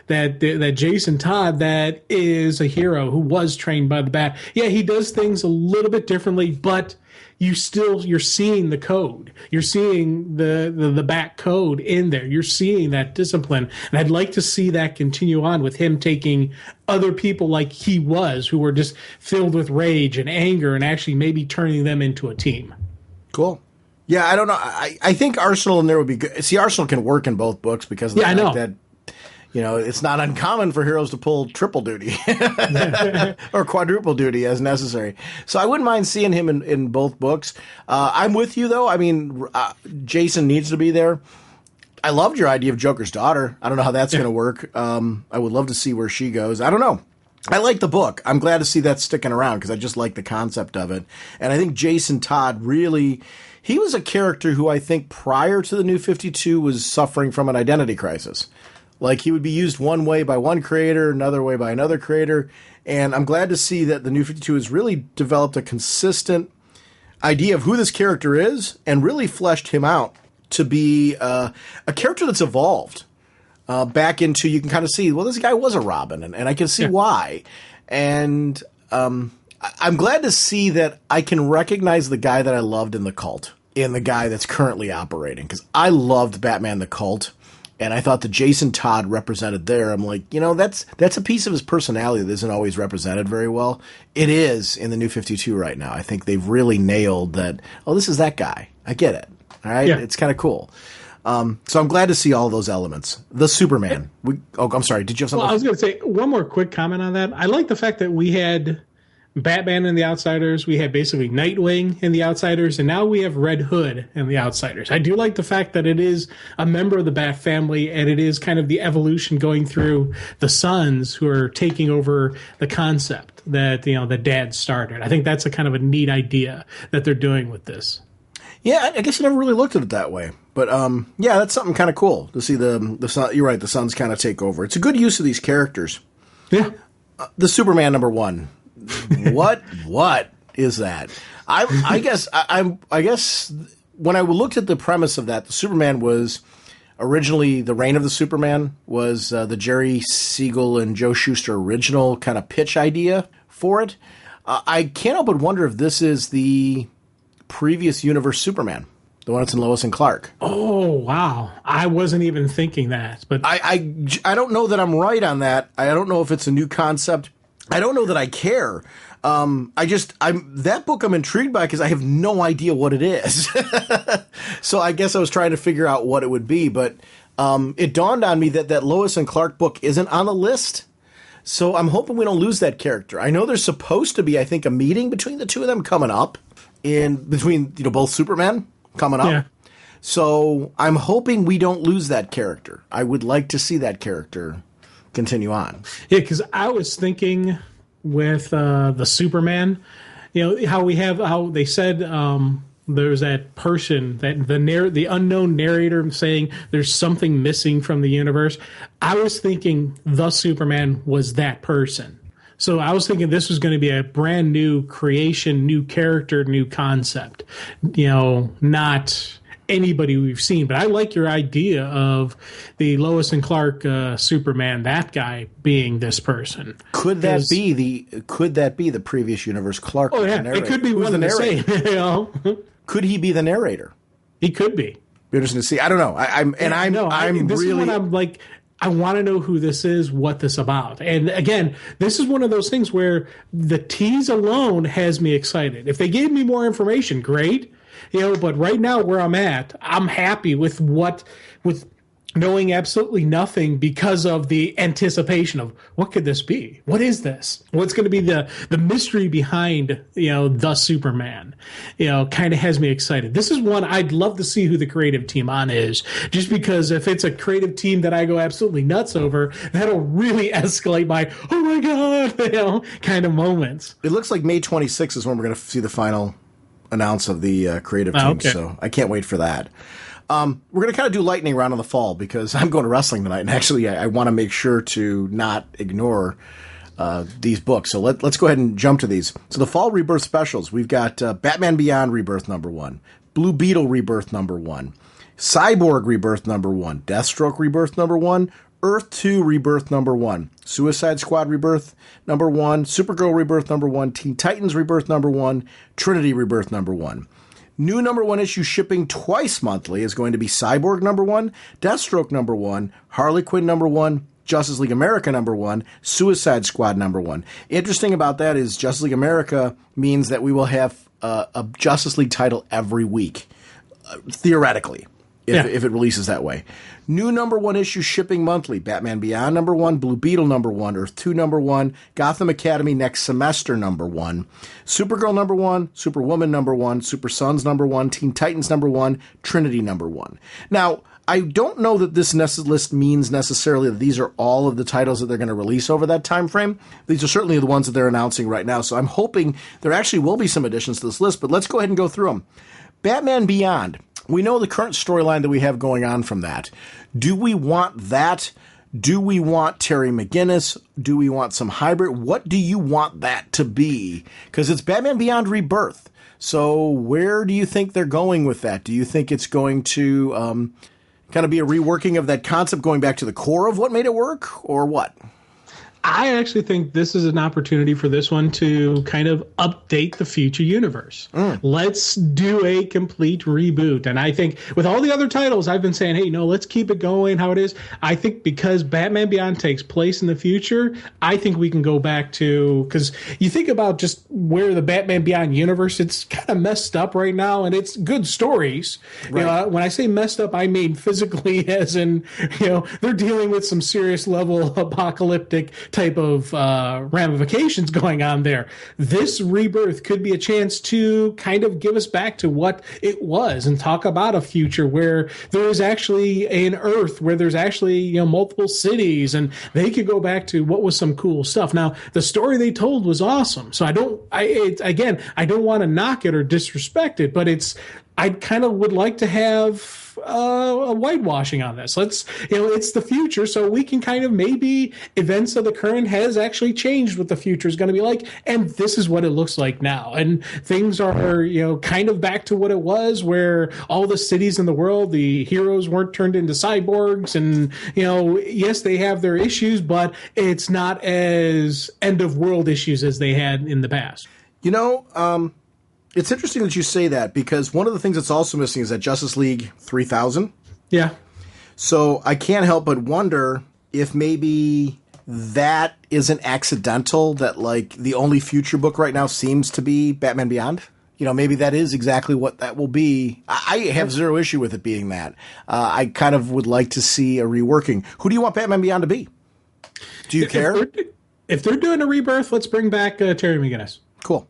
that Jason Todd, that is a hero who was trained by the Bat. Yeah, he does things a little bit differently, but you're seeing the code. You're seeing the Bat code in there. You're seeing that discipline. And I'd like to see that continue on with him taking other people like he was, who were just filled with rage and anger, and actually maybe turning them into a team. Cool. Yeah, I don't know. I think Arsenal in there would be good. See, Arsenal can work in both books because of the fact that, it's not uncommon for heroes to pull triple duty or quadruple duty as necessary. So I wouldn't mind seeing him in both books. I'm with you, though. I mean, Jason needs to be there. I loved your idea of Joker's daughter. I don't know how that's going to work. I would love to see where she goes. I don't know. I like the book. I'm glad to see that sticking around because I just like the concept of it. And I think Jason Todd really, he was a character who I think prior to the New 52 was suffering from an identity crisis. Like he would be used one way by one creator, another way by another creator. And I'm glad to see that the New 52 has really developed a consistent idea of who this character is and really fleshed him out to be a character that's evolved. Back into, you can kind of see, well, this guy was a Robin, and I can see why. And I'm glad to see that I can recognize the guy that I loved in the cult in the guy that's currently operating. Because I loved Batman the Cult, and I thought the Jason Todd represented there. I'm like, that's a piece of his personality that isn't always represented very well. It is in the New 52 right now. I think they've really nailed that, oh, this is that guy. I get it. All right? Yeah. It's kind of cool. So I'm glad to see all those elements. The Superman. I'm sorry. Did you have something? Well, I was going to say one more quick comment on that. I like the fact that we had Batman in the Outsiders. We had basically Nightwing in the Outsiders, and now we have Red Hood in the Outsiders. I do like the fact that it is a member of the Bat family, and it is kind of the evolution going through the sons who are taking over the concept that the dad started. I think that's a kind of a neat idea that they're doing with this. Yeah, I guess I never really looked at it that way. But, yeah, that's something kind of cool to see the son. You're right, the sons kind of take over. It's a good use of these characters. Yeah. The Superman #1. What is that? I guess when I looked at the premise of that, the Superman was originally the Reign of the Superman was the Jerry Siegel and Joe Shuster original kind of pitch idea for it. I can't help but wonder if this is the previous universe Superman, the one that's in Lois and Clark. Oh, wow. I wasn't even thinking that. But I don't know that I'm right on that. I don't know if it's a new concept. I don't know that I care. That book I'm intrigued by because I have no idea what it is. So I guess I was trying to figure out what it would be, but it dawned on me that Lois and Clark book isn't on the list. So I'm hoping we don't lose that character. I know there's supposed to be, I think, a meeting between the two of them coming up between both Supermen coming up. Yeah. So I'm hoping we don't lose that character. I would like to see that character continue on. Yeah, because I was thinking with the Superman, how they said there's that person, that the unknown narrator saying there's something missing from the universe. I was thinking the Superman was that person. So I was thinking this was going to be a brand new creation, new character, new concept, not anybody we've seen. But I like your idea of the Lois and Clark Superman, that guy being this person. Could that be the previous universe Clark? Oh, yeah. It could be one and the same. Could he be the narrator? He could be. Be interesting to see. I don't know. This is when I'm like, I want to know who this is, what this about. And again, this is one of those things where the tease alone has me excited. If they gave me more information, great. But right now where I'm at, I'm happy with knowing absolutely nothing because of the anticipation of what could this be? What is this? What's going to be the mystery behind, the Superman, kind of has me excited. This is one I'd love to see who the creative team on is, just because if it's a creative team that I go absolutely nuts over, that'll really escalate my, oh my God, kind of moments. It looks like May 26th is when we're going to see the final announce of the creative team. Okay. So I can't wait for that. We're going to kind of do lightning round in the fall because I'm going to wrestling tonight, and actually I want to make sure to not ignore these books. So let's go ahead and jump to these. So the fall Rebirth specials, we've got Batman Beyond Rebirth #1, Blue Beetle Rebirth #1, Cyborg Rebirth #1, Deathstroke Rebirth #1, Earth 2 Rebirth #1, Suicide Squad Rebirth #1, Supergirl Rebirth #1, Teen Titans Rebirth #1, Trinity Rebirth #1. New #1 issue shipping twice monthly is going to be Cyborg #1, Deathstroke #1, Harley Quinn #1, Justice League America #1, Suicide Squad #1. Interesting about that is Justice League America means that we will have a Justice League title every week, theoretically, if it releases that way. New #1 issue shipping monthly. Batman Beyond #1, Blue Beetle #1, Earth 2 #1, Gotham Academy next semester #1, Supergirl #1, Superwoman #1, Super Sons #1, Teen Titans #1, Trinity #1. Now, I don't know that this list means necessarily that these are all of the titles that they're going to release over that time frame. These are certainly the ones that they're announcing right now, so I'm hoping there actually will be some additions to this list, but let's go ahead and go through them. Batman Beyond. We know the current storyline that we have going on from that. Do we want that? Do we want Terry McGinnis? Do we want some hybrid? What do you want that to be? Because it's Batman Beyond Rebirth. So where do you think they're going with that? Do you think it's going to kind of be a reworking of that concept, going back to the core of what made it work, or what? I actually think this is an opportunity for this one to kind of update the future universe. Let's do a complete reboot. And I think with all the other titles, I've been saying, hey, no, let's keep it going how it is. I think because Batman Beyond takes place in the future, I think we can go back to, because you think about just where the Batman Beyond universe, it's kind of messed up right now, and it's good stories. Right. You know, when I say messed up, I mean physically, as in, you know, they're dealing with some serious level apocalyptic type of ramifications going on there. This Rebirth could be a chance to kind of give us back to what it was and talk about a future where there is actually an Earth where there's actually, you know, multiple cities, and they could go back to what was some cool stuff. Now, the story they told was awesome, so I don't want to knock it or disrespect it, but I kind of would like to have a whitewashing on this. It's the future, so we can kind of maybe events of the current has actually changed what the future is going to be like, and this is what it looks like now. And things are, you know, kind of back to what it was, where all the cities in the world, the heroes weren't turned into cyborgs, and, you know, yes, they have their issues, but it's not as end of world issues as they had in the past. You know, it's interesting that you say that, because one of the things that's also missing is that Justice League 3000. Yeah. So I can't help but wonder if maybe that isn't accidental, that like the only future book right now seems to be Batman Beyond. You know, maybe that is exactly what that will be. I have zero issue with it being that. I kind of would like to see a reworking. Who do you want Batman Beyond to be? Do you care? If they're doing a Rebirth, let's bring back Terry McGinnis. Cool.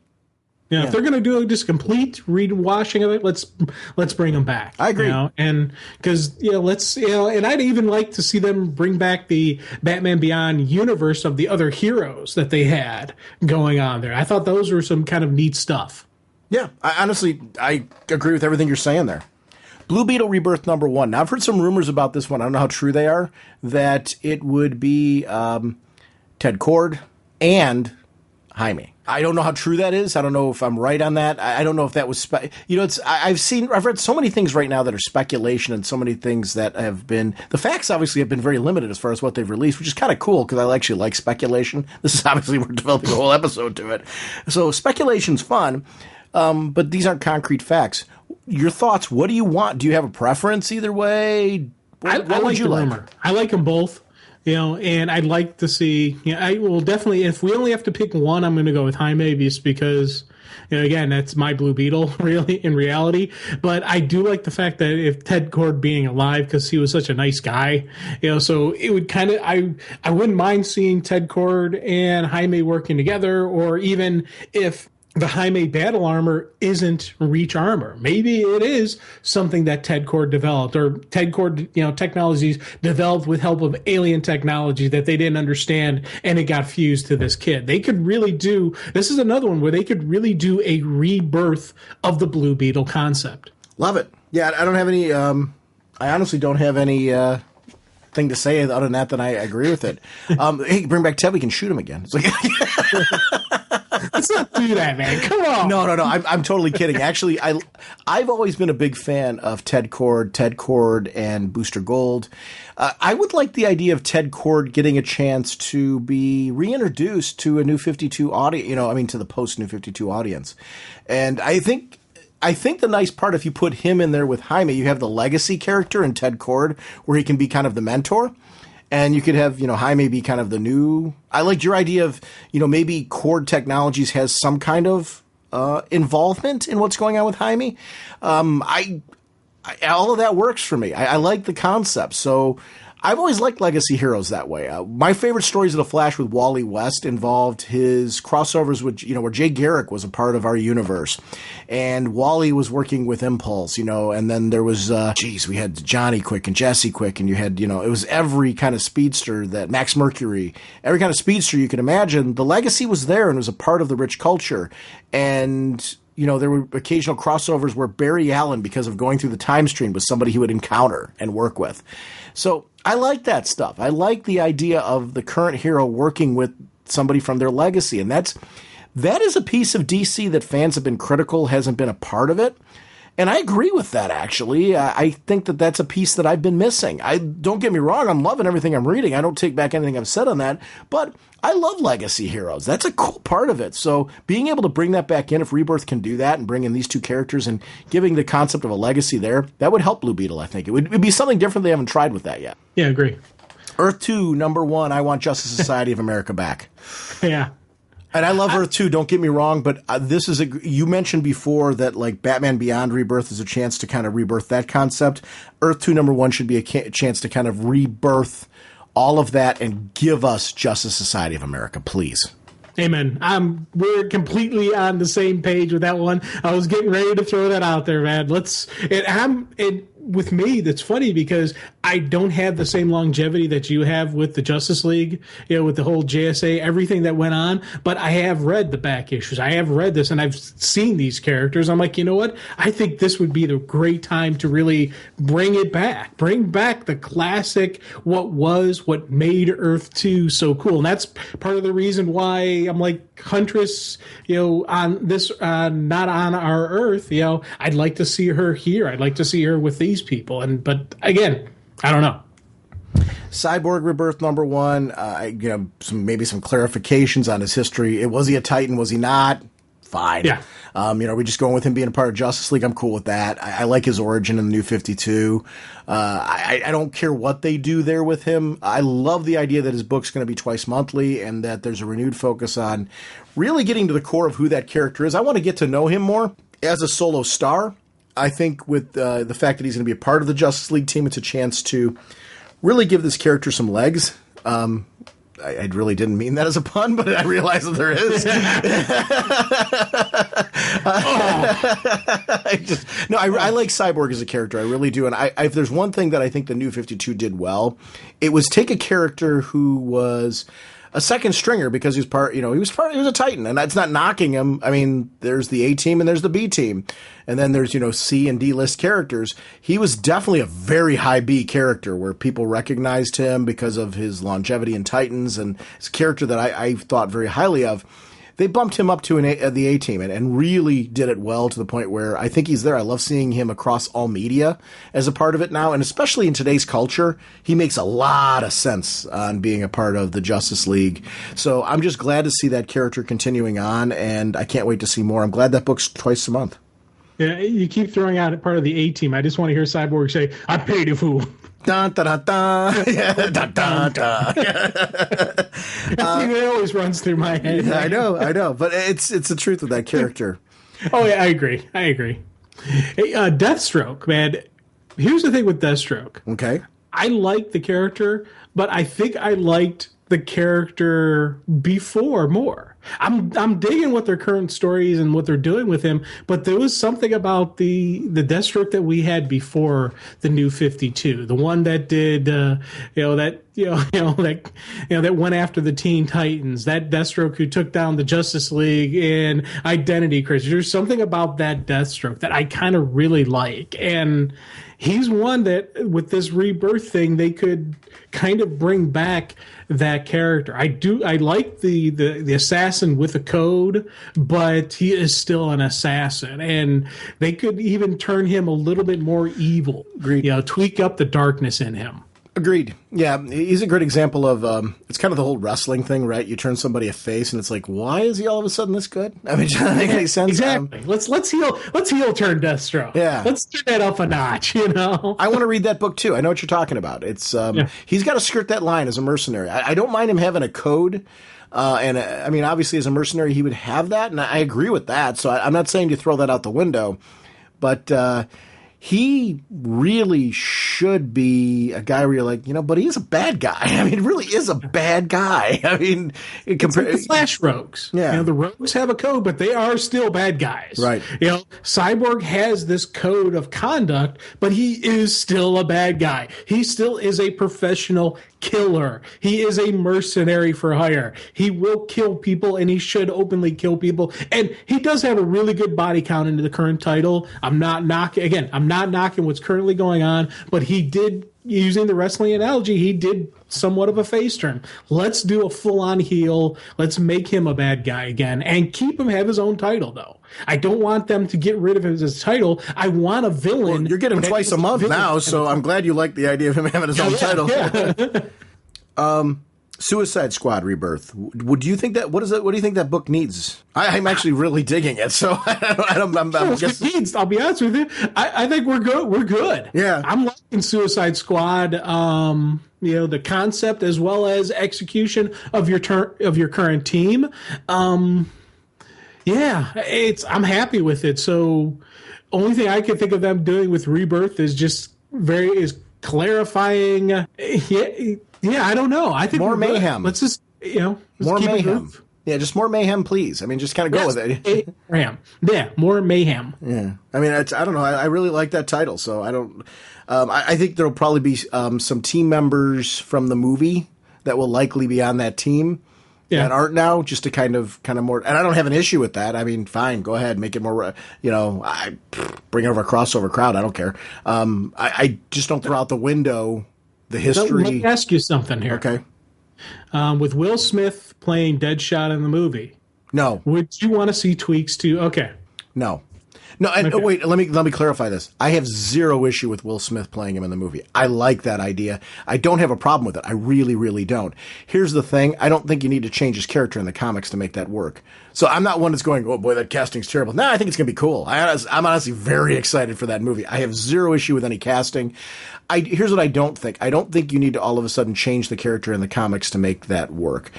If they're going to do just complete rewashing of it, let's bring them back. I agree. You know? And because, and I'd even like to see them bring back the Batman Beyond universe of the other heroes that they had going on there. I thought those were some kind of neat stuff. Yeah, I agree with everything you're saying there. Blue Beetle Rebirth #1. Now, I've heard some rumors about this one. I don't know how true they are. That it would be Ted Kord and Jaime. I don't know how true that is. I don't know if I'm right on that. I don't know if that was I've read so many things right now that are speculation, and so many things that have been, the facts obviously have been very limited as far as what they've released, which is kind of cool because I actually like speculation. This is obviously, we're developing a whole episode to it. So speculation's fun, but these aren't concrete facts. Your thoughts, what do you want? Do you have a preference either way? What would you like? Rumor. I like them both. You know, and I'd like to see, I will definitely, if we only have to pick one, I'm going to go with Jaime, just because, again, that's my Blue Beetle, really, in reality. But I do like the fact that if Ted Kord being alive, because he was such a nice guy, so it would kind of, I wouldn't mind seeing Ted Kord and Jaime working together, or even if the Jaime battle armor isn't Reach armor. Maybe it is something that Ted Kord developed, or Ted Kord, technologies developed with help of alien technology that they didn't understand, and it got fused to this kid. They could really this is another one where they could really do a rebirth of the Blue Beetle concept. Love it. Yeah, I don't have any, I honestly don't have any, thing to say other than that I agree with it. Hey, bring back Ted, we can shoot him again. It's like, let's not do that, man. Come on. No. I'm totally kidding. Actually, I've always been a big fan of Ted Kord, and Booster Gold. I would like the idea of Ted Kord getting a chance to be reintroduced to a New 52 audience, to the post New 52 audience. And I think the nice part, if you put him in there with Jaime, you have the legacy character in Ted Kord, where he can be kind of the mentor. And you could have, Jaime be kind of the new. I liked your idea of, maybe Cord Technologies has some kind of involvement in what's going on with Jaime. All of that works for me. I like the concept. So I've always liked legacy heroes that way. My favorite stories of the Flash with Wally West involved his crossovers with, where Jay Garrick was a part of our universe, and Wally was working with Impulse, and then there was, we had Johnny Quick and Jesse Quick, and you had, it was every kind of speedster that Max Mercury, every kind of speedster you could imagine. The legacy was there and was a part of the rich culture, and there were occasional crossovers where Barry Allen, because of going through the time stream, was somebody he would encounter and work with. So I like that stuff. I like the idea of the current hero working with somebody from their legacy. And that is a piece of DC that fans have been critical, hasn't been a part of it. And I agree with that, actually. I think that that's a piece that I've been missing. Don't get me wrong, I'm loving everything I'm reading. I don't take back anything I've said on that. But I love legacy heroes. That's a cool part of it. So being able to bring that back in, if Rebirth can do that and bring in these two characters and giving the concept of a legacy there, that would help Blue Beetle, I think. It'd be something different. They haven't tried with that yet. Yeah, I agree. Earth 2, number 1, I want Justice Society of America back. Yeah. And I love Earth 2, don't get me wrong, but this is you mentioned before that like Batman Beyond Rebirth is a chance to kind of rebirth that concept. Earth 2 number 1 should be a chance to kind of rebirth all of that and give us Justice Society of America, please. Amen. We're completely on the same page with that one. I was getting ready to throw that out there, man. With me, that's funny because I don't have the same longevity that you have with the Justice League, with the whole JSA, everything that went on. But I have read the back issues. I have read this and I've seen these characters. I'm like, you know what? I think this would be the great time to really bring it back. Bring back the classic, what made Earth 2 so cool. And that's part of the reason why I'm like, Huntress, on this, not on our Earth, I'd like to see her here. I'd like to see her with these people. But again, I don't know. Cyborg Rebirth number 1, maybe some clarifications on his history. Was he a Titan? Was he not? Fine. Yeah. Are we just going with him being a part of Justice League? I'm cool with that. I like his origin in the New 52. I don't care what they do there with him. I love the idea that his book's going to be twice monthly and that there's a renewed focus on really getting to the core of who that character is. I want to get to know him more as a solo star. I think with the fact that he's going to be a part of the Justice League team, it's a chance to really give this character some legs. I really didn't mean that as a pun, but I realize that there is. I like Cyborg as a character. I really do. And if there's one thing that I think the New 52 did well, it was take a character who was a second stringer because he was a Titan, and that's not knocking him. I mean, there's the A team and there's the B team, and then there's C and D list characters. He was definitely a very high B character where people recognized him because of his longevity in Titans, and it's a character that I thought very highly of. They bumped him up to the A team and really did it well to the point where I think he's there. I love seeing him across all media as a part of it now. And especially in today's culture, he makes a lot of sense on being a part of the Justice League. So I'm just glad to see that character continuing on, and I can't wait to see more. I'm glad that book's twice a month. Yeah, you keep throwing out part of the A team. I just want to hear Cyborg say, "I paid a fool." Dun, dun, dun, dun. Yeah, dun, dun, dun. It always runs through my head. Yeah, I know. But it's the truth with that character. Oh, yeah, I agree. Hey, Deathstroke, man. Here's the thing with Deathstroke. Okay. I like the character, but I think I liked the character before more. I'm digging what their current stories and what they're doing with him, but there was something about the Deathstroke that we had before the New 52, the one that did that went after the Teen Titans, that Deathstroke who took down the Justice League and Identity Crisis. There's something about that Deathstroke that I kind of really like, and he's one that with this Rebirth thing they could kind of bring back that character. I like the assassin with a code, but he is still an assassin, and they could even turn him a little bit more evil. Agreed. Tweak up the darkness in him. Agreed. Yeah, he's a great example of, it's kind of the whole wrestling thing, right? You turn somebody a face and it's like, why is he all of a sudden this good? I mean, does that make any sense? Exactly. Let's heel turn Deathstroke. Yeah. Let's turn that up a notch, you know? I want to read that book too. I know what you're talking about. It's, he's got to skirt that line as a mercenary. I don't mind him having a code. I mean, obviously as a mercenary, he would have that. And I agree with that. So I'm not saying to throw that out the window, but, he really should be a guy where you're like, but he is a bad guy. I mean, really is a bad guy. I mean, it's like the Flash rogues. Yeah. The rogues have a code, but they are still bad guys. Right. Cyborg has this code of conduct, but he is still a bad guy. He still is a professional killer. He is a mercenary for hire. He will kill people, and he should openly kill people. And he does have a really good body count into the current title. I'm not knocking what's currently going on, but he did, using the wrestling analogy, he did somewhat of a face turn. Let's do a full-on heel. Let's make him a bad guy again and keep him have his own title, though. I don't want them to get rid of his title. I want a villain. Well, you're getting him twice a month now, so I'm glad you like the idea of him having his own title. Yeah. Suicide Squad Rebirth. Would you think that? What do you think that book needs? I'm actually really digging it. So I'll be honest with you. I think we're good. We're good. Yeah, I'm liking Suicide Squad. The concept as well as execution of your current team. I'm happy with it. So, only thing I can think of them doing with Rebirth is just clarifying. Yeah, I don't know. I think more mayhem. Let's just more mayhem. Yeah, just more mayhem, please. I mean, just kind of go with it. Mayhem. Yeah, more mayhem. Yeah, I mean, I don't know. I really like that title, so I don't. I think there'll probably be some team members from the movie that will likely be on that team. Yeah. That aren't now, just to kind of more, and I don't have an issue with that. I mean, fine, go ahead, make it more, bring over a crossover crowd. I don't care. I just don't throw out the window the history. Let me ask you something here. Okay. With Will Smith playing Deadshot in the movie, no. Would you want to see tweaks to? Okay. No. And okay. Wait, let me clarify this. I have zero issue with Will Smith playing him in the movie. I like that idea. I don't have a problem with it. I really, really don't. Here's the thing. I don't think you need to change his character in the comics to make that work. So I'm not one that's going, oh boy, that casting's terrible. No, I think it's going to be cool. I'm honestly very excited for that movie. I have zero issue with any casting. Here's what I don't think. I don't think you need to all of a sudden change the character in the comics to make that work.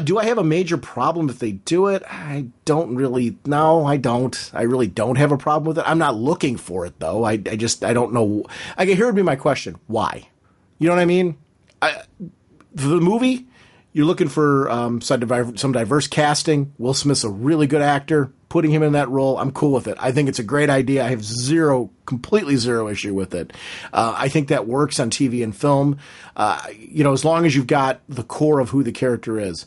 Do I have a major problem if they do it? I don't really. No, I don't. I really don't have a problem with it. I'm not looking for it, though. I don't know. Here would be my question. Why? You know what I mean? For the movie, you're looking for some diverse casting. Will Smith's a really good actor. Putting him in that role, I'm cool with it. I think it's a great idea. I have completely zero issue with it. I think that works on TV and film, as long as you've got the core of who the character is.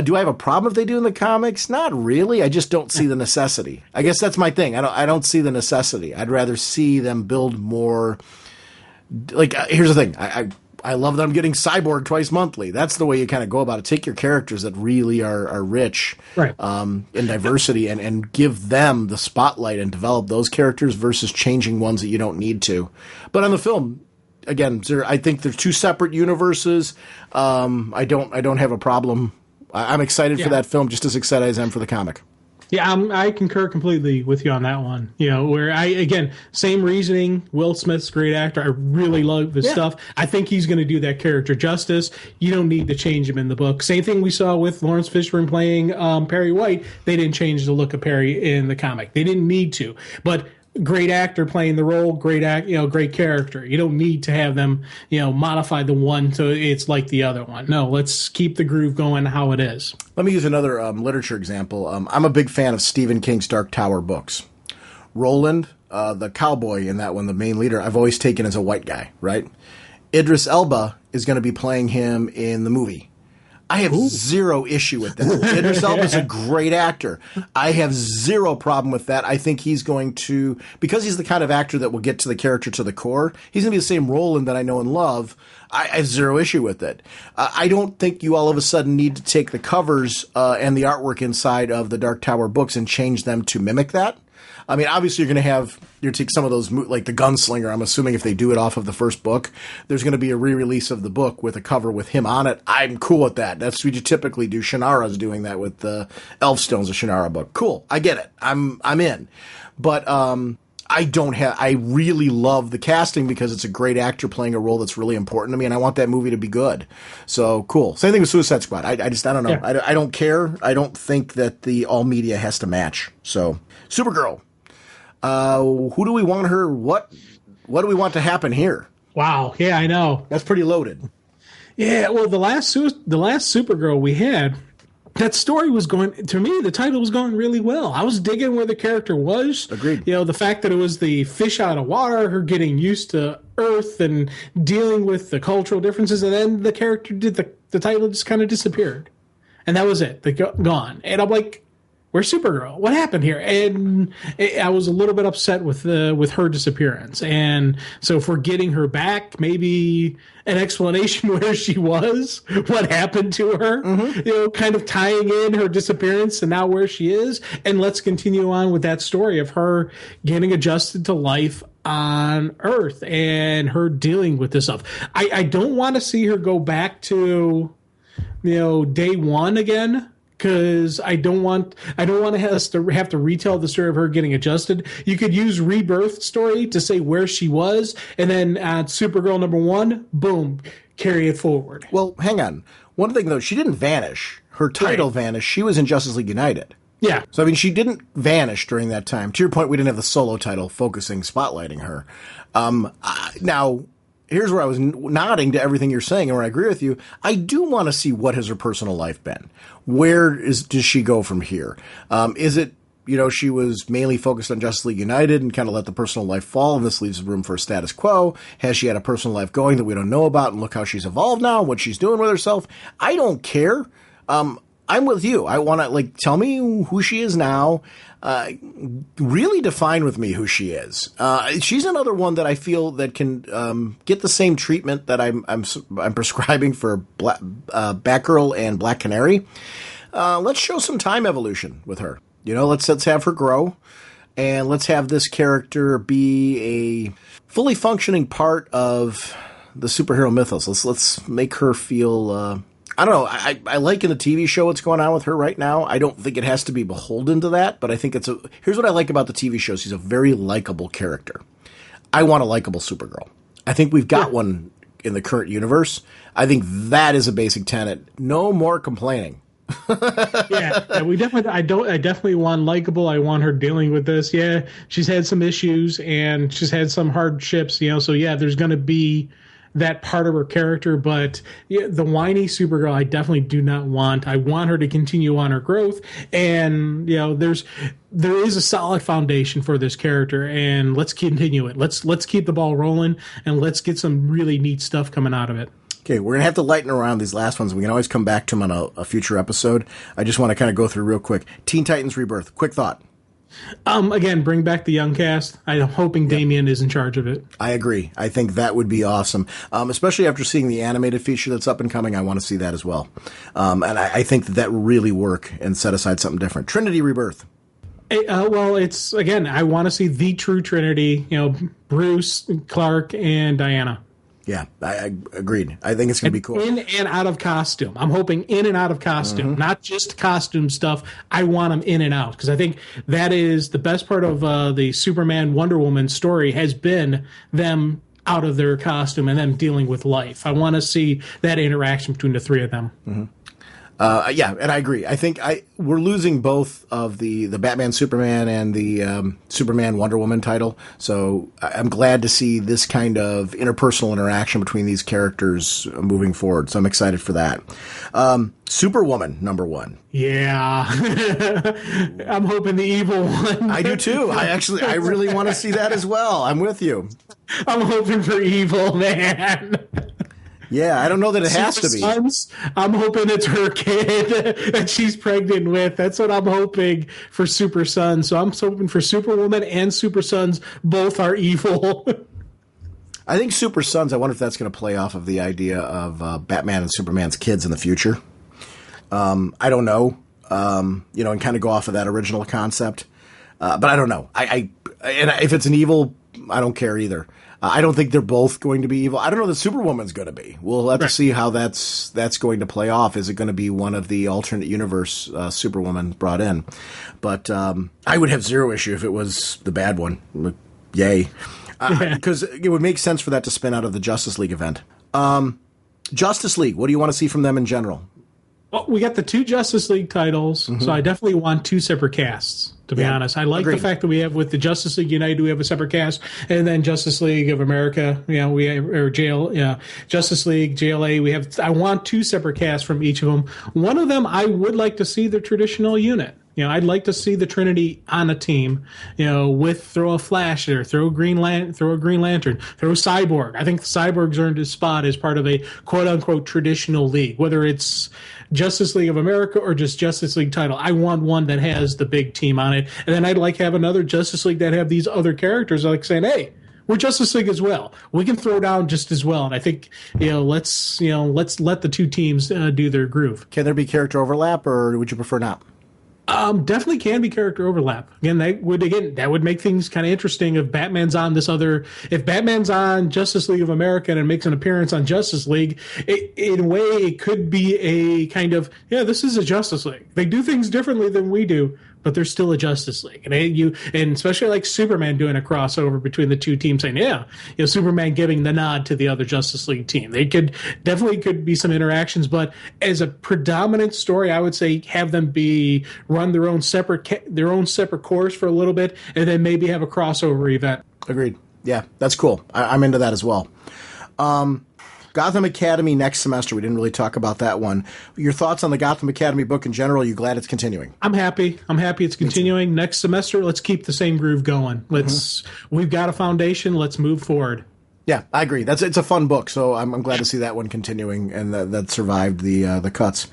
Do I have a problem if they do in the comics? Not really. I just don't see the necessity. I guess that's my thing. I don't see the necessity. I'd rather see them build more. Here's the thing. I love that I'm getting Cyborg twice monthly. That's the way you kind of go about it. Take your characters that really are rich, right, in diversity and give them the spotlight and develop those characters versus changing ones that you don't need to. But on the film, again, I think they're two separate universes. I don't have a problem. I'm excited for that film just as excited as I am for the comic. Yeah, I concur completely with you on that one. Same reasoning. Will Smith's a great actor. I really love his stuff. I think he's going to do that character justice. You don't need to change him in the book. Same thing we saw with Lawrence Fishburne playing Perry White. They didn't change the look of Perry in the comic. They didn't need to. But great actor playing the role, great character. You don't need to have them, modify the one so it's like the other one. No, let's keep the groove going how it is. Let me use another literature example. I'm a big fan of Stephen King's Dark Tower books. Roland, the cowboy in that one, the main leader, I've always taken as a white guy, right? Idris Elba is going to be playing him in the movie. I have zero issue with that. Idris Elba is a great actor. I have zero problem with that. I think he's going to, because he's the kind of actor that will get to the character to the core, he's going to be the same Roland that I know and love. I have zero issue with it. I don't think you all of a sudden need to take the covers and the artwork inside of the Dark Tower books and change them to mimic that. I mean, obviously you're going to take some of those, like the Gunslinger. I'm assuming if they do it off of the first book, there's going to be a re-release of the book with a cover with him on it. I'm cool with that. That's what you typically do. Shannara's doing that with the Elfstone's a Shannara book. Cool. I get it. I'm in. But, I really love the casting because it's a great actor playing a role that's really important to me, and I want that movie to be good. So, cool. Same thing with Suicide Squad. I don't know. Yeah. I don't care. I don't think that the all media has to match. So, Supergirl. Who do we want her? What do we want to happen here? Wow. Yeah, I know. That's pretty loaded. Yeah, well, the last Supergirl we had, that story was going, to me, the title was going really well. I was digging where the character was. Agreed. You know, the fact that it was the fish out of water, her getting used to Earth and dealing with the cultural differences, and then the character the title just kind of disappeared. And that was it. Gone. And I'm like, where's Supergirl? What happened here? And I was a little bit upset with her disappearance. And so if we're getting her back, maybe an explanation where she was, what happened to her, you know, kind of tying in her disappearance and now where she is. And let's continue on with that story of her getting adjusted to life on Earth and her dealing with this stuff. I don't want to see her go back to, you know, day one again. Because I don't want us to have to retell the story of her getting adjusted. You could use Rebirth story to say where she was, and then at Supergirl #1, boom, carry it forward. Well, hang on. One thing, though, she didn't vanish. Her title vanished. She was in Justice League United. Yeah. So, I mean, she didn't vanish during that time. To your point, we didn't have the solo title spotlighting her. Now, here's where I was nodding to everything you're saying, and where I agree with you. I do want to see what has her personal life been. Where does she go from here? Is it, you know, she was mainly focused on Justice League United and kind of let the personal life fall, and this leaves room for a status quo? Has she had a personal life going that we don't know about, and look how she's evolved now, what she's doing with herself? I don't care. I'm with you. I want to, tell me who she is now. Really define with me who she is. She's another one that I feel that can get the same treatment that I'm prescribing for Batgirl and Black Canary. Let's show some time evolution with her. You know, let's have her grow, and let's have this character be a fully functioning part of the superhero mythos. Let's make her feel. I don't know. I like in the TV show what's going on with her right now. I don't think it has to be beholden to that, but I think here's what I like about the TV show. She's a very likable character. I want a likable Supergirl. I think we've got one in the current universe. I think that is a basic tenet. No more complaining. We definitely. I definitely want likable. I want her dealing with this. Yeah, she's had some issues and she's had some hardships. You know, so yeah, there's going to be that part of her character, but the whiny Supergirl I definitely do not want. I want her to continue on her growth, and you know, there is a solid foundation for this character, and let's continue it. Let's keep the ball rolling, and let's get some really neat stuff coming out of it. Okay, we're going to have to lighten around these last ones. We can always come back to them on a future episode. I just want to kind of go through real quick. Teen Titans Rebirth. Quick thought. Again, bring back the young cast. I'm hoping Damian is in charge of it. I agree. I think that would be awesome. Especially after seeing the animated feature that's up and coming, I want to see that as well. And I think that would really work and set aside something different. Trinity Rebirth. Well, it's, again, I want to see the true Trinity, you know, Bruce, Clark, and Diana. Yeah, I agreed. I think it's going to be cool. In and out of costume. I'm hoping in and out of costume, not just costume stuff. I want them in and out, because I think that is the best part of the Superman Wonder Woman story has been them out of their costume and them dealing with life. I want to see that interaction between the three of them. Mm-hmm. Yeah, and I agree. I think we're losing both of the Batman Superman and the Superman Wonder Woman title. So I'm glad to see this kind of interpersonal interaction between these characters moving forward. So I'm excited for that. Superwoman #1. Yeah. I'm hoping the evil one. I do too. I really want to see that as well. I'm with you. I'm hoping for evil, man. Yeah, I don't know that it has to be. Sons, I'm hoping it's her kid that she's pregnant with. That's what I'm hoping for Super Sons. So I'm hoping for Superwoman and Super Sons. Both are evil. I think Super Sons, I wonder if that's going to play off of the idea of Batman and Superman's kids in the future. I don't know. And kind of go off of that original concept. But I don't know. And if it's an evil, I don't care either. I don't think they're both going to be evil. I don't know that Superwoman's going to be. We'll have to see how that's going to play off. Is it going to be one of the alternate universe Superwoman brought in? But I would have zero issue if it was the bad one. Yay. Because it would make sense for that to spin out of the Justice League event. Justice League, what do you want to see from them in general? Well, we got the 2 Justice League titles, so I definitely want 2 separate casts, to be honest. I like the fact that we have, with the Justice League United, we have a separate cast, and then Justice League of America, we have, or Justice League, JLA, I want 2 separate casts from each of them. One of them, I would like to see the traditional unit. I'd like to see the Trinity on a team, with throw a Flash there, throw a Green Lantern, throw Cyborg. I think Cyborg's earned his spot as part of a quote-unquote traditional league, whether it's Justice League of America or just Justice League title. I want one that has the big team on it, and then I'd like to have another Justice League that have these other characters, like saying, hey, we're Justice League as well. We can throw down just as well. And I think, let's let the 2 teams do their groove. Can there be character overlap, or would you prefer not? Definitely can be character overlap. Again, that would make things kind of interesting if Batman's on if Batman's on Justice League of America and makes an appearance on Justice League, in a way it could be a kind of, this is a Justice League. They do things differently than we do, but they're still a Justice League. And especially like Superman doing a crossover between the 2 teams, saying, Superman giving the nod to the other Justice League team. They could be some interactions, but as a predominant story, I would say have them run their own separate course for a little bit, and then maybe have a crossover event. Agreed. Yeah, that's cool. I'm into that as well. Gotham Academy next semester. We didn't really talk about that one. Your thoughts on the Gotham Academy book in general? Are you glad it's continuing? I'm happy it's continuing. Next semester, let's keep the same groove going. We've got a foundation. Let's move forward. Yeah, I agree. It's a fun book, so I'm glad to see that one continuing and that survived the cuts.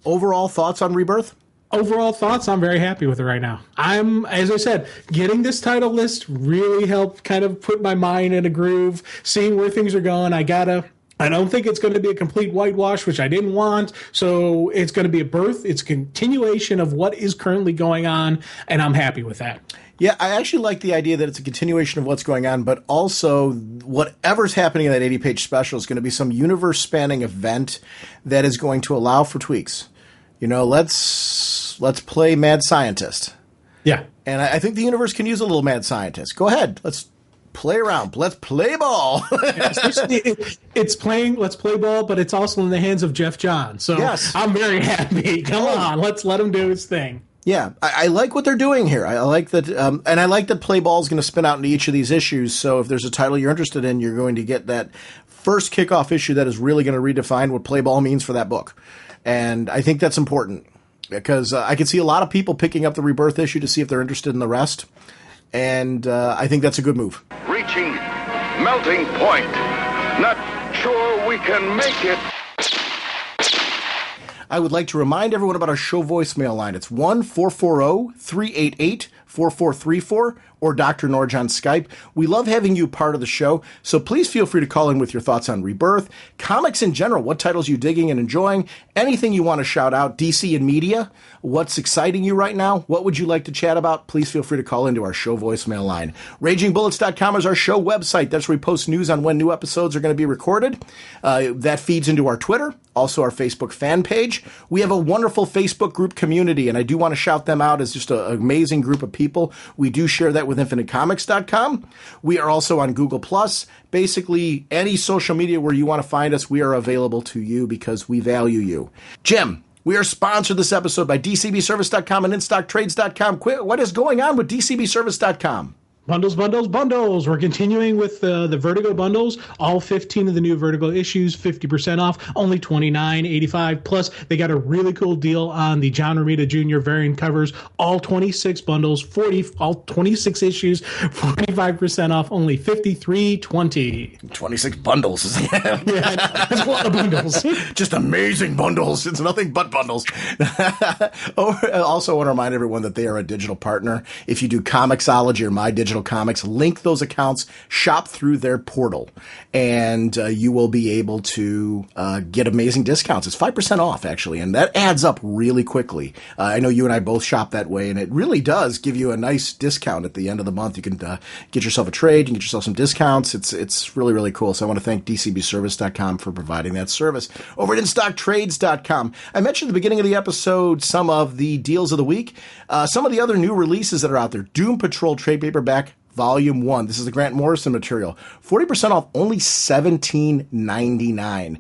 Overall thoughts on Rebirth? Overall thoughts, I'm very happy with it right now. As I said, getting this title list really helped kind of put my mind in a groove, seeing where things are going. I don't think it's going to be a complete whitewash, which I didn't want. So it's going to be a birth. It's a continuation of what is currently going on, and I'm happy with that. Yeah, I actually like the idea that it's a continuation of what's going on, but also whatever's happening in that 80-page special is going to be some universe-spanning event that is going to allow for tweaks. Let's play Mad Scientist. Yeah. And I think the universe can use a little Mad Scientist. Go ahead. Let's play around. Let's play ball. Let's play ball, but it's also in the hands of Jeff Johns. So yes. I'm very happy. Come on. Let's let him do his thing. Yeah, I like what they're doing here. I like that, and I like that play ball is going to spin out into each of these issues. So if there's a title you're interested in, you're going to get that first kickoff issue that is really going to redefine what play ball means for that book. And I think that's important because I can see a lot of people picking up the Rebirth issue to see if they're interested in the rest. And I think that's a good move. Reaching melting point. Not sure we can make it. I would like to remind everyone about our show voicemail line. It's 1-440-388-4434 or Dr. Norge on Skype. We love having you part of the show, so please feel free to call in with your thoughts on Rebirth, comics in general, what titles you digging and enjoying, anything you want to shout out, DC and media, what's exciting you right now, what would you like to chat about, please feel free to call into our show voicemail line. RagingBullets.com is our show website. That's where we post news on when new episodes are going to be recorded. That feeds into our Twitter, also our Facebook fan page. We have a wonderful Facebook group community, and I do want to shout them out as just an amazing group of people. We do share that with InfiniteComics.com. We are also on Google+. Basically, any social media where you want to find us, we are available to you because we value you. Jim, we are sponsored this episode by DCBService.com and InStockTrades.com. What is going on with DCBService.com? Bundles. We're continuing with the Vertigo bundles. All 15 of the new Vertigo issues, 50% off, only $29.85. Plus, they got a really cool deal on the John Romita Jr. variant covers. All 26 bundles, all 26 issues, 45% off, only $53.20. 26 bundles. Yeah, that's a lot of bundles. Just amazing bundles. It's nothing but bundles. Also, I want to remind everyone that they are a digital partner. If you do Comixology or My Digital Digital Comics. Link those accounts, shop through their portal, and you will be able to get amazing discounts. It's 5% off, actually, and that adds up really quickly. I know you and I both shop that way, and it really does give you a nice discount at the end of the month. You can get yourself a trade, you can get yourself some discounts. It's really, really cool. So I want to thank DCBService.com for providing that service. Over at InStockTrades.com, I mentioned at the beginning of the episode some of the deals of the week. Some of the other new releases that are out there. Doom Patrol trade paperback Volume 1. This is the Grant Morrison material. 40% off, only $17.99.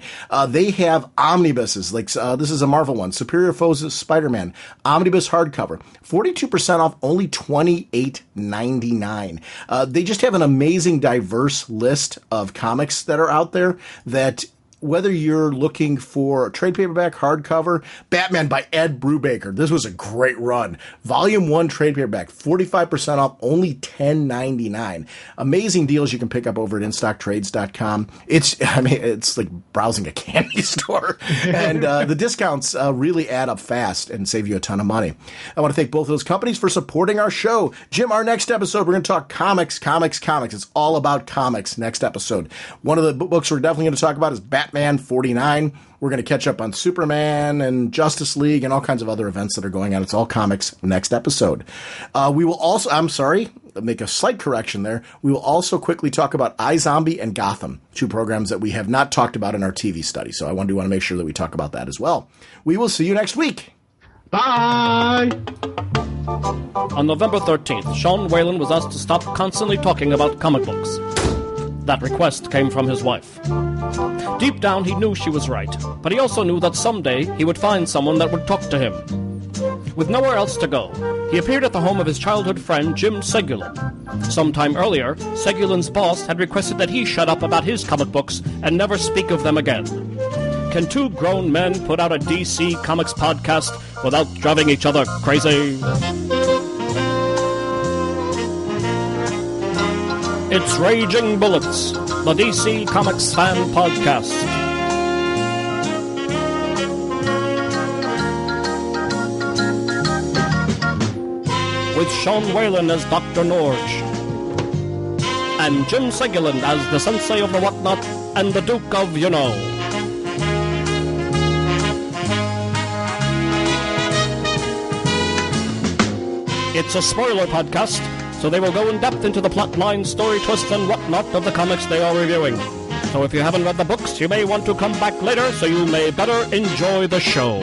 They have omnibuses, like this is a Marvel one, Superior Foes of Spider-Man, omnibus hardcover. 42% off, only $28.99. They just have an amazing, diverse list of comics that are out there that whether you're looking for a trade paperback, hardcover, Batman by Ed Brubaker. This was a great run. Volume 1 trade paperback, 45% off, only $10.99. Amazing deals you can pick up over at InStockTrades.com. It's like browsing a candy store. And the discounts really add up fast and save you a ton of money. I want to thank both of those companies for supporting our show. Jim, our next episode, we're going to talk comics. It's all about comics next episode. One of the books we're definitely going to talk about is Batman 49. We're going to catch up on Superman and Justice League and all kinds of other events that are going on. It's all comics next episode. We will also, make a slight correction there. We will also quickly talk about iZombie and Gotham, two programs that we have not talked about in our TV study. So I want to make sure that we talk about that as well. We will see you next week. Bye! On November 13th, Sean Whalen was asked to stop constantly talking about comic books. That request came from his wife. Deep down, he knew she was right, but he also knew that someday he would find someone that would talk to him. With nowhere else to go, he appeared at the home of his childhood friend Jim Segulin. Sometime earlier, Segulin's boss had requested that he shut up about his comic books and never speak of them again. Can two grown men put out a DC Comics podcast without driving each other crazy? It's Raging Bullets, the DC Comics fan podcast. With Sean Whalen as Dr. Norge, and Jim Segulin as the Sensei of the Whatnot and the Duke of You-Know. It's a spoiler podcast, so they will go in depth into the plotline, story twists, and whatnot of the comics they are reviewing. So if you haven't read the books, you may want to come back later so you may better enjoy the show.